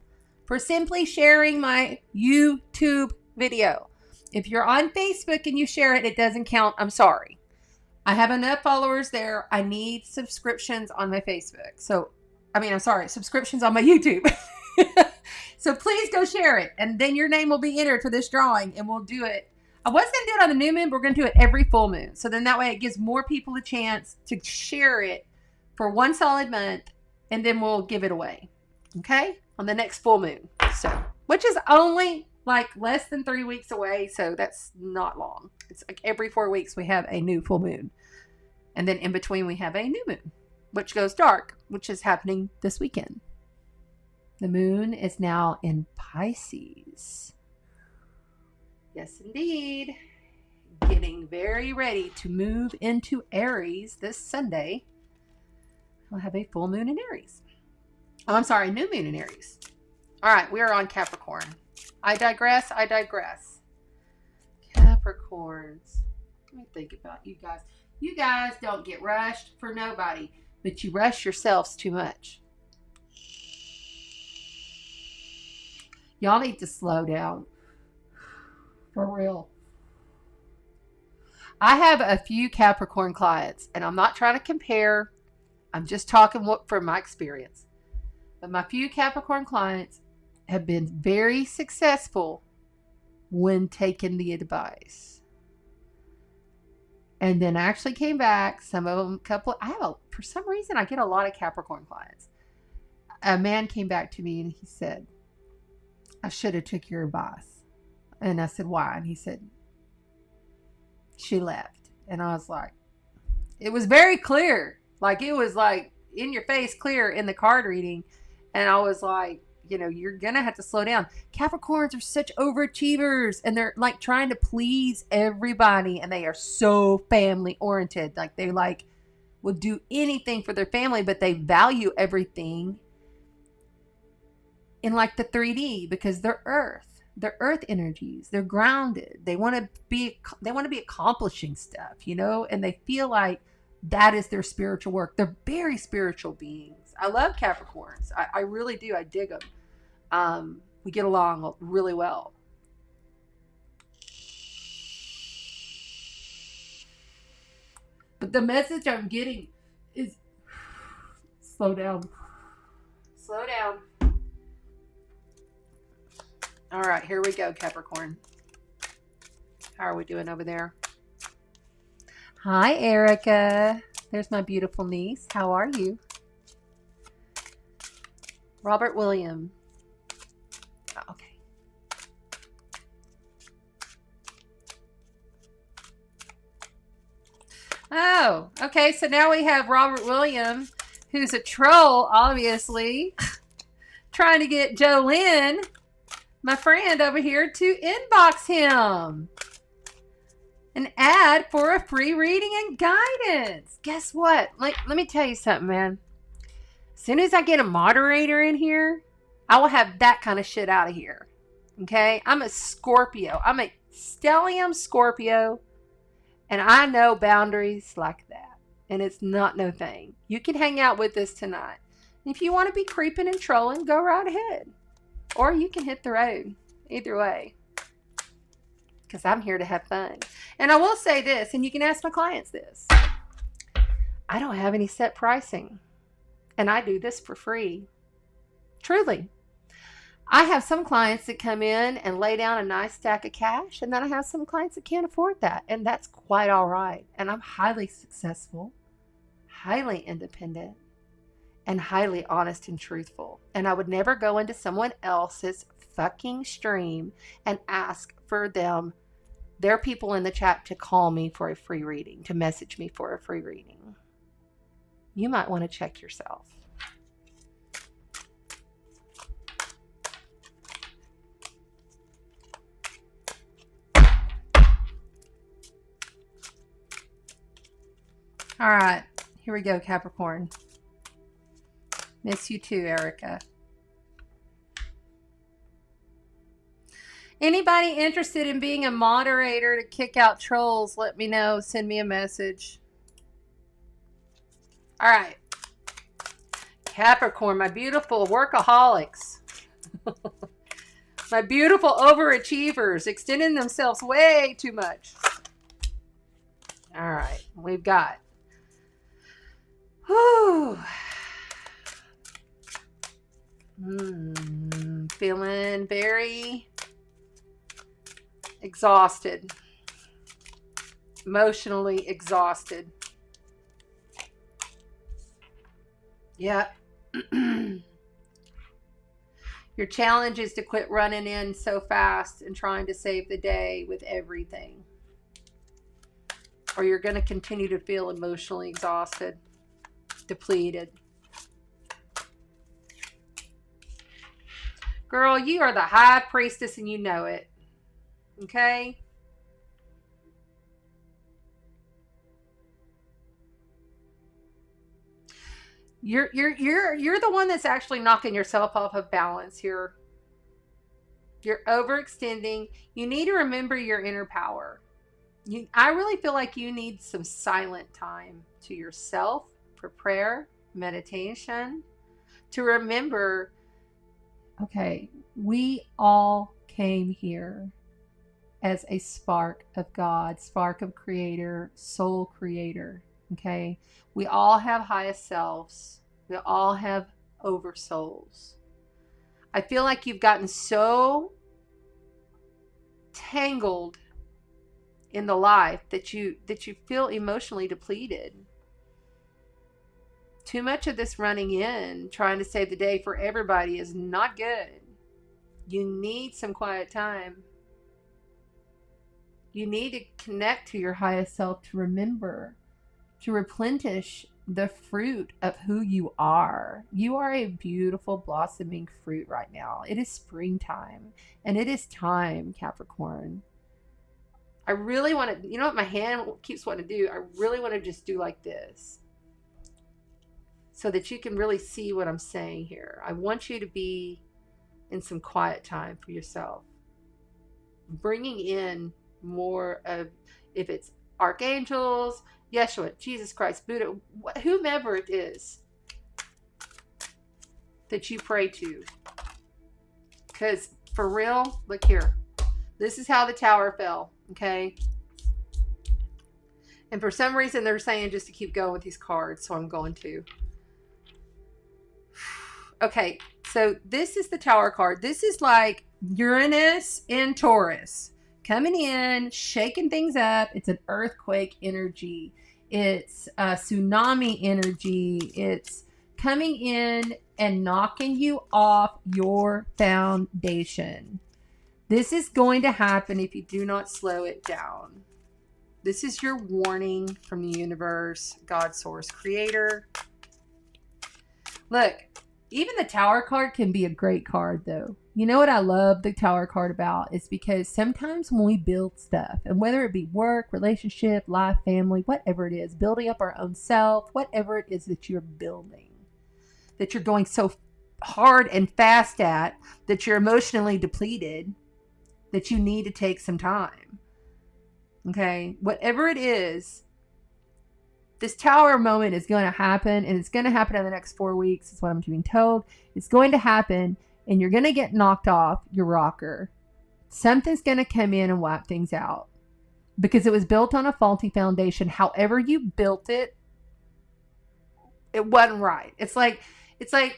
for simply sharing my YouTube video. If you're on Facebook and you share it, it doesn't count. I'm sorry. I have enough followers there. I need subscriptions on my Facebook. So, subscriptions on my YouTube. So please go share it. And then your name will be entered for this drawing, and we'll do it. I was going to do it on the new moon, but we're going to do it every full moon. So then that way it gives more people a chance to share it for 1 solid month, and then we'll give it away. Okay? On the next full moon. So, which is only like less than 3 weeks away. So that's not long. It's like every 4 weeks we have a new full moon. And then in between we have a new moon, which goes dark, which is happening this weekend. The moon is now in Pisces. Yes, indeed. Getting very ready to move into Aries this Sunday. I'll have a full moon in Aries. Oh, I'm sorry, new moon in Aries. All right, we are on Capricorn. I digress. Capricorns. Let me think about you guys. You guys don't get rushed for nobody, but you rush yourselves too much. Y'all need to slow down. For real. I have a few Capricorn clients, and I'm not trying to compare. I'm just talking from my experience. But my few Capricorn clients have been very successful when taking the advice. And then actually came back. Some of them, for some reason, I get a lot of Capricorn clients. A man came back to me and he said, I should have took your advice. And I said, why? And he said, she left. And I was like, it was very clear. Like, it was like in your face clear in the card reading. And I was like, you know, you're going to have to slow down. Capricorns are such overachievers, and they're like trying to please everybody, and they are so family oriented. Like, they like will do anything for their family, but they value everything in like the 3D because they're earth energies. They're grounded. They want to be accomplishing stuff, you know, and they feel like that is their spiritual work. They're very spiritual beings. I love Capricorns. I really do. I dig them. We get along really well. But the message I'm getting is slow down. Slow down. All right, here we go, Capricorn. How are we doing over there? Hi, Erica. There's my beautiful niece. How are you? Robert William. Oh, okay. Oh, okay. So now we have Robert William, who's a troll, obviously, trying to get Jolynn, my friend over here, to inbox him an ad for a free reading and guidance. Guess what? Let me tell you something, man. As soon as I get a moderator in here, I will have that kind of shit out of here. Okay? I'm a Scorpio. I'm a stellium Scorpio, and I know boundaries like that. And it's not no thing. You can hang out with us tonight. If you want to be creeping and trolling, go right ahead. Or you can hit the road. Either way. Because I'm here to have fun. And I will say this, and you can ask my clients this. I don't have any set pricing. And I do this for free. Truly. I have some clients that come in and lay down a nice stack of cash. And then I have some clients that can't afford that. And that's quite all right. And I'm highly successful, highly independent, and highly honest and truthful. And I would never go into someone else's fucking stream and ask for their people in the chat to call me for a free reading, to message me for a free reading. You might want to check yourself. All right, here we go, Capricorn. Miss you too, Erica. Anybody interested in being a moderator to kick out trolls, let me know. Send me a message. All right. Capricorn, my beautiful workaholics. My beautiful overachievers, extending themselves way too much. All right. We've got. Whew. Feeling very exhausted, emotionally exhausted. Yeah. Your challenge is to quit running in so fast and trying to save the day with everything. Or you're going to continue to feel emotionally exhausted, depleted. Girl, you are the high priestess and you know it. Okay? You're the one that's actually knocking yourself off of balance here. You're overextending. You need to remember your inner power. I really feel like you need some silent time to yourself for prayer, meditation, to remember, okay, we all came here as a spark of God, spark of creator, soul creator. Okay, we all have highest selves. We all have oversouls. I feel like you've gotten so tangled in the life that you feel emotionally depleted. Too much of this running in, trying to save the day for everybody is not good. You need some quiet time. You need to connect to your highest self to remember, to replenish the fruit of who you are. You are a beautiful blossoming fruit right now. It is springtime and it is time, Capricorn. I really want to, you know what my hand keeps wanting to do? I really want to just do like this so that you can really see what I'm saying here. I want you to be in some quiet time for yourself. Bringing in more of, if it's archangels, Yeshua, Jesus Christ, Buddha, whomever it is that you pray to. Because for real, look here. This is how the tower fell, okay? And for some reason, they're saying just to keep going with these cards, so I'm going to. Okay, so this is the tower card. This is like Uranus in Taurus. Coming in, shaking things up. It's an earthquake energy. It's a tsunami energy. It's coming in and knocking you off your foundation. This is going to happen if you do not slow it down. This is your warning from the universe, God, source, creator. Look, even the tower card can be a great card, though. You know what I love the tower card about? Is because sometimes when we build stuff, and whether it be work, relationship, life, family, whatever it is, building up our own self, whatever it is that you're building, that you're going so hard and fast at, that you're emotionally depleted, that you need to take some time. Okay? Whatever it is, this tower moment is going to happen, and it's going to happen in the next 4 weeks, is what I'm being told. It's going to happen, and you're going to get knocked off your rocker. Something's going to come in and wipe things out because it was built on a faulty foundation. However you built it, it wasn't right. It's like,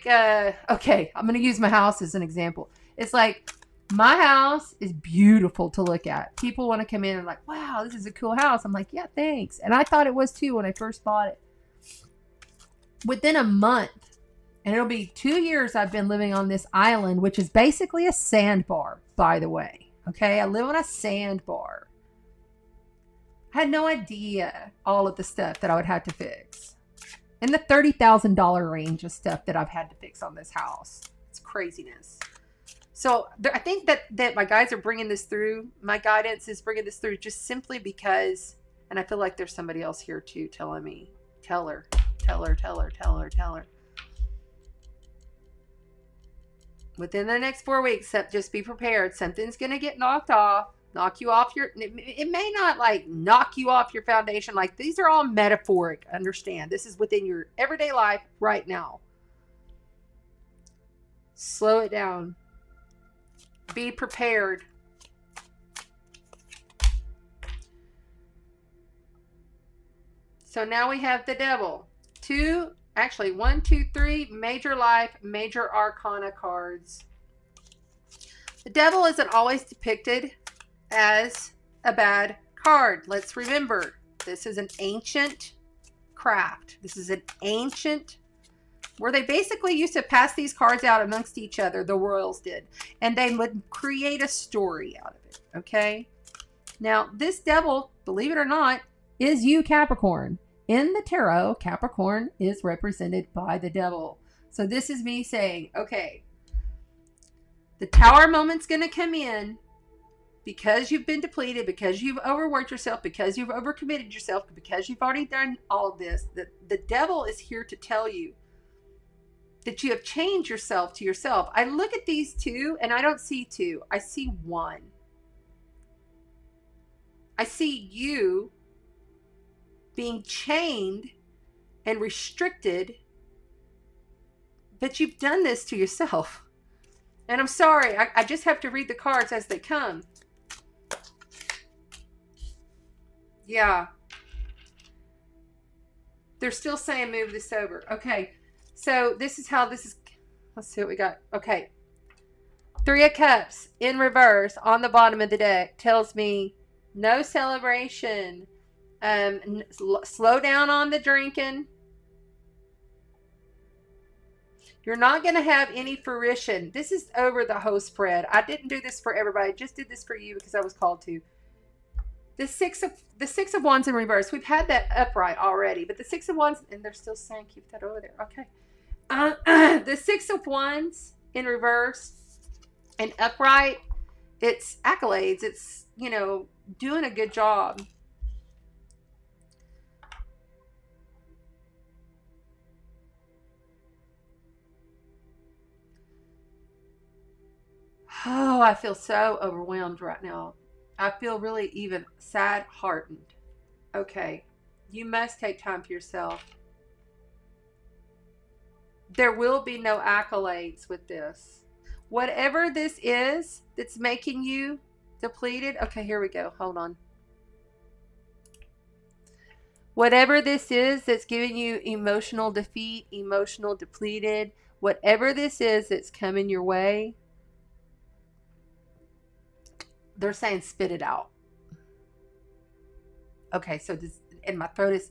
okay, I'm going to use my house as an example. It's like, my house is beautiful to look at. People want to come in and like, wow, this is a cool house. I'm like, yeah, thanks. And I thought it was too when I first bought it. Within a month, and it'll be 2 years I've been living on this island, which is basically a sandbar, by the way. Okay, I live on a sandbar. I had no idea all of the stuff that I would have to fix. In the $30,000 range of stuff that I've had to fix on this house. It's craziness. So I think that my guides are bringing this through. My guidance is bringing this through just simply because, and I feel like there's somebody else here too telling me, tell her. Within the next 4 weeks, just be prepared. Something's going to get knocked off, knock you off your, it may not like knock you off your foundation. Like these are all metaphoric. Understand. This is within your everyday life right now. Slow it down. Be prepared. So now we have the devil. 1, 2, 3 major life, major arcana cards. The devil isn't always depicted as a bad card. Let's remember, this is an ancient craft. This is an ancient where they basically used to pass these cards out amongst each other, the royals did, and they would create a story out of it, okay? Now, this devil, believe it or not, is you, Capricorn. In the tarot, Capricorn is represented by the devil. So this is me saying, okay, the tower moment's going to come in because you've been depleted, because you've overworked yourself, because you've overcommitted yourself, because you've already done all of this. The devil is here to tell you that you have changed yourself to yourself. I look at these two and I don't see two. I see one. I see you being chained and restricted, but you've done this to yourself. And I'm sorry, I just have to read the cards as they come. Yeah. They're still saying move this over. Okay. So this is how this is. Let's see what we got. Okay. 3 of Cups in reverse on the bottom of the deck tells me no celebration. Slow down on the drinking. You're not going to have any fruition. This is over the whole spread. I didn't do this for everybody. I just did this for you because I was called to. The Six of Wands in reverse. We've had that upright already, but the Six of Wands, and they're still saying keep that over there. Okay. The Six of Wands in reverse and upright, it's accolades. It's, doing a good job. Oh, I feel so overwhelmed right now. I feel really even sad-hearted. Okay. You must take time for yourself. There will be no accolades with this. Whatever this is that's making you depleted. Okay, here we go. Hold on. Whatever this is that's giving you emotional defeat, emotional depleted, whatever this is that's coming your way, they're saying spit it out. Okay, so this, and my throat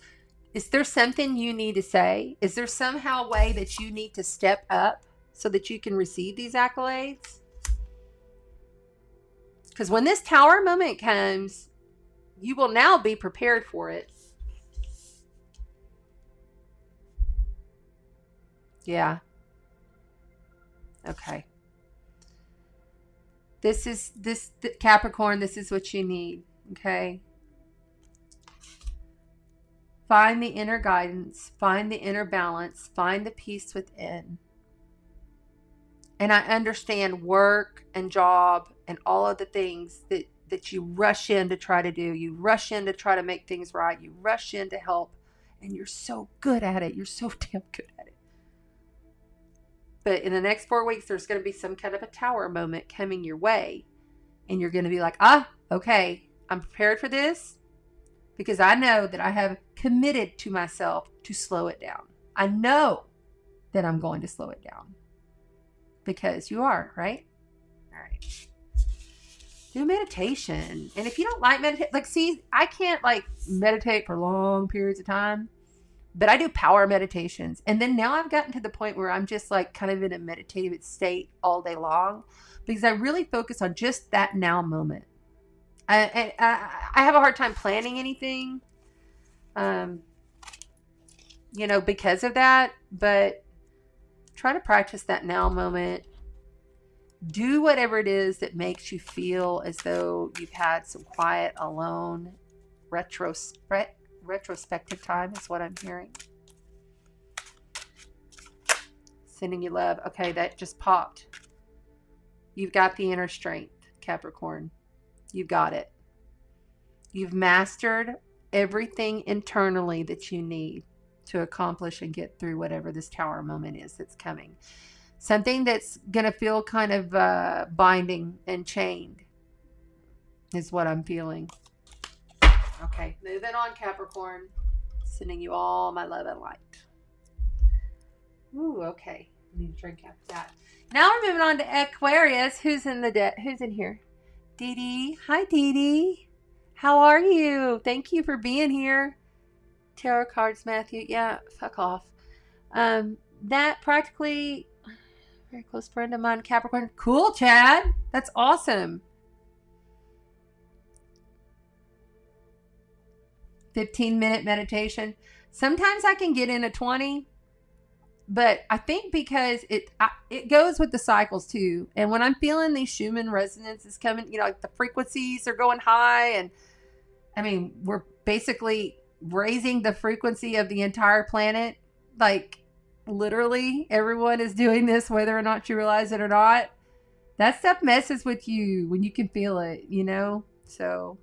is there something you need to say? Is there somehow a way that you need to step up so that you can receive these accolades? Because when this Tower moment comes, you will now be prepared for it. Yeah. Okay. This Capricorn, this is what you need. Okay. Find the inner guidance, find the inner balance, find the peace within. And I understand work and job and all of the things that you rush in to try to do. You rush in to try to make things right. You rush in to help. And you're so good at it. You're so damn good at it. But in the next 4 weeks, there's going to be some kind of a Tower moment coming your way. And you're going to be like, okay, I'm prepared for this. Because I know that I have committed to myself to slow it down. I know that I'm going to slow it down. Because you are, right? All right. Do meditation. And if you don't like meditation, I can't meditate for long periods of time. But I do power meditations. And then now I've gotten to the point where I'm just kind of in a meditative state all day long. Because I really focus on just that now moment. I have a hard time planning anything, because of that. But try to practice that now moment. Do whatever it is that makes you feel as though you've had some quiet, alone, retrospective time is what I'm hearing. Sending you love. Okay, that just popped. You've got the inner strength, Capricorn. You've got it. You've mastered everything internally that you need to accomplish and get through whatever this Tower moment is that's coming. Something that's going to feel kind of binding and chained is what I'm feeling. Okay, moving on, Capricorn. Sending you all my love and light. Ooh, okay. I need to drink after that. Now we're moving on to Aquarius. Who's in here? Dee Dee. Hi, Dee Dee. How are you? Thank you for being here. Tarot cards, Matthew. Yeah, fuck off. That practically, very close friend of mine, Capricorn. Cool, Chad. That's awesome. 15-minute meditation. Sometimes I can get in a 20. But I think because it goes with the cycles too. And when I'm feeling these Schumann resonances coming, the frequencies are going high. And I mean, we're basically raising the frequency of the entire planet. Literally everyone is doing this, whether or not you realize it or not. That stuff messes with you when you can feel it, So,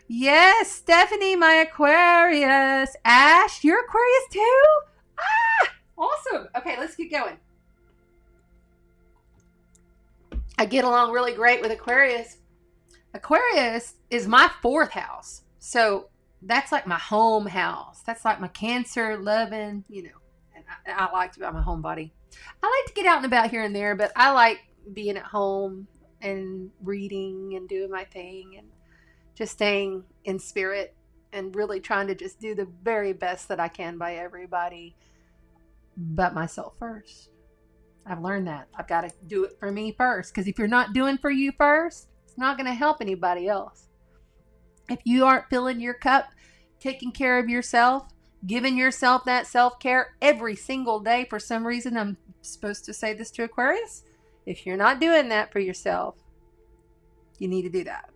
yes, Stephanie, my Aquarius. Ash, you're Aquarius too? Awesome. Okay, let's get going. I get along really great with Aquarius. Aquarius is my 4th house. So that's like my home house. That's like my Cancer, loving, and I like to be my homebody. I like to get out and about here and there, but I like being at home and reading and doing my thing and just staying in spirit and really trying to just do the very best that I can by everybody. But myself first. I've learned that. I've got to do it for me first. Because if you're not doing for you first, it's not going to help anybody else. If you aren't filling your cup, taking care of yourself, giving yourself that self-care every single day, for some reason I'm supposed to say this to Aquarius, if you're not doing that for yourself, you need to do that.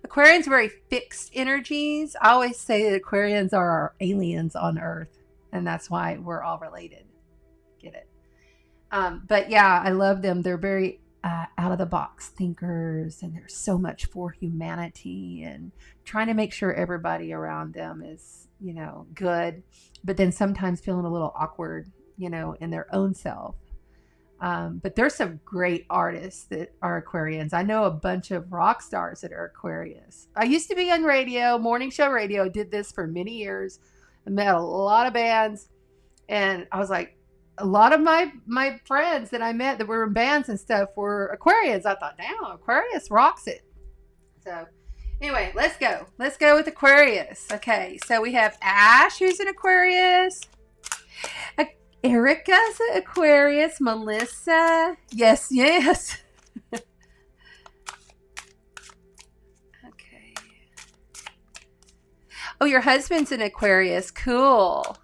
Aquarians are very fixed energies. I always say that Aquarians are our aliens on Earth, and that's why we're all related. Get it? But yeah, I love them. They're very out of the box thinkers, and there's so much for humanity and trying to make sure everybody around them is, good, but then sometimes feeling a little awkward, in their own self. But there's some great artists that are Aquarians. I know a bunch of rock stars that are Aquarius. I used to be on radio, morning show radio, did this for many years. I met a lot of bands, and I was like, a lot of my friends that I met that were in bands and stuff were Aquarians. I thought, damn, Aquarius rocks it. So anyway, let's go. Let's go with Aquarius. Okay, so we have Ash, who's an Aquarius. Erica's an Aquarius. Melissa. Yes. Okay. Oh, your husband's an Aquarius. Cool.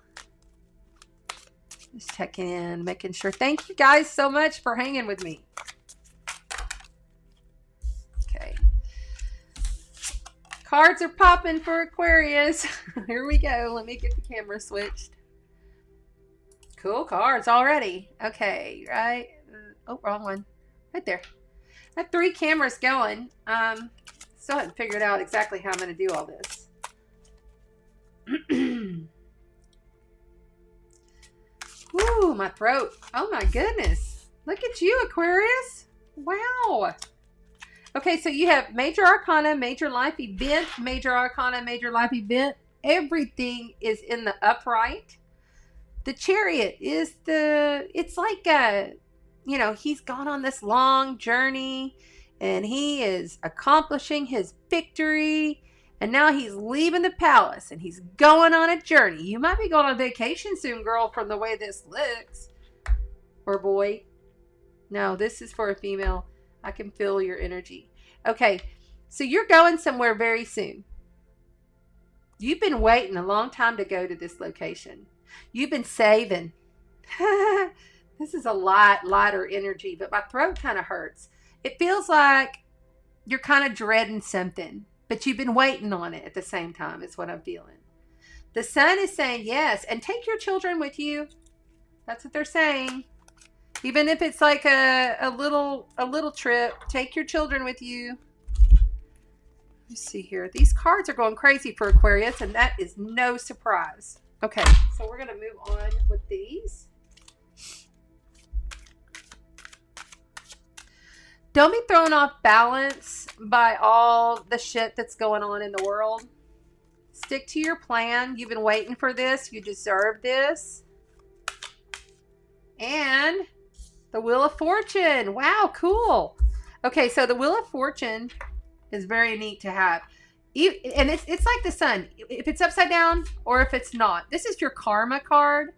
Just checking in, making sure. Thank you guys so much for hanging with me. Okay. Cards are popping for Aquarius. Here we go. Let me get the camera switched. Cool cards already. Okay, right. Oh, wrong one. Right there. I have 3 cameras going. Still haven't figured out exactly how I'm going to do all this. Woo, my throat. Oh my goodness. Look at you, Aquarius. Wow. Okay, so you have major arcana, major life event, major arcana, major life event. Everything is in the upright. The Chariot is it's like he's gone on this long journey and he is accomplishing his victory. And now he's leaving the palace and he's going on a journey. You might be going on vacation soon, girl, from the way this looks. Or boy. No, this is for a female. I can feel your energy. Okay, so you're going somewhere very soon. You've been waiting a long time to go to this location. You've been saving. This is a lighter energy, but my throat kind of hurts. It feels like you're kind of dreading something, but you've been waiting on it at the same time, is what I'm feeling. The sun is saying yes, and take your children with you. That's what they're saying. Even if it's like a little trip, take your children with you. Let's see here. These cards are going crazy for Aquarius, and that is no surprise. Okay, so we're going to move on with these. Don't be thrown off balance by all the shit that's going on in the world. Stick to your plan. You've been waiting for this. You deserve this. And the Wheel of Fortune. Wow, cool. Okay, so the Wheel of Fortune is very neat to have. And it's like the sun. If it's upside down or if it's not. This is your karma card.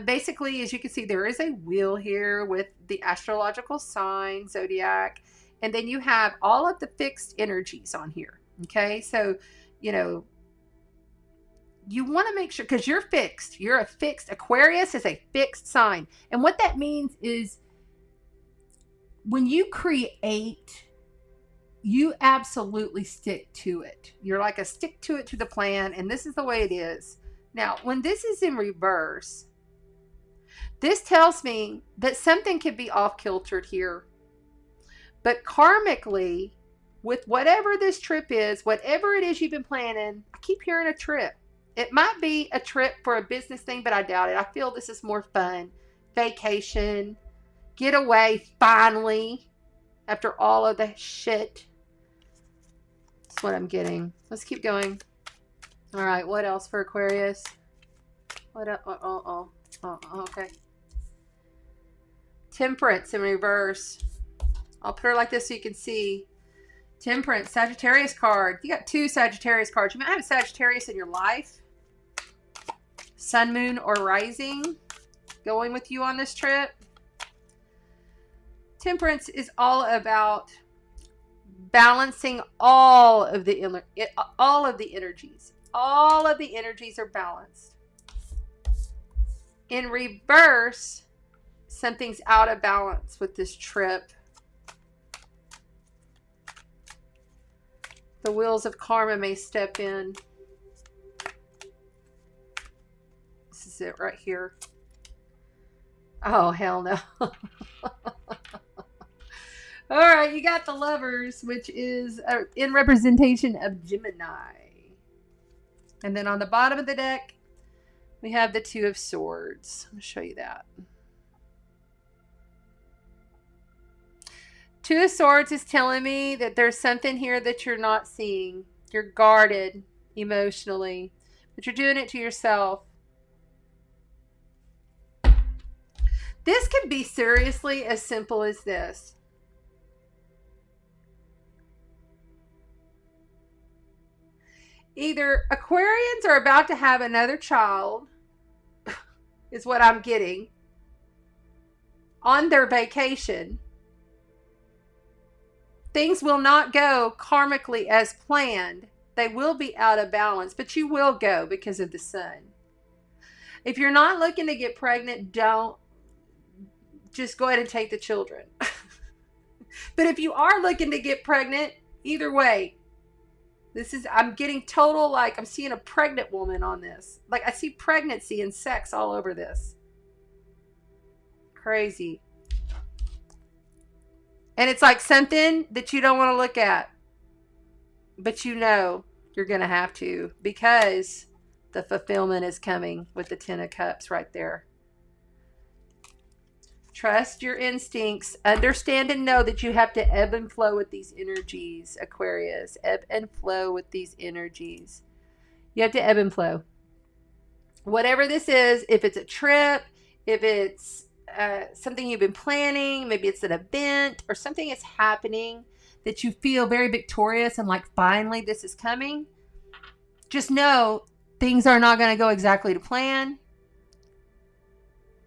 Basically, as you can see, there is a wheel here with the astrological sign, zodiac. And then you have all of the fixed energies on here. Okay, so, you want to make sure, because you're fixed. You're a fixed. Aquarius is a fixed sign. And what that means is when you create, you absolutely stick to it. You're like a stick to it to the plan, and this is the way it is. Now, when this is in reverse, this tells me that something could be off-kiltered here. But karmically, with whatever this trip is, whatever it is you've been planning, I keep hearing a trip. It might be a trip for a business thing, but I doubt it. I feel this is more fun. Vacation. Get away, finally, after all of the shit. That's what I'm getting. Let's keep going. All right, what else for Aquarius? What else? Okay. Temperance in reverse. I'll put her like this so you can see. Temperance, Sagittarius card. You got 2 Sagittarius cards. You might have a Sagittarius in your life. Sun, moon, or rising going with you on this trip. Temperance is all about balancing all of the energies. All of the energies are balanced. In reverse, something's out of balance with this trip. The wheels of karma may step in. This is it right here. Oh, hell no. All right, you got the Lovers, which is in representation of Gemini. And then on the bottom of the deck, we have the Two of Swords. I'll show you that. Two of Swords is telling me that there's something here that you're not seeing. You're guarded emotionally, but you're doing it to yourself. This can be seriously as simple as this. Either Aquarians are about to have another child, is what I'm getting, on their vacation. Things will not go karmically as planned. They will be out of balance, but you will go because of the sun. If you're not looking to get pregnant, don't. Just go ahead and take the children. But if you are looking to get pregnant, either way, I'm getting total, like, I'm seeing a pregnant woman on this. Like, I see pregnancy and sex all over this. Crazy. And it's like something that you don't want to look at. But you know you're going to have to, because the fulfillment is coming with the Ten of Cups right there. Trust your instincts. Understand and know that you have to ebb and flow with these energies, Aquarius. Ebb and flow with these energies. You have to ebb and flow. Whatever this is, if it's a trip, if it's something you've been planning, maybe it's an event or something is happening that you feel very victorious and like finally this is coming, just know things are not going to go exactly to plan.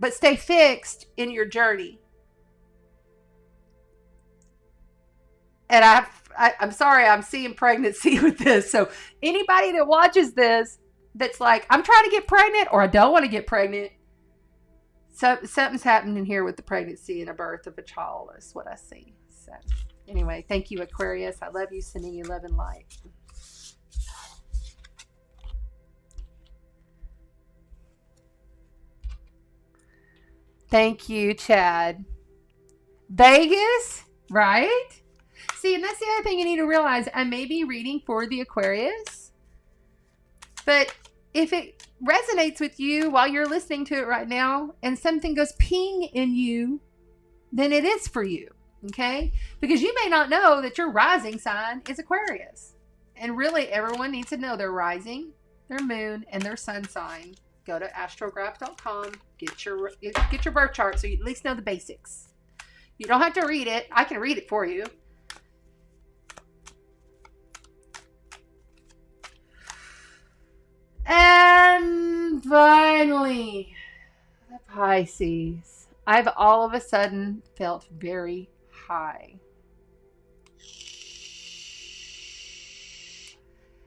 But stay fixed in your journey. And I'm sorry, I'm seeing pregnancy with this. So anybody that watches this that's like, I'm trying to get pregnant or I don't want to get pregnant, so something's happening here with the pregnancy and a birth of a child is what I see. So anyway, thank you, Aquarius. I love you, sending you love and light. Thank you, Chad. Vegas, right? See, and that's the other thing you need to realize. I may be reading for the Aquarius, but if it resonates with you while you're listening to it right now and something goes ping in you, then it is for you, okay? Because you may not know that your rising sign is Aquarius. And really, everyone needs to know their rising, their moon, and their sun sign. Go to astrograph.com, get your birth chart so you at least know the basics. You don't have to read it. I can read it for you. And finally, the Pisces. I've all of a sudden felt very high.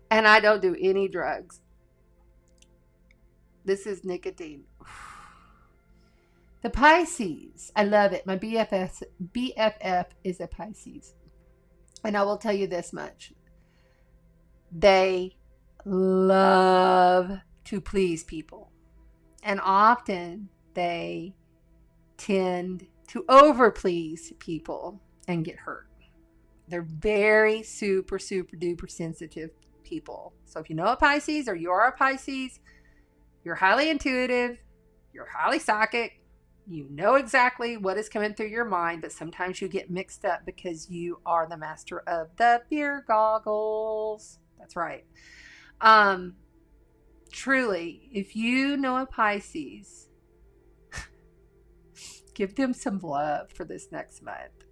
And I don't do any drugs. This is nicotine. The Pisces. I love it. My BFF is a Pisces. And I will tell you this much. They love to please people. And often they tend to overplease people and get hurt. They're very super duper sensitive people. So if you know a Pisces or you are a Pisces, you're highly intuitive, you're highly psychic, you know exactly what is coming through your mind, but sometimes you get mixed up because you are the master of the fear goggles. That's right. Truly, if you know a Pisces, give them some love for this next month.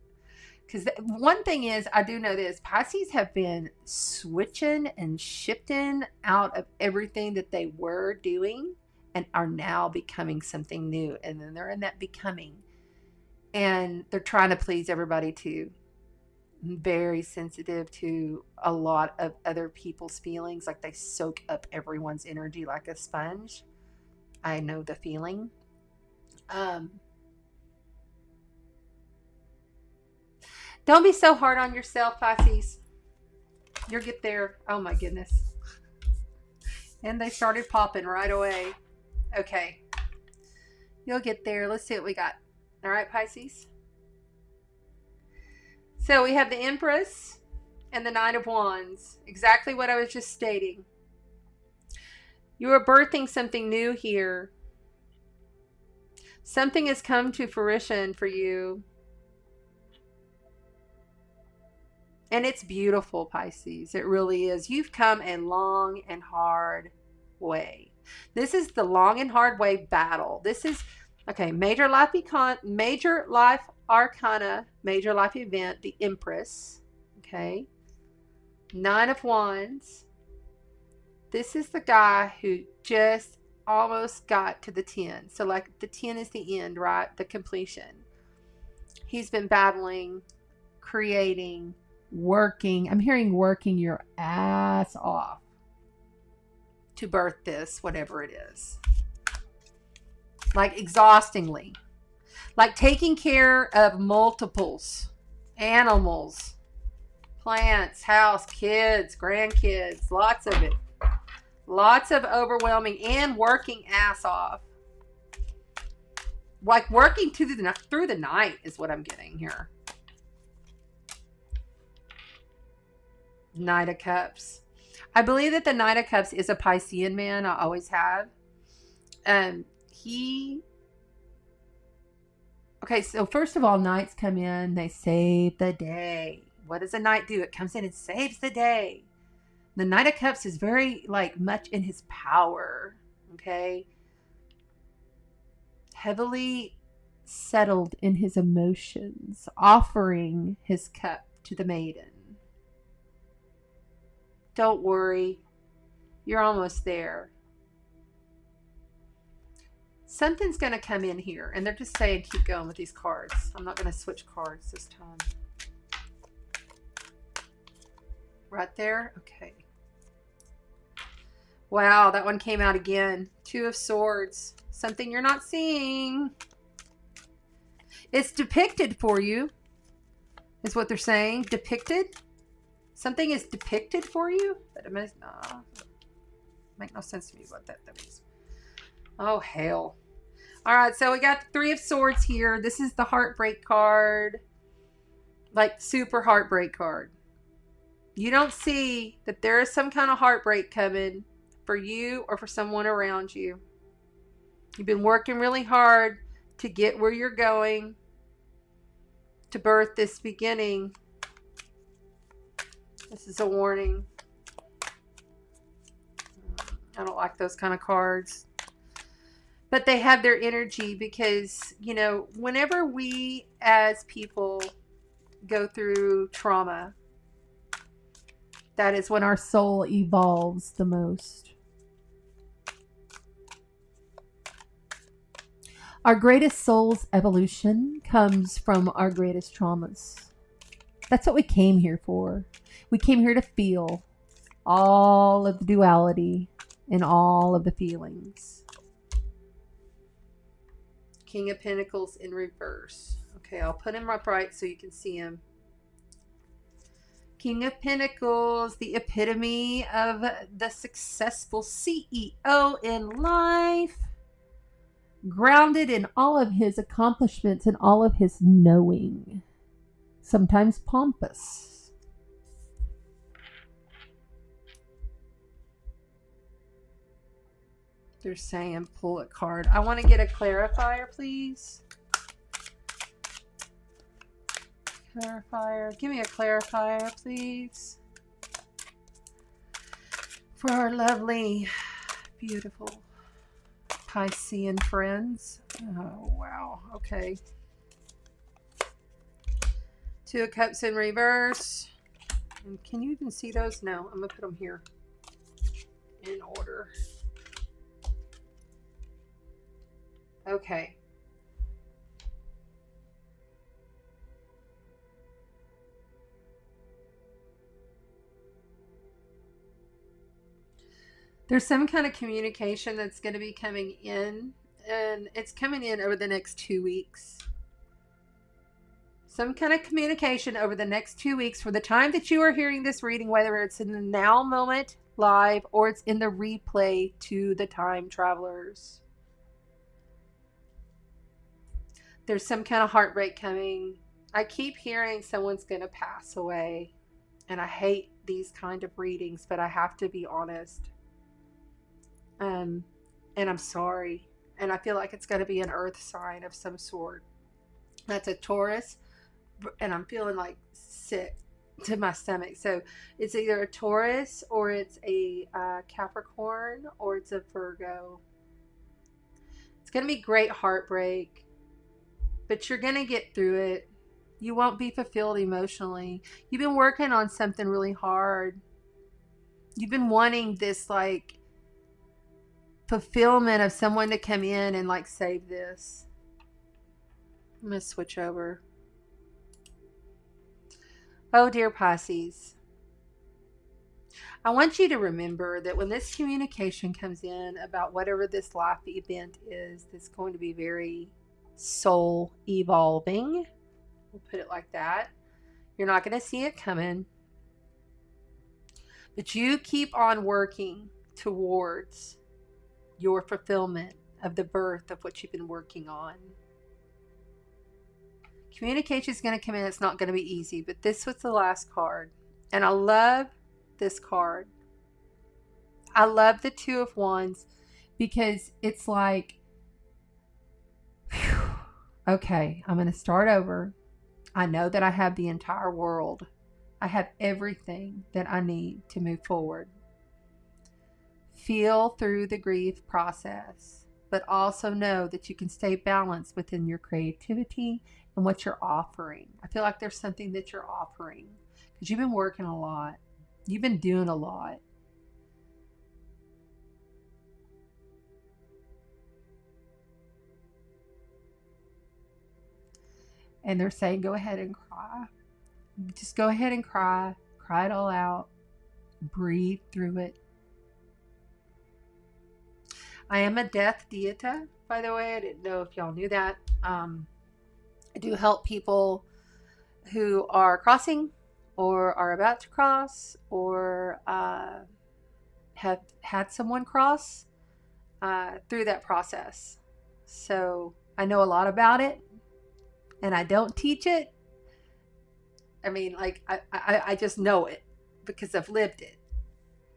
Because one thing is, I do know this, Pisces have been switching and shifting out of everything that they were doing and are now becoming something new. And then they're in that becoming. And they're trying to please everybody too. very sensitive to a lot of other people's feelings. Like they soak up everyone's energy like a sponge. I know the feeling. Um, don't be so hard on yourself, Pisces. You'll get there. Oh my goodness. And they started popping right away. Okay. You'll get there. Let's see what we got. All right, Pisces. So we have the Empress and the Knight of Wands. Exactly what I was just stating. You are birthing something new here. Something has come to fruition for you. And it's beautiful, Pisces. It really is. You've come a long and hard way. This is the long and hard way battle. This is, okay, major life arcana, major life event, the Empress. Okay. Nine of Wands. This is the guy who just almost got to the 10. So like the 10 is the end, right? The completion. He's been battling, creating, working. I'm hearing working your ass off to birth this, whatever it is. Like exhaustingly. Like taking care of multiples, animals, plants, house, kids, grandkids, lots of it. Lots of overwhelming and working ass off. Like working through the night is what I'm getting here. Knight of Cups. I believe that the Knight of Cups is a Piscean man. I always have. Okay, so first of all, knights come in. They save the day. What does a knight do? It comes in and saves the day. The Knight of Cups is very, like, much in his power. Okay? Heavily settled in his emotions. Offering his cup to the maiden. Don't worry. You're almost there. Something's going to come in here. And they're just saying keep going with these cards. I'm not going to switch cards this time. Right there? Okay. Wow, that one came out again. Two of Swords. Something you're not seeing. It's depicted for you. Is what they're saying. Depicted. Something is depicted for you? That it makes make no sense to me what that means. Oh, hell. All right, so we got the Three of Swords here. This is the heartbreak card. Like, super heartbreak card. You don't see that there is some kind of heartbreak coming for you or for someone around you. You've been working really hard to get where you're going, to birth this beginning. This is a warning. I don't like those kind of cards. But they have their energy because, you know, whenever we as people go through trauma, that is when our soul evolves the most. Our greatest soul's evolution comes from our greatest traumas. That's what we came here for. We came here to feel all of the duality and all of the feelings. King of Pentacles in reverse. Okay, I'll put him up right so you can see him. King of Pentacles, the epitome of the successful CEO in life. Grounded in all of his accomplishments and all of his knowing. Sometimes pompous. They're saying pull a card. I want to get a clarifier, please. Clarifier. Give me a clarifier, please. For our lovely, beautiful Piscean friends. Oh, wow. Okay. Two of Cups in reverse. And can you even see those? No, I'm going to put them here in order. Okay. There's some kind of communication that's going to be coming in, and it's coming in over the next 2 weeks. Some kind of communication over the next 2 weeks for the time that you are hearing this reading, whether it's in the now moment live or it's in the replay to the time travelers. There's some kind of heartbreak coming. I keep hearing someone's going to pass away, and I hate these kind of readings, but I have to be honest. And I'm sorry. And I feel like it's going to be an earth sign of some sort. That's a Taurus, and I'm feeling like sick to my stomach. So it's either a Taurus or it's a Capricorn or it's a Virgo. It's going to be great heartbreak, but you're going to get through it. You won't be fulfilled emotionally. You've been working on something really hard. You've been wanting this like fulfillment of someone to come in and like save this. I'm going to switch over. Oh, dear Pisces. I want you to remember that when this communication comes in about whatever this life event is, that's going to be very soul evolving. We'll put it like that. You're not going to see it coming. But you keep on working towards your fulfillment of the birth of what you've been working on. Communication is going to come in. It's not going to be easy, but this was the last card. And I love this card. I love the Two of Wands because it's like, whew, okay, I'm going to start over. I know that I have the entire world. I have everything that I need to move forward. Feel through the grief process, but also know that you can stay balanced within your creativity and what you're offering. I feel like there's something that you're offering because you've been working a lot. You've been doing a lot. And they're saying, go ahead and cry. Just go ahead and cry. Cry it all out. Breathe through it. I am a death deita, by the way. I didn't know if y'all knew that. I do help people who are crossing or are about to cross or have had someone cross through that process. So I know a lot about it, and I don't teach it. I mean, like, I just know it because I've lived it,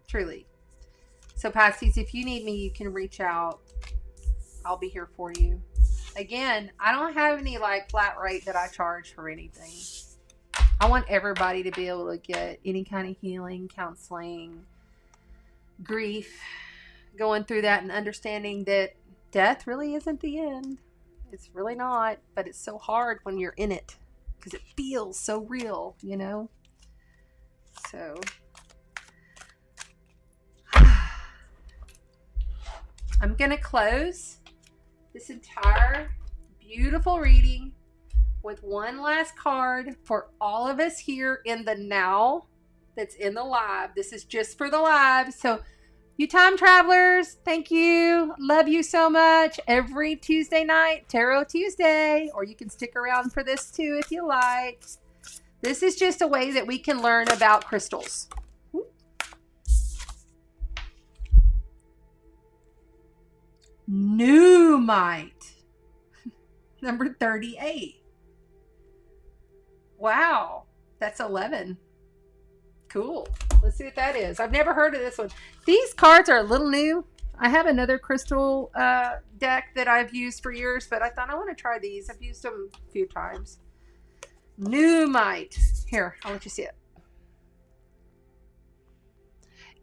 truly. So Pisces, if you need me, you can reach out. I'll be here for you. Again, I don't have any like flat rate that I charge for anything. I want everybody to be able to get any kind of healing, counseling, grief, going through that and understanding that death really isn't the end. It's really not, but it's so hard when you're in it because it feels so real, you know? So I'm going to close this entire beautiful reading with one last card for all of us here in the now that's in the live. This is just for the live. So you time travelers, thank you. Love you so much. Every Tuesday night, Tarot Tuesday, or you can stick around for this too if you like. This is just a way that we can learn about crystals. Pneumite. Number 38. Wow. That's 11. Cool. Let's see what that is. I've never heard of this one. These cards are a little new. I have another crystal deck that I've used for years, but I thought I want to try these. I've used them a few times. Pneumite. Here, I'll let you see it.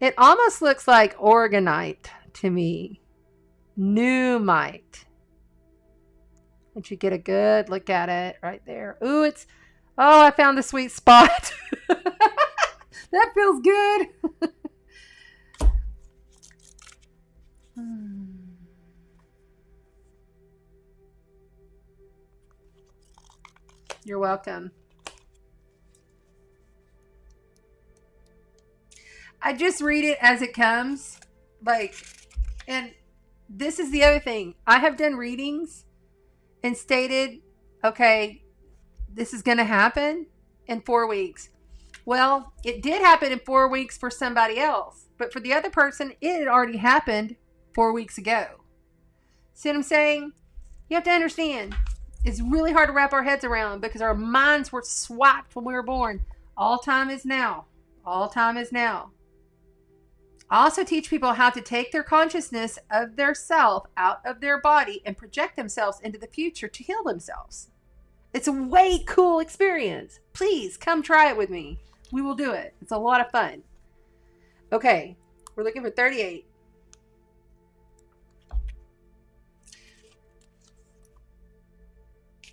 It almost looks like organite to me. Pneumite. Once you get a good look at it right there. Ooh, it's, oh, I found the sweet spot. That feels good. You're welcome. I just read it as it comes. Like, and this is the other thing. I have done readings and stated, okay, this is going to happen in 4 weeks. Well, it did happen in 4 weeks for somebody else, but for the other person, it had already happened 4 weeks ago. See what I'm saying? You have to understand, it's really hard to wrap our heads around because our minds were swiped when we were born. All time is now. All time is now. I also teach people how to take their consciousness of their self out of their body and project themselves into the future to heal themselves. It's a way cool experience. Please come try it with me. We will do it. It's a lot of fun. Okay, we're looking for 38.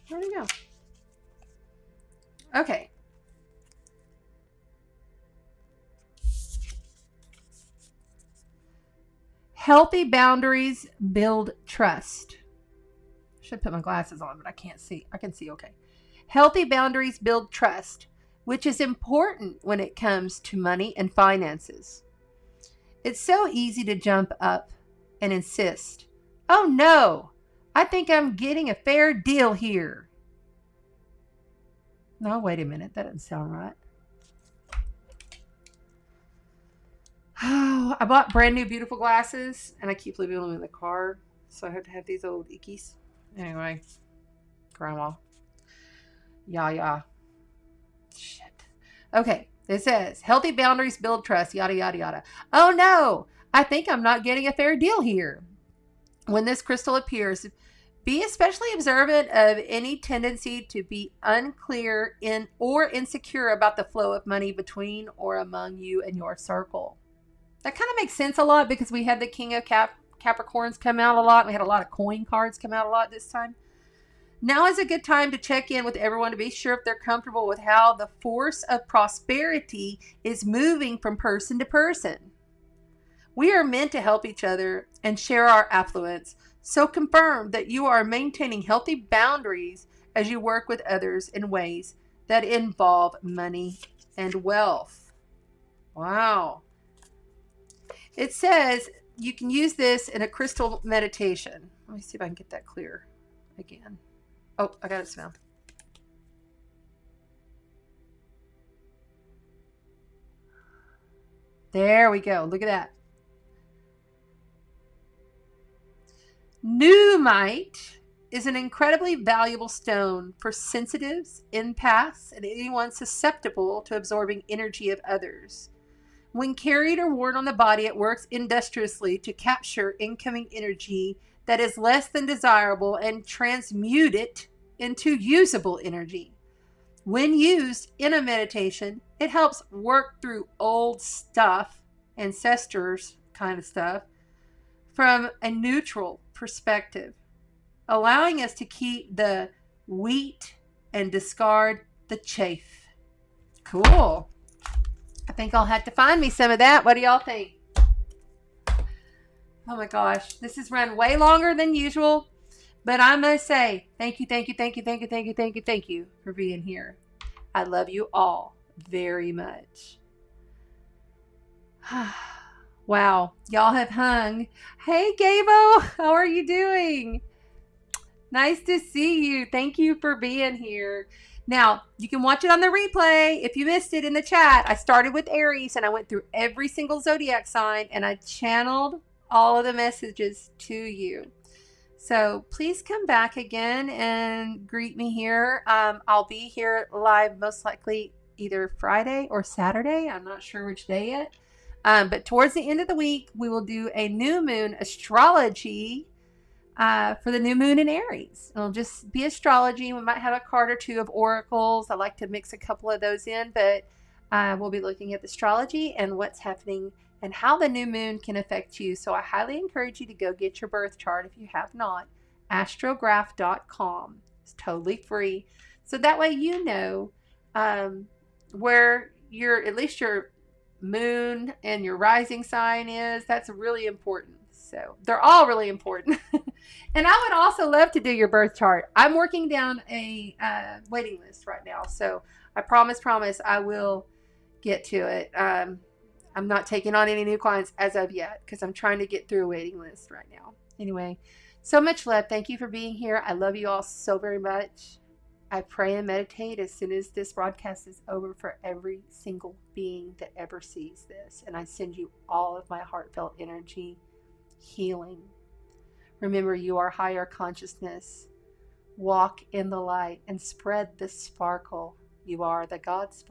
Where'd it go? Okay. Healthy boundaries build trust. I should put my glasses on, but I can't see. I can see okay. Healthy boundaries build trust, which is important when it comes to money and finances. It's so easy to jump up and insist, "Oh no, I think I'm getting a fair deal here." No, wait a minute. That doesn't sound right. Oh, I bought brand new beautiful glasses and I keep leaving them in the car. So I have to have these old ickies. Anyway, grandma. Yeah. Shit. Okay, it says, healthy boundaries build trust, yada, yada, yada. Oh no, I think I'm not getting a fair deal here. When this crystal appears, be especially observant of any tendency to be unclear or insecure about the flow of money between or among you and your circle. That kind of makes sense a lot because we had the King of Capricorns come out a lot. We had a lot of coin cards come out a lot this time. Now is a good time to check in with everyone to be sure if they're comfortable with how the force of prosperity is moving from person to person. We are meant to help each other and share our affluence, so confirm that you are maintaining healthy boundaries as you work with others in ways that involve money and wealth. Wow. It says you can use this in a crystal meditation. Let me see if I can get that clear again. Oh, I got it smelled. There we go. Look at that. Nuumite is an incredibly valuable stone for sensitives, empaths, and anyone susceptible to absorbing energy of others. When carried or worn on the body, it works industriously to capture incoming energy that is less than desirable and transmute it into usable energy. When used in a meditation, it helps work through old stuff, ancestors kind of stuff, from a neutral perspective, allowing us to keep the wheat and discard the chaff. Cool. I think I'll have to find me some of that. What do y'all think? Oh my gosh, this has run way longer than usual, but I must say thank you for being here. I love you all very much. Wow, y'all have hung. Hey, Gabo, how are you doing? Nice to see you. Thank you for being here. Now, you can watch it on the replay. If you missed it in the chat, I started with Aries and I went through every single zodiac sign and I channeled all of the messages to you. So please come back again and greet me here. I'll be here live most likely either Friday or Saturday. I'm not sure which day yet. But towards the end of the week, we will do a new moon astrology for the new moon in Aries. It'll just be astrology. We might have a card or two of oracles. I like to mix a couple of those in, but we'll be looking at the astrology and what's happening and how the new moon can affect you. So I highly encourage you to go get your birth chart if you have not. Astrograph.com. It's totally free. So that way you know where at least your moon and your rising sign is. That's really important. So they're all really important. And I would also love to do your birth chart. I'm working down a waiting list right now. So I promise I will get to it. I'm not taking on any new clients as of yet because I'm trying to get through a waiting list right now. Anyway, so much love. Thank you for being here. I love you all so very much. I pray and meditate as soon as this broadcast is over for every single being that ever sees this. And I send you all of my heartfelt energy, healing. Remember, you are higher consciousness. Walk in the light and spread the sparkle. You are the God sparkle.